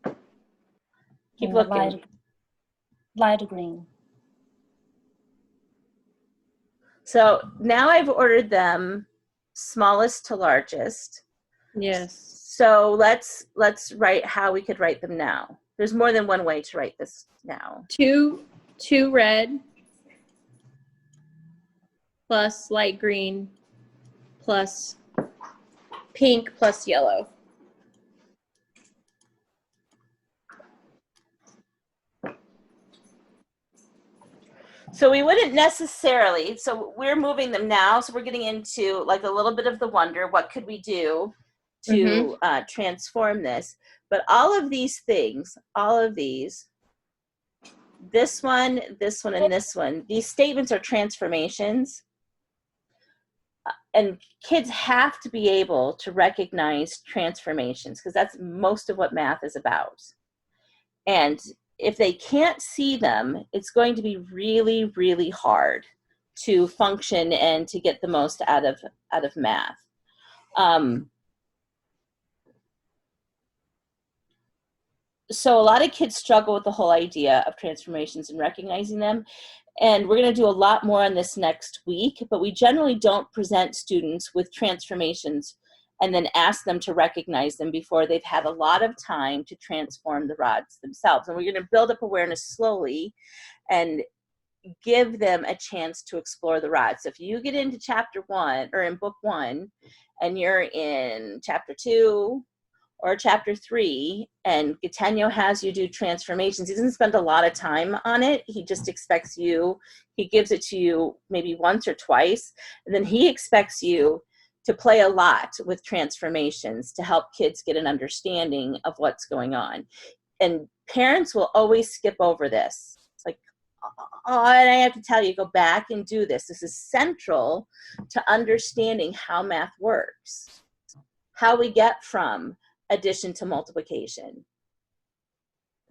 Keep
And
looking.
Light green.
So now I've ordered them smallest to largest.
Yes.
So let's write how we could write them now. There's more than one way to write this now.
Two red plus light green plus pink plus yellow.
So we wouldn't necessarily, so we're moving them now, so we're getting into like a little bit of the wonder, what could we do to transform this? But all of these things, all of these, this one, and this one, these statements are transformations. And kids have to be able to recognize transformations because that's most of what math is about. And if they can't see them, it's going to be really, really hard to function and to get the most out of math. So a lot of kids struggle with the whole idea of transformations and recognizing them. And we're going to do a lot more on this next week, but we generally don't present students with transformations and then ask them to recognize them before they've had a lot of time to transform the rods themselves. And we're going to build up awareness slowly and give them a chance to explore the rods. So if you get into chapter 1 or in book 1 and you're in chapter 2 or chapter 3 and Gatenio has you do transformations, he doesn't spend a lot of time on it. He just expects you, he gives it to you maybe once or twice, and then he expects you to play a lot with transformations to help kids get an understanding of what's going on. And parents will always skip over this. It's like, oh, and I have to tell you, go back and do this. This is central to understanding how math works, how we get from addition to multiplication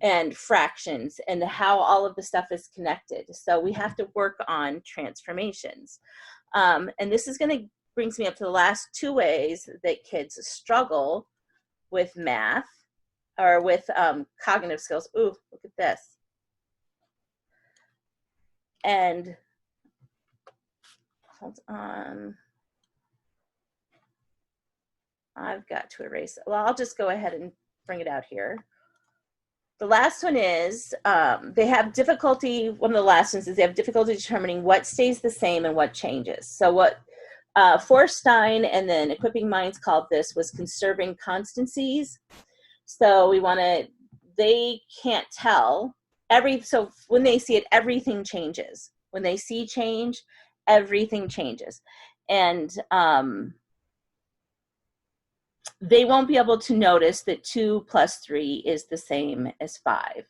and fractions and how all of the stuff is connected. So we have to work on transformations. And this is going to brings me up to the last 2 ways that kids struggle with math or with cognitive skills. Ooh, look at this. And hold on. I've got to erase it. Well, I'll just go ahead and bring it out here. The last one is they have difficulty, one of the last ones is they have difficulty determining what stays the same and what changes. So what Forstein and then Equipping Minds called this was conserving constancies. So we want to, they can't tell so when they see it, everything changes. When they see change, everything changes. And they won't be able to notice that 2 + 3 is the same as 5.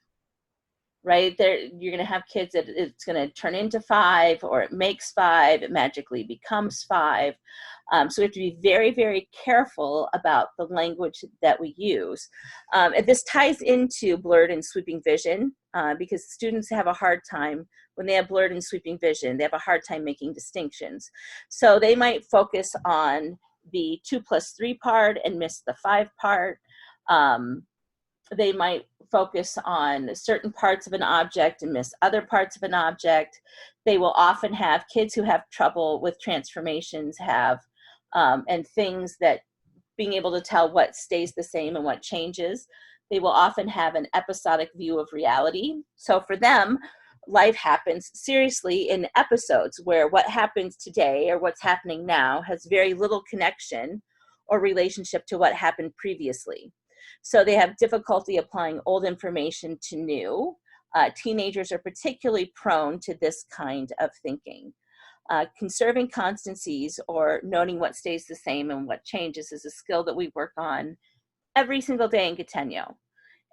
Right? You're going to have kids that it's going to turn into 5 or it makes 5, it magically becomes 5. So we have to be very, very careful about the language that we use. And this ties into blurred and sweeping vision because students have a hard time when they have blurred and sweeping vision, they have a hard time making distinctions. So they might focus on the 2 + 3 part and miss the 5 part. They might focus on certain parts of an object and miss other parts of an object. They will often have kids who have trouble with transformations and things that being able to tell what stays the same and what changes. They will often have an episodic view of reality. So for them, life happens seriously in episodes where what happens today or what's happening now has very little connection or relationship to what happened previously. So they have difficulty applying old information to new. Teenagers are particularly prone to this kind of thinking. Conserving constancies or noting what stays the same and what changes is a skill that we work on every single day in Gatenio.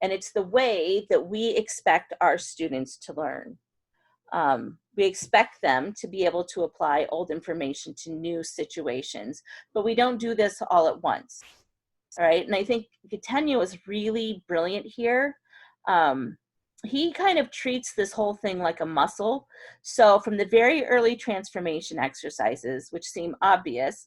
And it's the way that we expect our students to learn. We expect them to be able to apply old information to new situations, but we don't do this all at once. All right, and I think Gatenio is really brilliant here. he kind of treats this whole thing like a muscle. So from the very early transformation exercises, which seem obvious,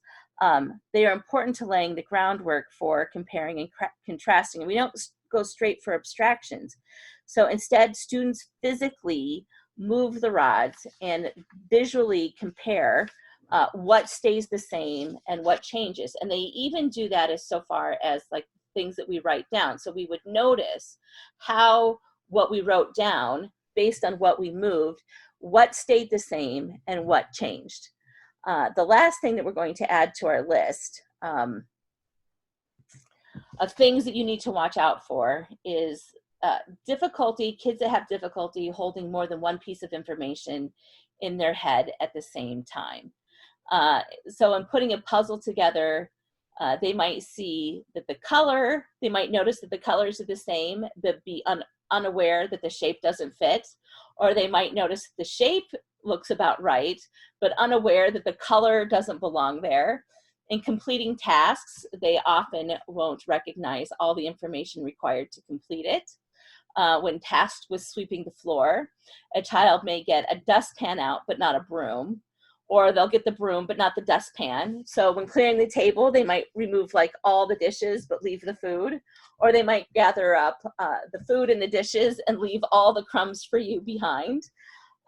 they are important to laying the groundwork for comparing and contrasting. And we don't go straight for abstractions. So instead, students physically move the rods and visually compare what stays the same and what changes. And they even do that as so far as like things that we write down. So we would notice how what we wrote down based on what we moved, what stayed the same and what changed. The last thing that we're going to add to our list of things that you need to watch out for is difficulty, kids that have difficulty holding more than one piece of information in their head at the same time. So in putting a puzzle together, they might see that they might notice that the colors are the same, but be unaware that the shape doesn't fit, or they might notice that the shape looks about right, but unaware that the color doesn't belong there. In completing tasks, they often won't recognize all the information required to complete it. When tasked with sweeping the floor, a child may get a dustpan out, but not a broom, or they'll get the broom, but not the dustpan. So when clearing the table, they might remove like all the dishes, but leave the food, or they might gather up the food and the dishes and leave all the crumbs for you behind.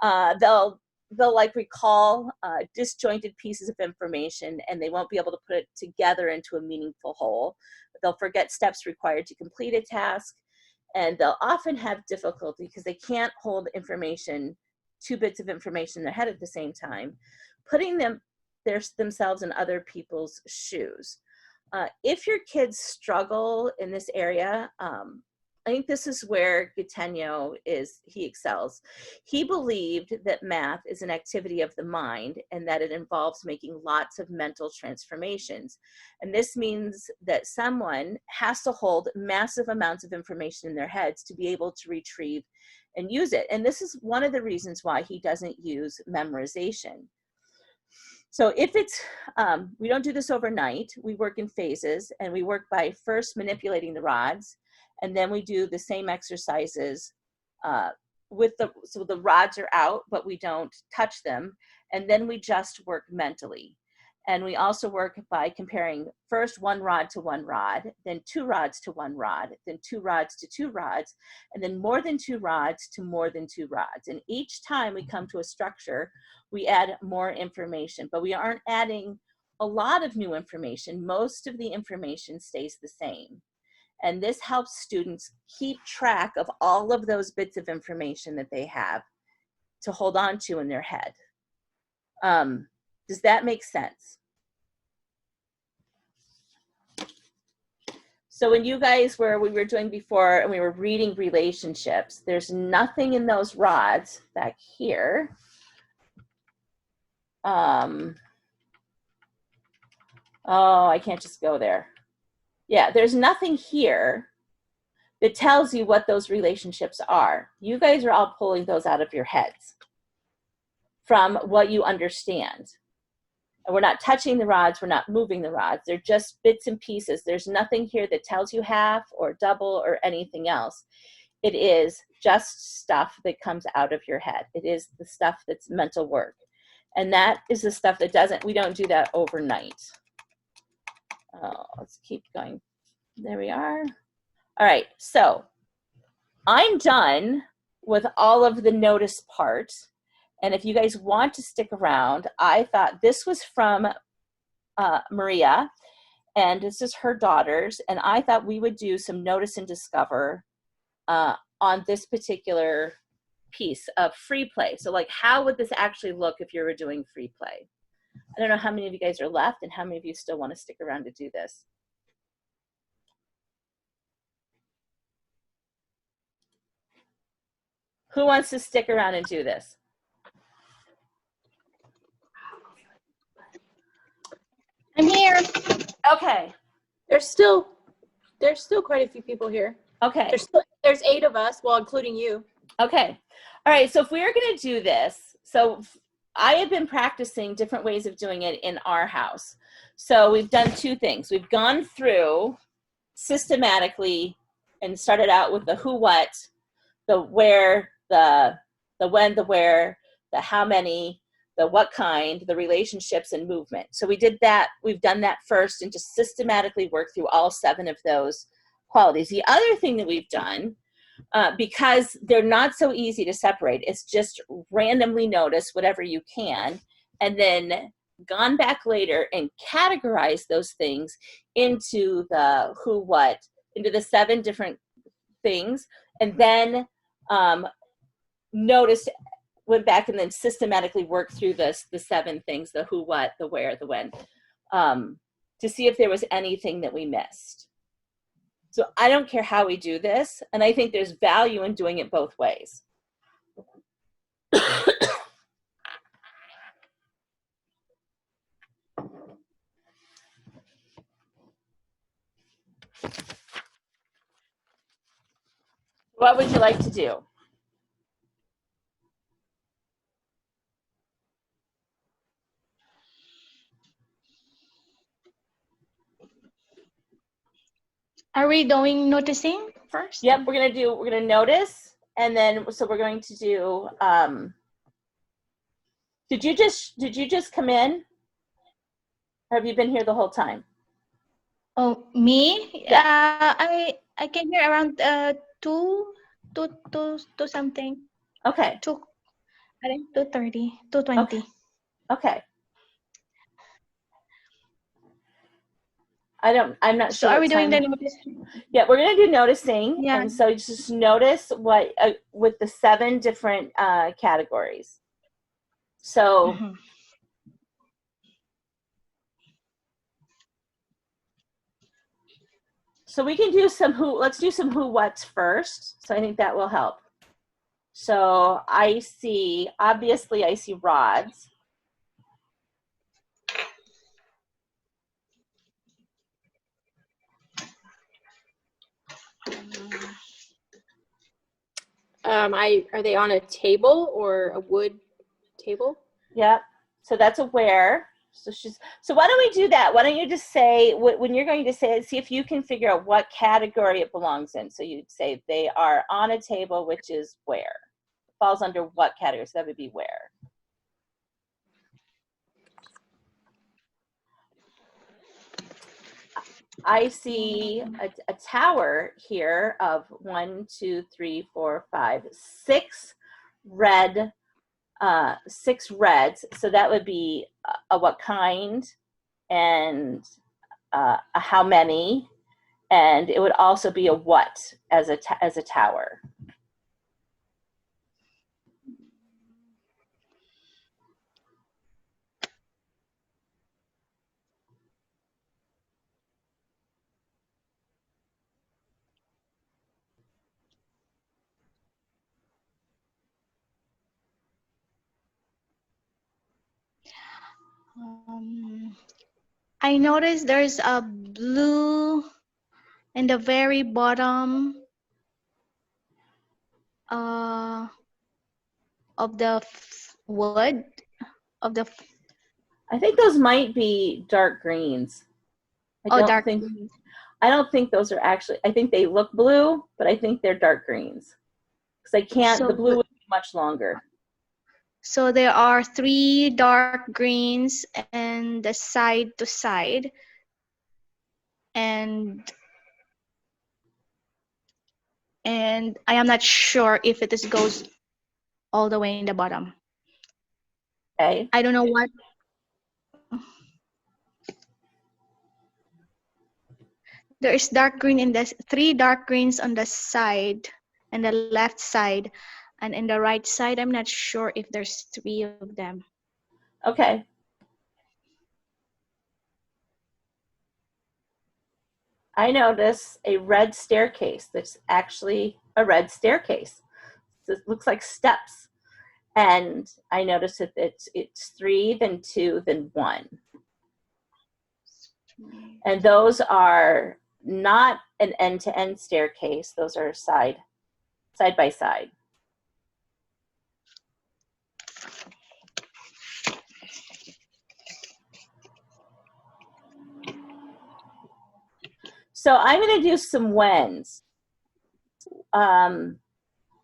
They'll like recall disjointed pieces of information and they won't be able to put it together into a meaningful whole. They'll forget steps required to complete a task, and they'll often have difficulty because they can't hold information, two bits of information in their head at the same time, putting themselves in other people's shoes. If your kids struggle in this area, I think this is where Gattegno he excels. He believed that math is an activity of the mind and that it involves making lots of mental transformations. And this means that someone has to hold massive amounts of information in their heads to be able to retrieve and use it. And this is one of the reasons why he doesn't use memorization. So if it's, we don't do this overnight, we work in phases, and we work by first manipulating the rods, and then we do the same exercises so the rods are out, but we don't touch them. And then we just work mentally. And we also work by comparing first one rod to one rod, then two rods to one rod, then two rods to two rods, and then more than two rods to more than two rods. And each time we come to a structure, we add more information, but we aren't adding a lot of new information. Most of the information stays the same. And this helps students keep track of all of those bits of information that they have to hold on to in their head. Does that make sense? So when you guys we were doing before and we were reading relationships, there's nothing in those rods back here. Oh, I can't just go there. Yeah, there's nothing here that tells you what those relationships are. You guys are all pulling those out of your heads from what you understand. And we're not touching the rods, we're not moving the rods. They're just bits and pieces. There's nothing here that tells you half or double or anything else. It is just stuff that comes out of your head. It is the stuff that's mental work. And that is the stuff that we don't do that overnight. Oh, let's keep going. There we are. All right, so I'm done with all of the notice part. And if you guys want to stick around, I thought this was from Maria, and this is her daughters. And I thought we would do some notice and discover on this particular piece of free play. So like, how would this actually look if you were doing free play? I don't know how many of you guys are left and how many of you still want to stick around to do this. Who wants to stick around and do this?
I'm here.
Okay.
There's still quite a few people here.
Okay.
There's 8 of us, well, including you.
Okay. All right. So if we're going to do this, so I have been practicing different ways of doing it in our house. So we've done 2 things. We've gone through systematically and started out with the who, what, the where, the when, the where, the how many, the what kind, the relationships, and movement. So we did that. We've done that first and just systematically worked through all 7 of those qualities. The other thing that we've done, because they're not so easy to separate, is just randomly notice whatever you can, and then gone back later and categorized those things into the who, what, into the 7 different things, and then went back and then systematically worked through the 7 things, the who, what, the where, the when, to see if there was anything that we missed. So I don't care how we do this, and I think there's value in doing it both ways. What would you like to do?
Are we doing noticing first?
Yep, we're gonna notice, and then so we're going to do. Did you just come in? Or have you been here the whole time?
Oh, me? I came here around 2 something.
Okay.
2, I think 2:30, 2:20.
Okay. I'm not
So
sure.
are we
what
doing the
time-
noticing?
Yeah, we're gonna do noticing,
Yeah.
and so just notice what with the 7 different categories. So.
Mhm.
So we can do some let's do some who what's first. So I think that will help. So obviously I see rods.
Are they on a table or a wood table?
Yep. So that's a where. So why don't we do that? Why don't you just say, when you're going to say it, see if you can figure out what category it belongs in. So you'd say they are on a table, which is where. It falls under what category? So that would be where. I see a tower here of 1, 2, 3, 4, 5, 6 red, 6 reds. So that would be a what kind, and a how many, and it would also be a what as a tower.
I noticed there's a blue in the very bottom of the wood of the.
I think those might be dark greens. I don't think those are actually. I think they look blue, but I think they're dark greens because the blue would be much longer.
So there are 3 dark greens and the side to side, and I am not sure if it goes all the way in the bottom.
Okay.
I don't know what. There is dark green in this 3 dark greens on the side and the left side, and in the right side I'm not sure if there's 3 of them.
Okay. I notice a red staircase that's actually a red staircase. It looks like steps. And I notice that it's 3, then 2, then 1. And those are not an end-to-end staircase. Those are side by side. So I'm going to do some whens.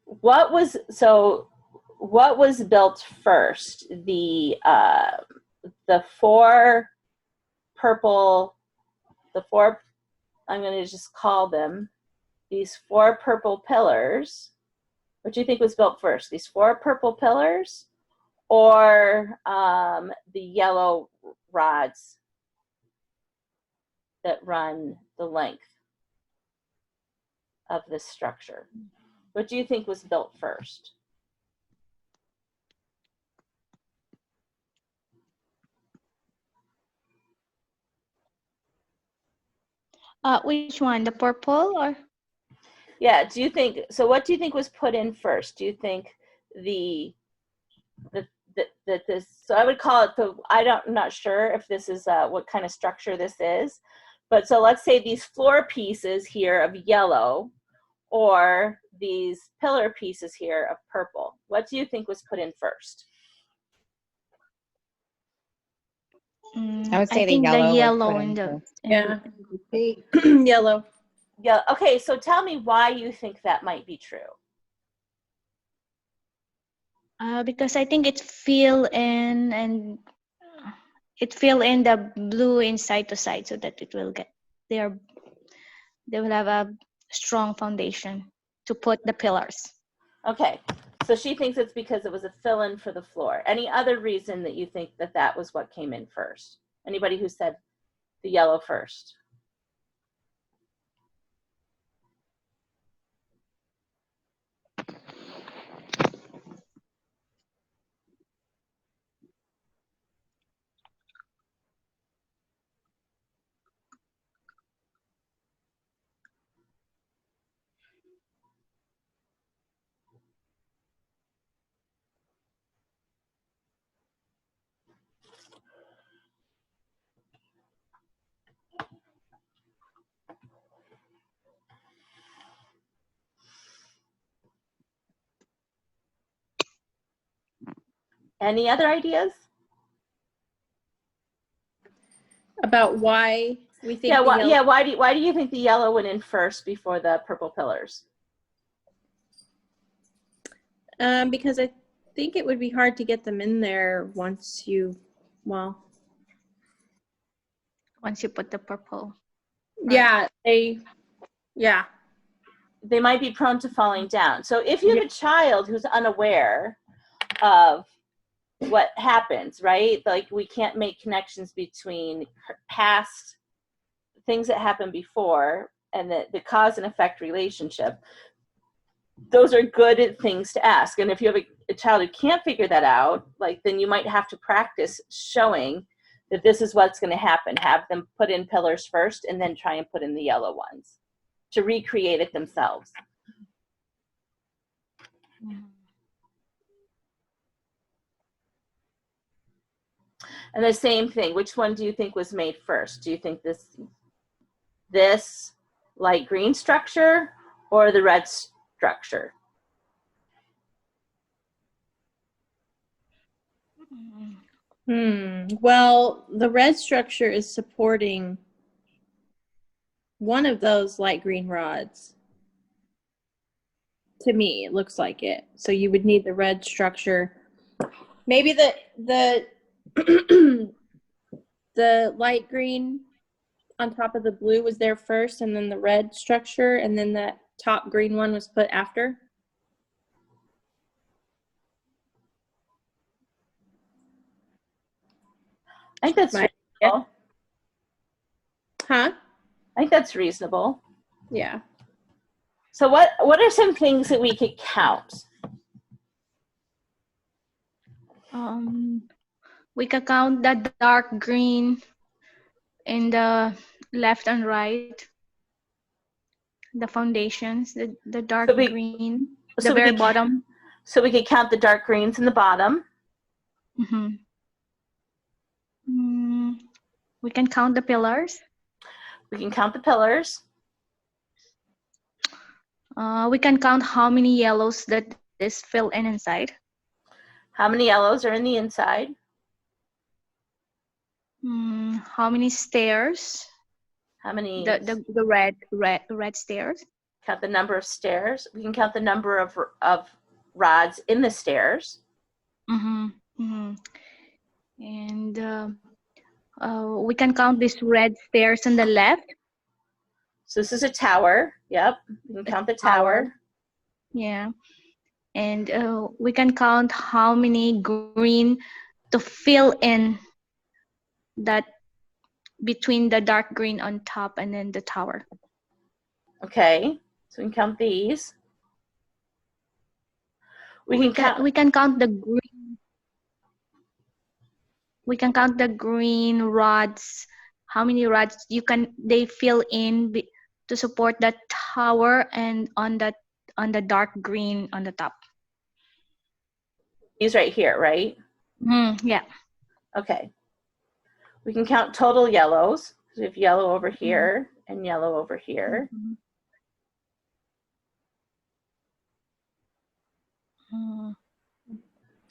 what was built first? The four purple, I'm going to just call them these 4 purple pillars. What do you think was built first? These 4 purple pillars, or the yellow rods that run the length of this structure? What do you think was built first?
Which one? The purple or?
Yeah, do you think, so what do you think was put in first? Do you think so I would call it I'm not sure if this is what kind of structure this is, but so let's say these floor pieces here of yellow or these pillar pieces here of purple. What do you think was put in first?
I would say
I think
the
the
yellow.
yellow
was put
in
in
the
first.
Yeah. Yellow.
Yeah, okay, so tell me why you think that might be true.
because I think it fill in and it fill in the blue inside to side so that it will get they will have a strong foundation to put the pillars.
Okay, so she thinks it's because it was a fill-in for the floor. Any other reason that you think that was what came in first? Anybody who said the yellow first? Any other ideas?
About why we think
Yeah,
the yellow.
why do you think the yellow went in first before the purple pillars?
Because I think it would be hard to get them in there once you put
the purple.
Yeah,
They might be prone to falling down. So if you have a child who's unaware of what happens, right? Like we can't make connections between past things that happened before and the cause and effect relationship. Those are good things to ask. And if you have a child who can't figure that out, like then you might have to practice showing that this is what's going to happen. Have them put in pillars first and then try and put in the yellow ones to recreate it themselves. And the same thing, which one do you think was made first? Do you think this light green structure or the red structure?
Well, the red structure is supporting one of those light green rods. To me, it looks like it. So you would need the red structure. Maybe the the light green on top of the blue was there first, and then the red structure, and then that top green one was put after.
I think that's reasonable.
Huh?
I think that's reasonable.
Yeah.
So what are some things that we could count?
We can count the dark green in the left and right. The foundations, the dark green, the very bottom.
So we could count the dark greens in the bottom.
We can count the pillars.
We can count the pillars.
We can count how many yellows that is filled in inside.
How many yellows are in the inside?
How many stairs?
How many?
The red stairs.
count the number of stairs. We can count the number of rods in the stairs.
Mm-hmm. Mm-hmm. And we can count these red stairs on the left.
So this is a tower. Yep. We can count the tower.
Yeah. And we can count how many green to fill in that between the dark green on top and then the tower.
Okay. So we can count these. We can count.
We can count the green. We can count the green rods. How many rods they fill in to support that tower and on the dark green on the top.
These right here, right?
Yeah.
Okay. We can count total yellows. So we have yellow over here and yellow over here.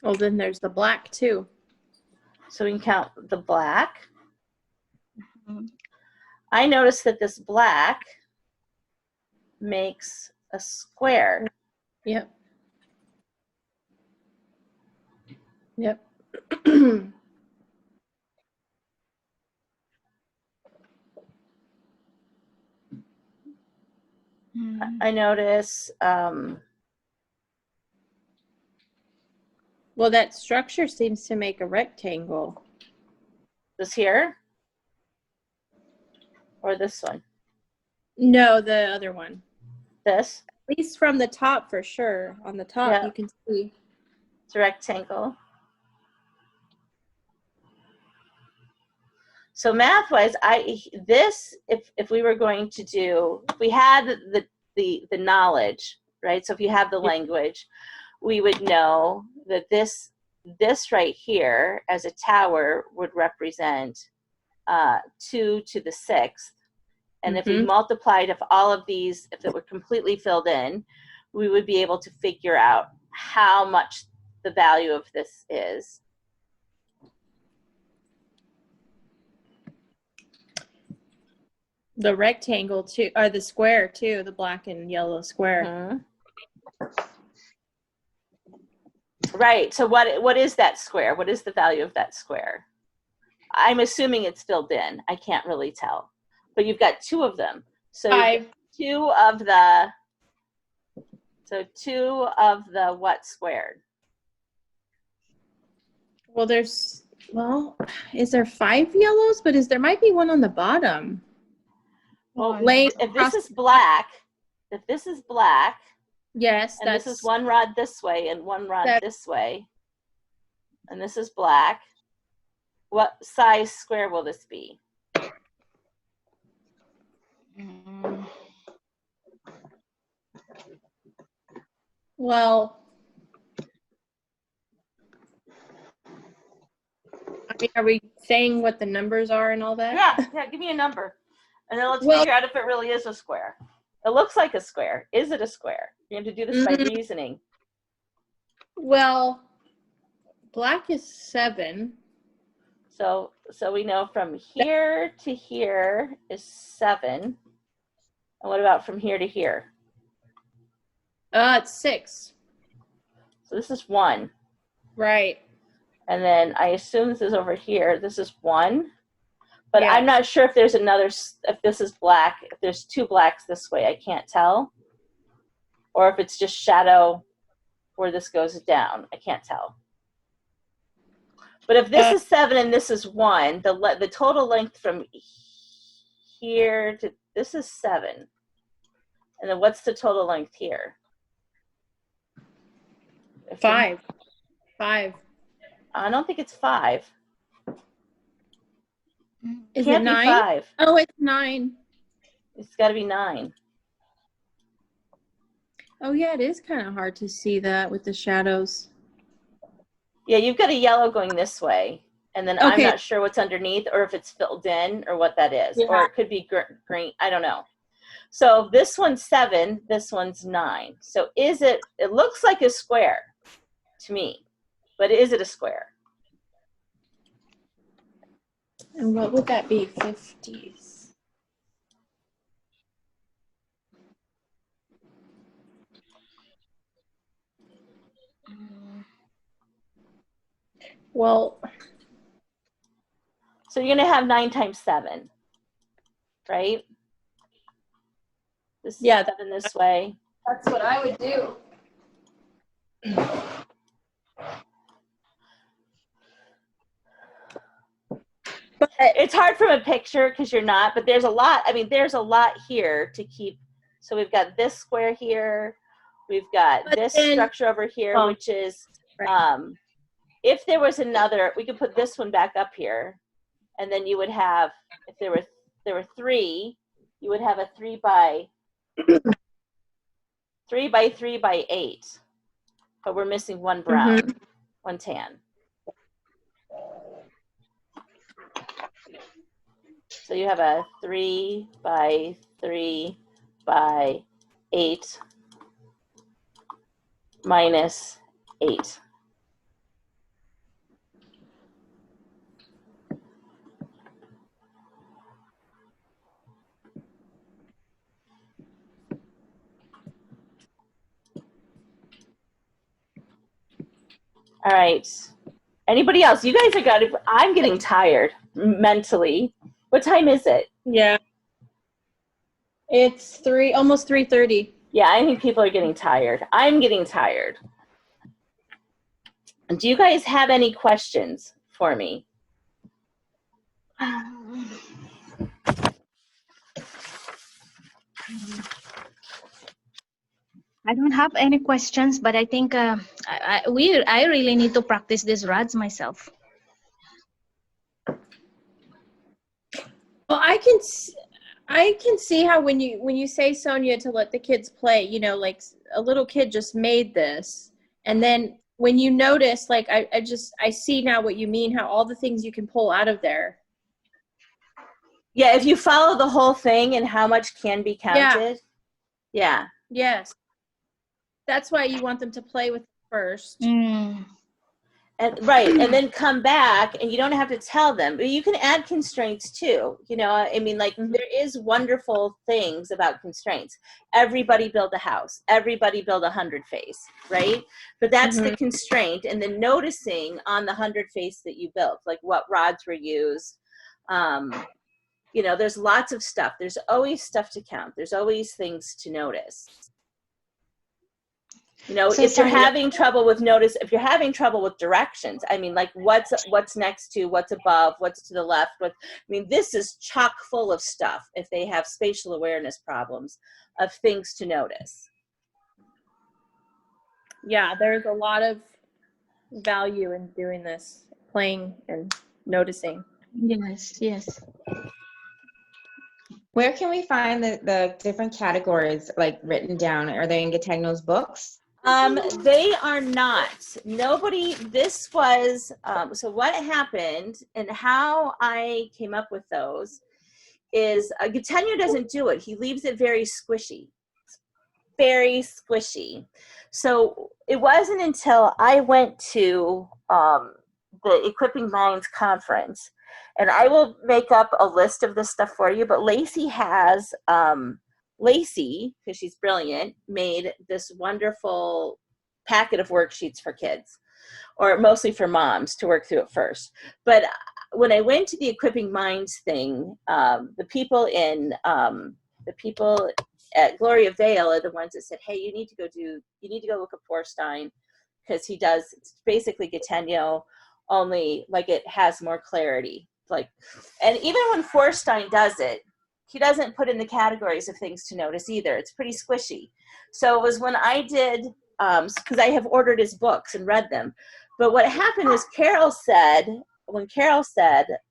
Well, then there's the black too.
So we can count the black. I noticed that this black makes a square.
Yep. Yep.
I notice,
Well, that structure seems to make a rectangle.
this here or this one?
No, the other one.
This?
At least from the top for sure. On the top,
Yeah.
you can see.
It's a rectangle. So math-wise, if we were going to do, if we had the knowledge, right? So if you have the language, we would know that this right here as a tower would represent 2 to the 6th. And if we multiplied, if all of these, if it were completely filled in, we would be able to figure out how much the value of this is.
The rectangle too, or the square too, the black and yellow square.
Right. So what is that square? What is the value of that square? I'm assuming it's filled in. I can't really tell. But you've got 2 of them. So 2 of the what squared?
Well, is there 5 yellows? But there might be one on the bottom.
Well, if this is black,
yes,
and this is one rod this way and one rod this way, and this is black, what size square will this be?
Well, are we saying what the numbers are and all that?
Yeah, give me a number. And then let's figure out if it really is a square. It looks like a square. Is it a square? You have to do this by reasoning.
Well, black is 7.
So we know from here to here is 7. And what about from here to here?
It's 6.
So this is 1.
Right.
And then I assume this is over here. This is 1. But I'm not sure if there's if this is black, if there's 2 blacks this way, I can't tell. Or if it's just shadow where this goes down, I can't tell. But if this is 7 and this is 1, the total length from here to this is 7. And then what's the total length here?
5.
I don't think it's 5.
Is
Can't
it 9?
be 5.
Oh, it's 9.
It's got to be 9.
Oh, yeah, it is kind of hard to see that with the shadows.
Yeah, you've got a yellow going this way, and then I'm not sure what's underneath, or if it's filled in, or what that is. Yeah. Or it could be green. I don't know. So this one's 7, this one's 9. So it looks like a square to me, but is it a square?
And what would that be, 50s? Well,
So you're going to have 9 times 7, right? This is
Yeah.
7 this way.
That's what I would do.
but
It's hard from a picture because you're not, but there's a lot. I mean, there's a lot here to keep. So we've got this square here. We've got
But
this
then-
structure over here,
Oh,
which is,
right.
if there was another, we could put this one back up here. And then you would have, if there were 3, you would have a 3 by 3 by 3 by 8. But we're missing one brown, one tan. So you have a 3 by 3 by 8 minus 8. All right. Anybody else? You guys are got. I'm getting tired mentally. What time is it?
Yeah. It's almost 3:30.
Yeah, I think people are getting tired. I'm getting tired. Do you guys have any questions for me?
I don't have any questions, but I think I really need to practice these rods myself.
Well, I can see how when you say, Sonia, to let the kids play, you know, like a little kid just made this, and then when you notice, like I see now what you mean, how all the things you can pull out of there.
Yeah, if you follow the whole thing and how much can be counted. Yeah.
Yes. That's why you want them to play with it first.
And right, and then come back, and you don't have to tell them, but you can add constraints too. You know, I mean, like there is wonderful things about constraints. Everybody build a house. Everybody build a 100 face, right? But that's the constraint, and then noticing on the 100 face that you built, like what rods were used. You know, there's lots of stuff. There's always stuff to count. There's always things to notice. You know,
So
if you're
Sonia-
having trouble with if you're having trouble with directions, I mean, like what's next to, what's above, what's to the left, this is chock full of stuff if they have spatial awareness problems of things to notice.
Yeah, there's a lot of value in doing this, playing and noticing.
Yes, yes.
Where can we find the different categories like written down? Are they in Gategno's books?
They are not. This was, so what happened and how I came up with those is Gategno doesn't do it. He leaves it very squishy. Very squishy. So it wasn't until I went to the Equipping Minds conference, and I will make up a list of this stuff for you, but Lacey has, Lacey, because she's brilliant, made this wonderful packet of worksheets for kids, or mostly for moms to work through it first. But when I went to the Equipping Minds thing, the people at Gloria Vale are the ones that said, hey, you need to go look at Forstein, because he does basically Gategno, only like it has more clarity. Like, and even when Forstein does it, he doesn't put in the categories of things to notice either. It's pretty squishy. So it was when I did, because I have ordered his books and read them. But what happened was Carol said,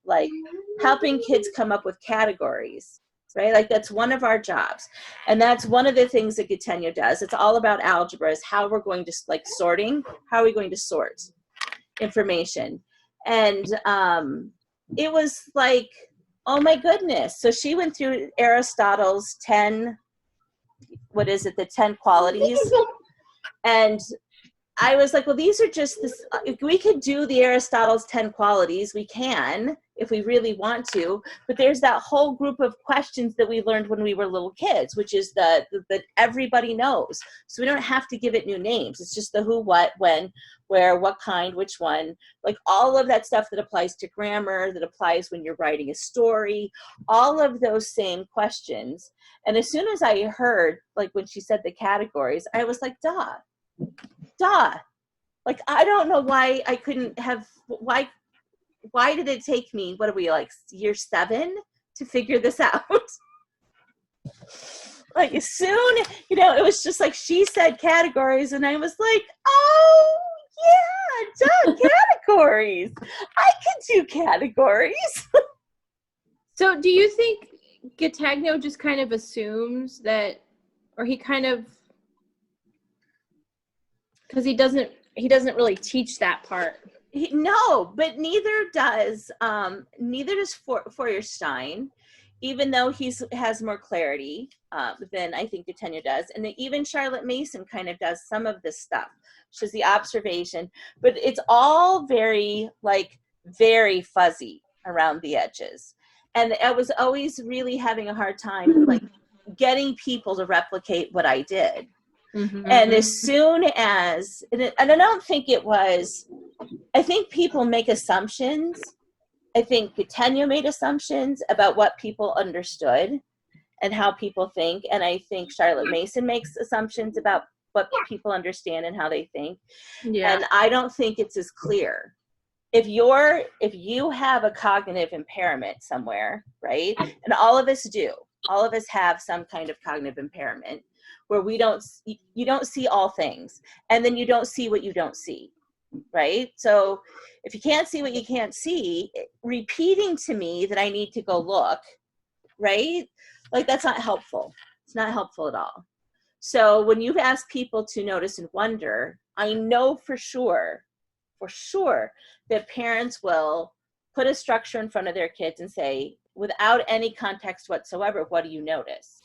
like, helping kids come up with categories, right? Like that's one of our jobs. And that's one of the things that Gategno does. It's all about algebra, is how we're going to, like sorting, how are we going to sort information? And it was like, oh my goodness. So she went through Aristotle's 10 qualities. And I was like, well, these are just this, if we could do the Aristotle's 10 qualities, we can, if we really want to, but there's that whole group of questions that we learned when we were little kids, which is that everybody knows. So we don't have to give it new names. It's just the who, what, when, where, what kind, which one, like all of that stuff that applies to grammar, that applies when you're writing a story, all of those same questions. And as soon as I heard, like when she said the categories, I was like, duh. Like, I don't know why I couldn't have, why did it take me, what are we, like year 7 to figure this out? Like, as soon, you know, it was just like she said categories, and I was like, oh, yeah, duh, categories. I can do categories.
So do you think Gattegno just kind of assumes that, or he kind of, because he doesn't really teach that part.
No, but neither does Feuerstein, even though has more clarity than I think Gattegno does. And even Charlotte Mason kind of does some of this stuff. She's the observation, but it's all very fuzzy around the edges. And I was always really having a hard time like getting people to replicate what I did. Mm-hmm. And as soon as, and I don't think it was, I think people make assumptions. I think Gattegno made assumptions about what people understood and how people think. And I think Charlotte Mason makes assumptions about what people understand and how they think. Yeah. And I don't think it's as clear. If you have a cognitive impairment somewhere, right? And all of us do. All of us have some kind of cognitive impairment where you don't see all things, and then you don't see what you don't see, right? So if you can't see what you can't see, repeating to me that I need to go look, right? Like, that's not helpful. It's not helpful at all. So when you've asked people to notice and wonder, I know for sure that parents will put a structure in front of their kids and say, without any context whatsoever, what do you notice?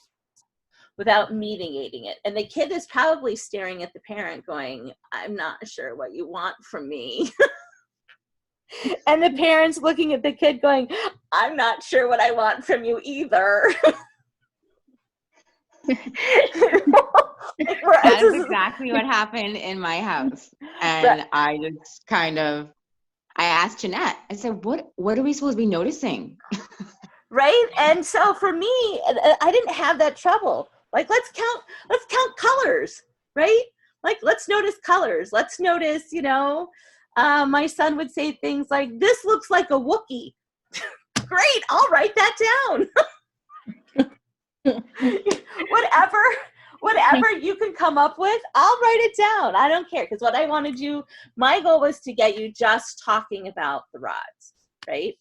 Without mediating it. And the kid is probably staring at the parent going, I'm not sure what you want from me. And the parent's looking at the kid going, I'm not sure what I want from you either.
That's exactly what happened in my house. And I just I asked Jeanette, I said, what are we supposed to be noticing?
Right? And so for me, I didn't have that trouble. Like, let's count colors, right? Like, let's notice colors. Let's notice, my son would say things like, this looks like a Wookiee. Great, I'll write that down. Whatever you can come up with, I'll write it down. I don't care, because what I wanted you, my goal was to get you just talking about the rods, right?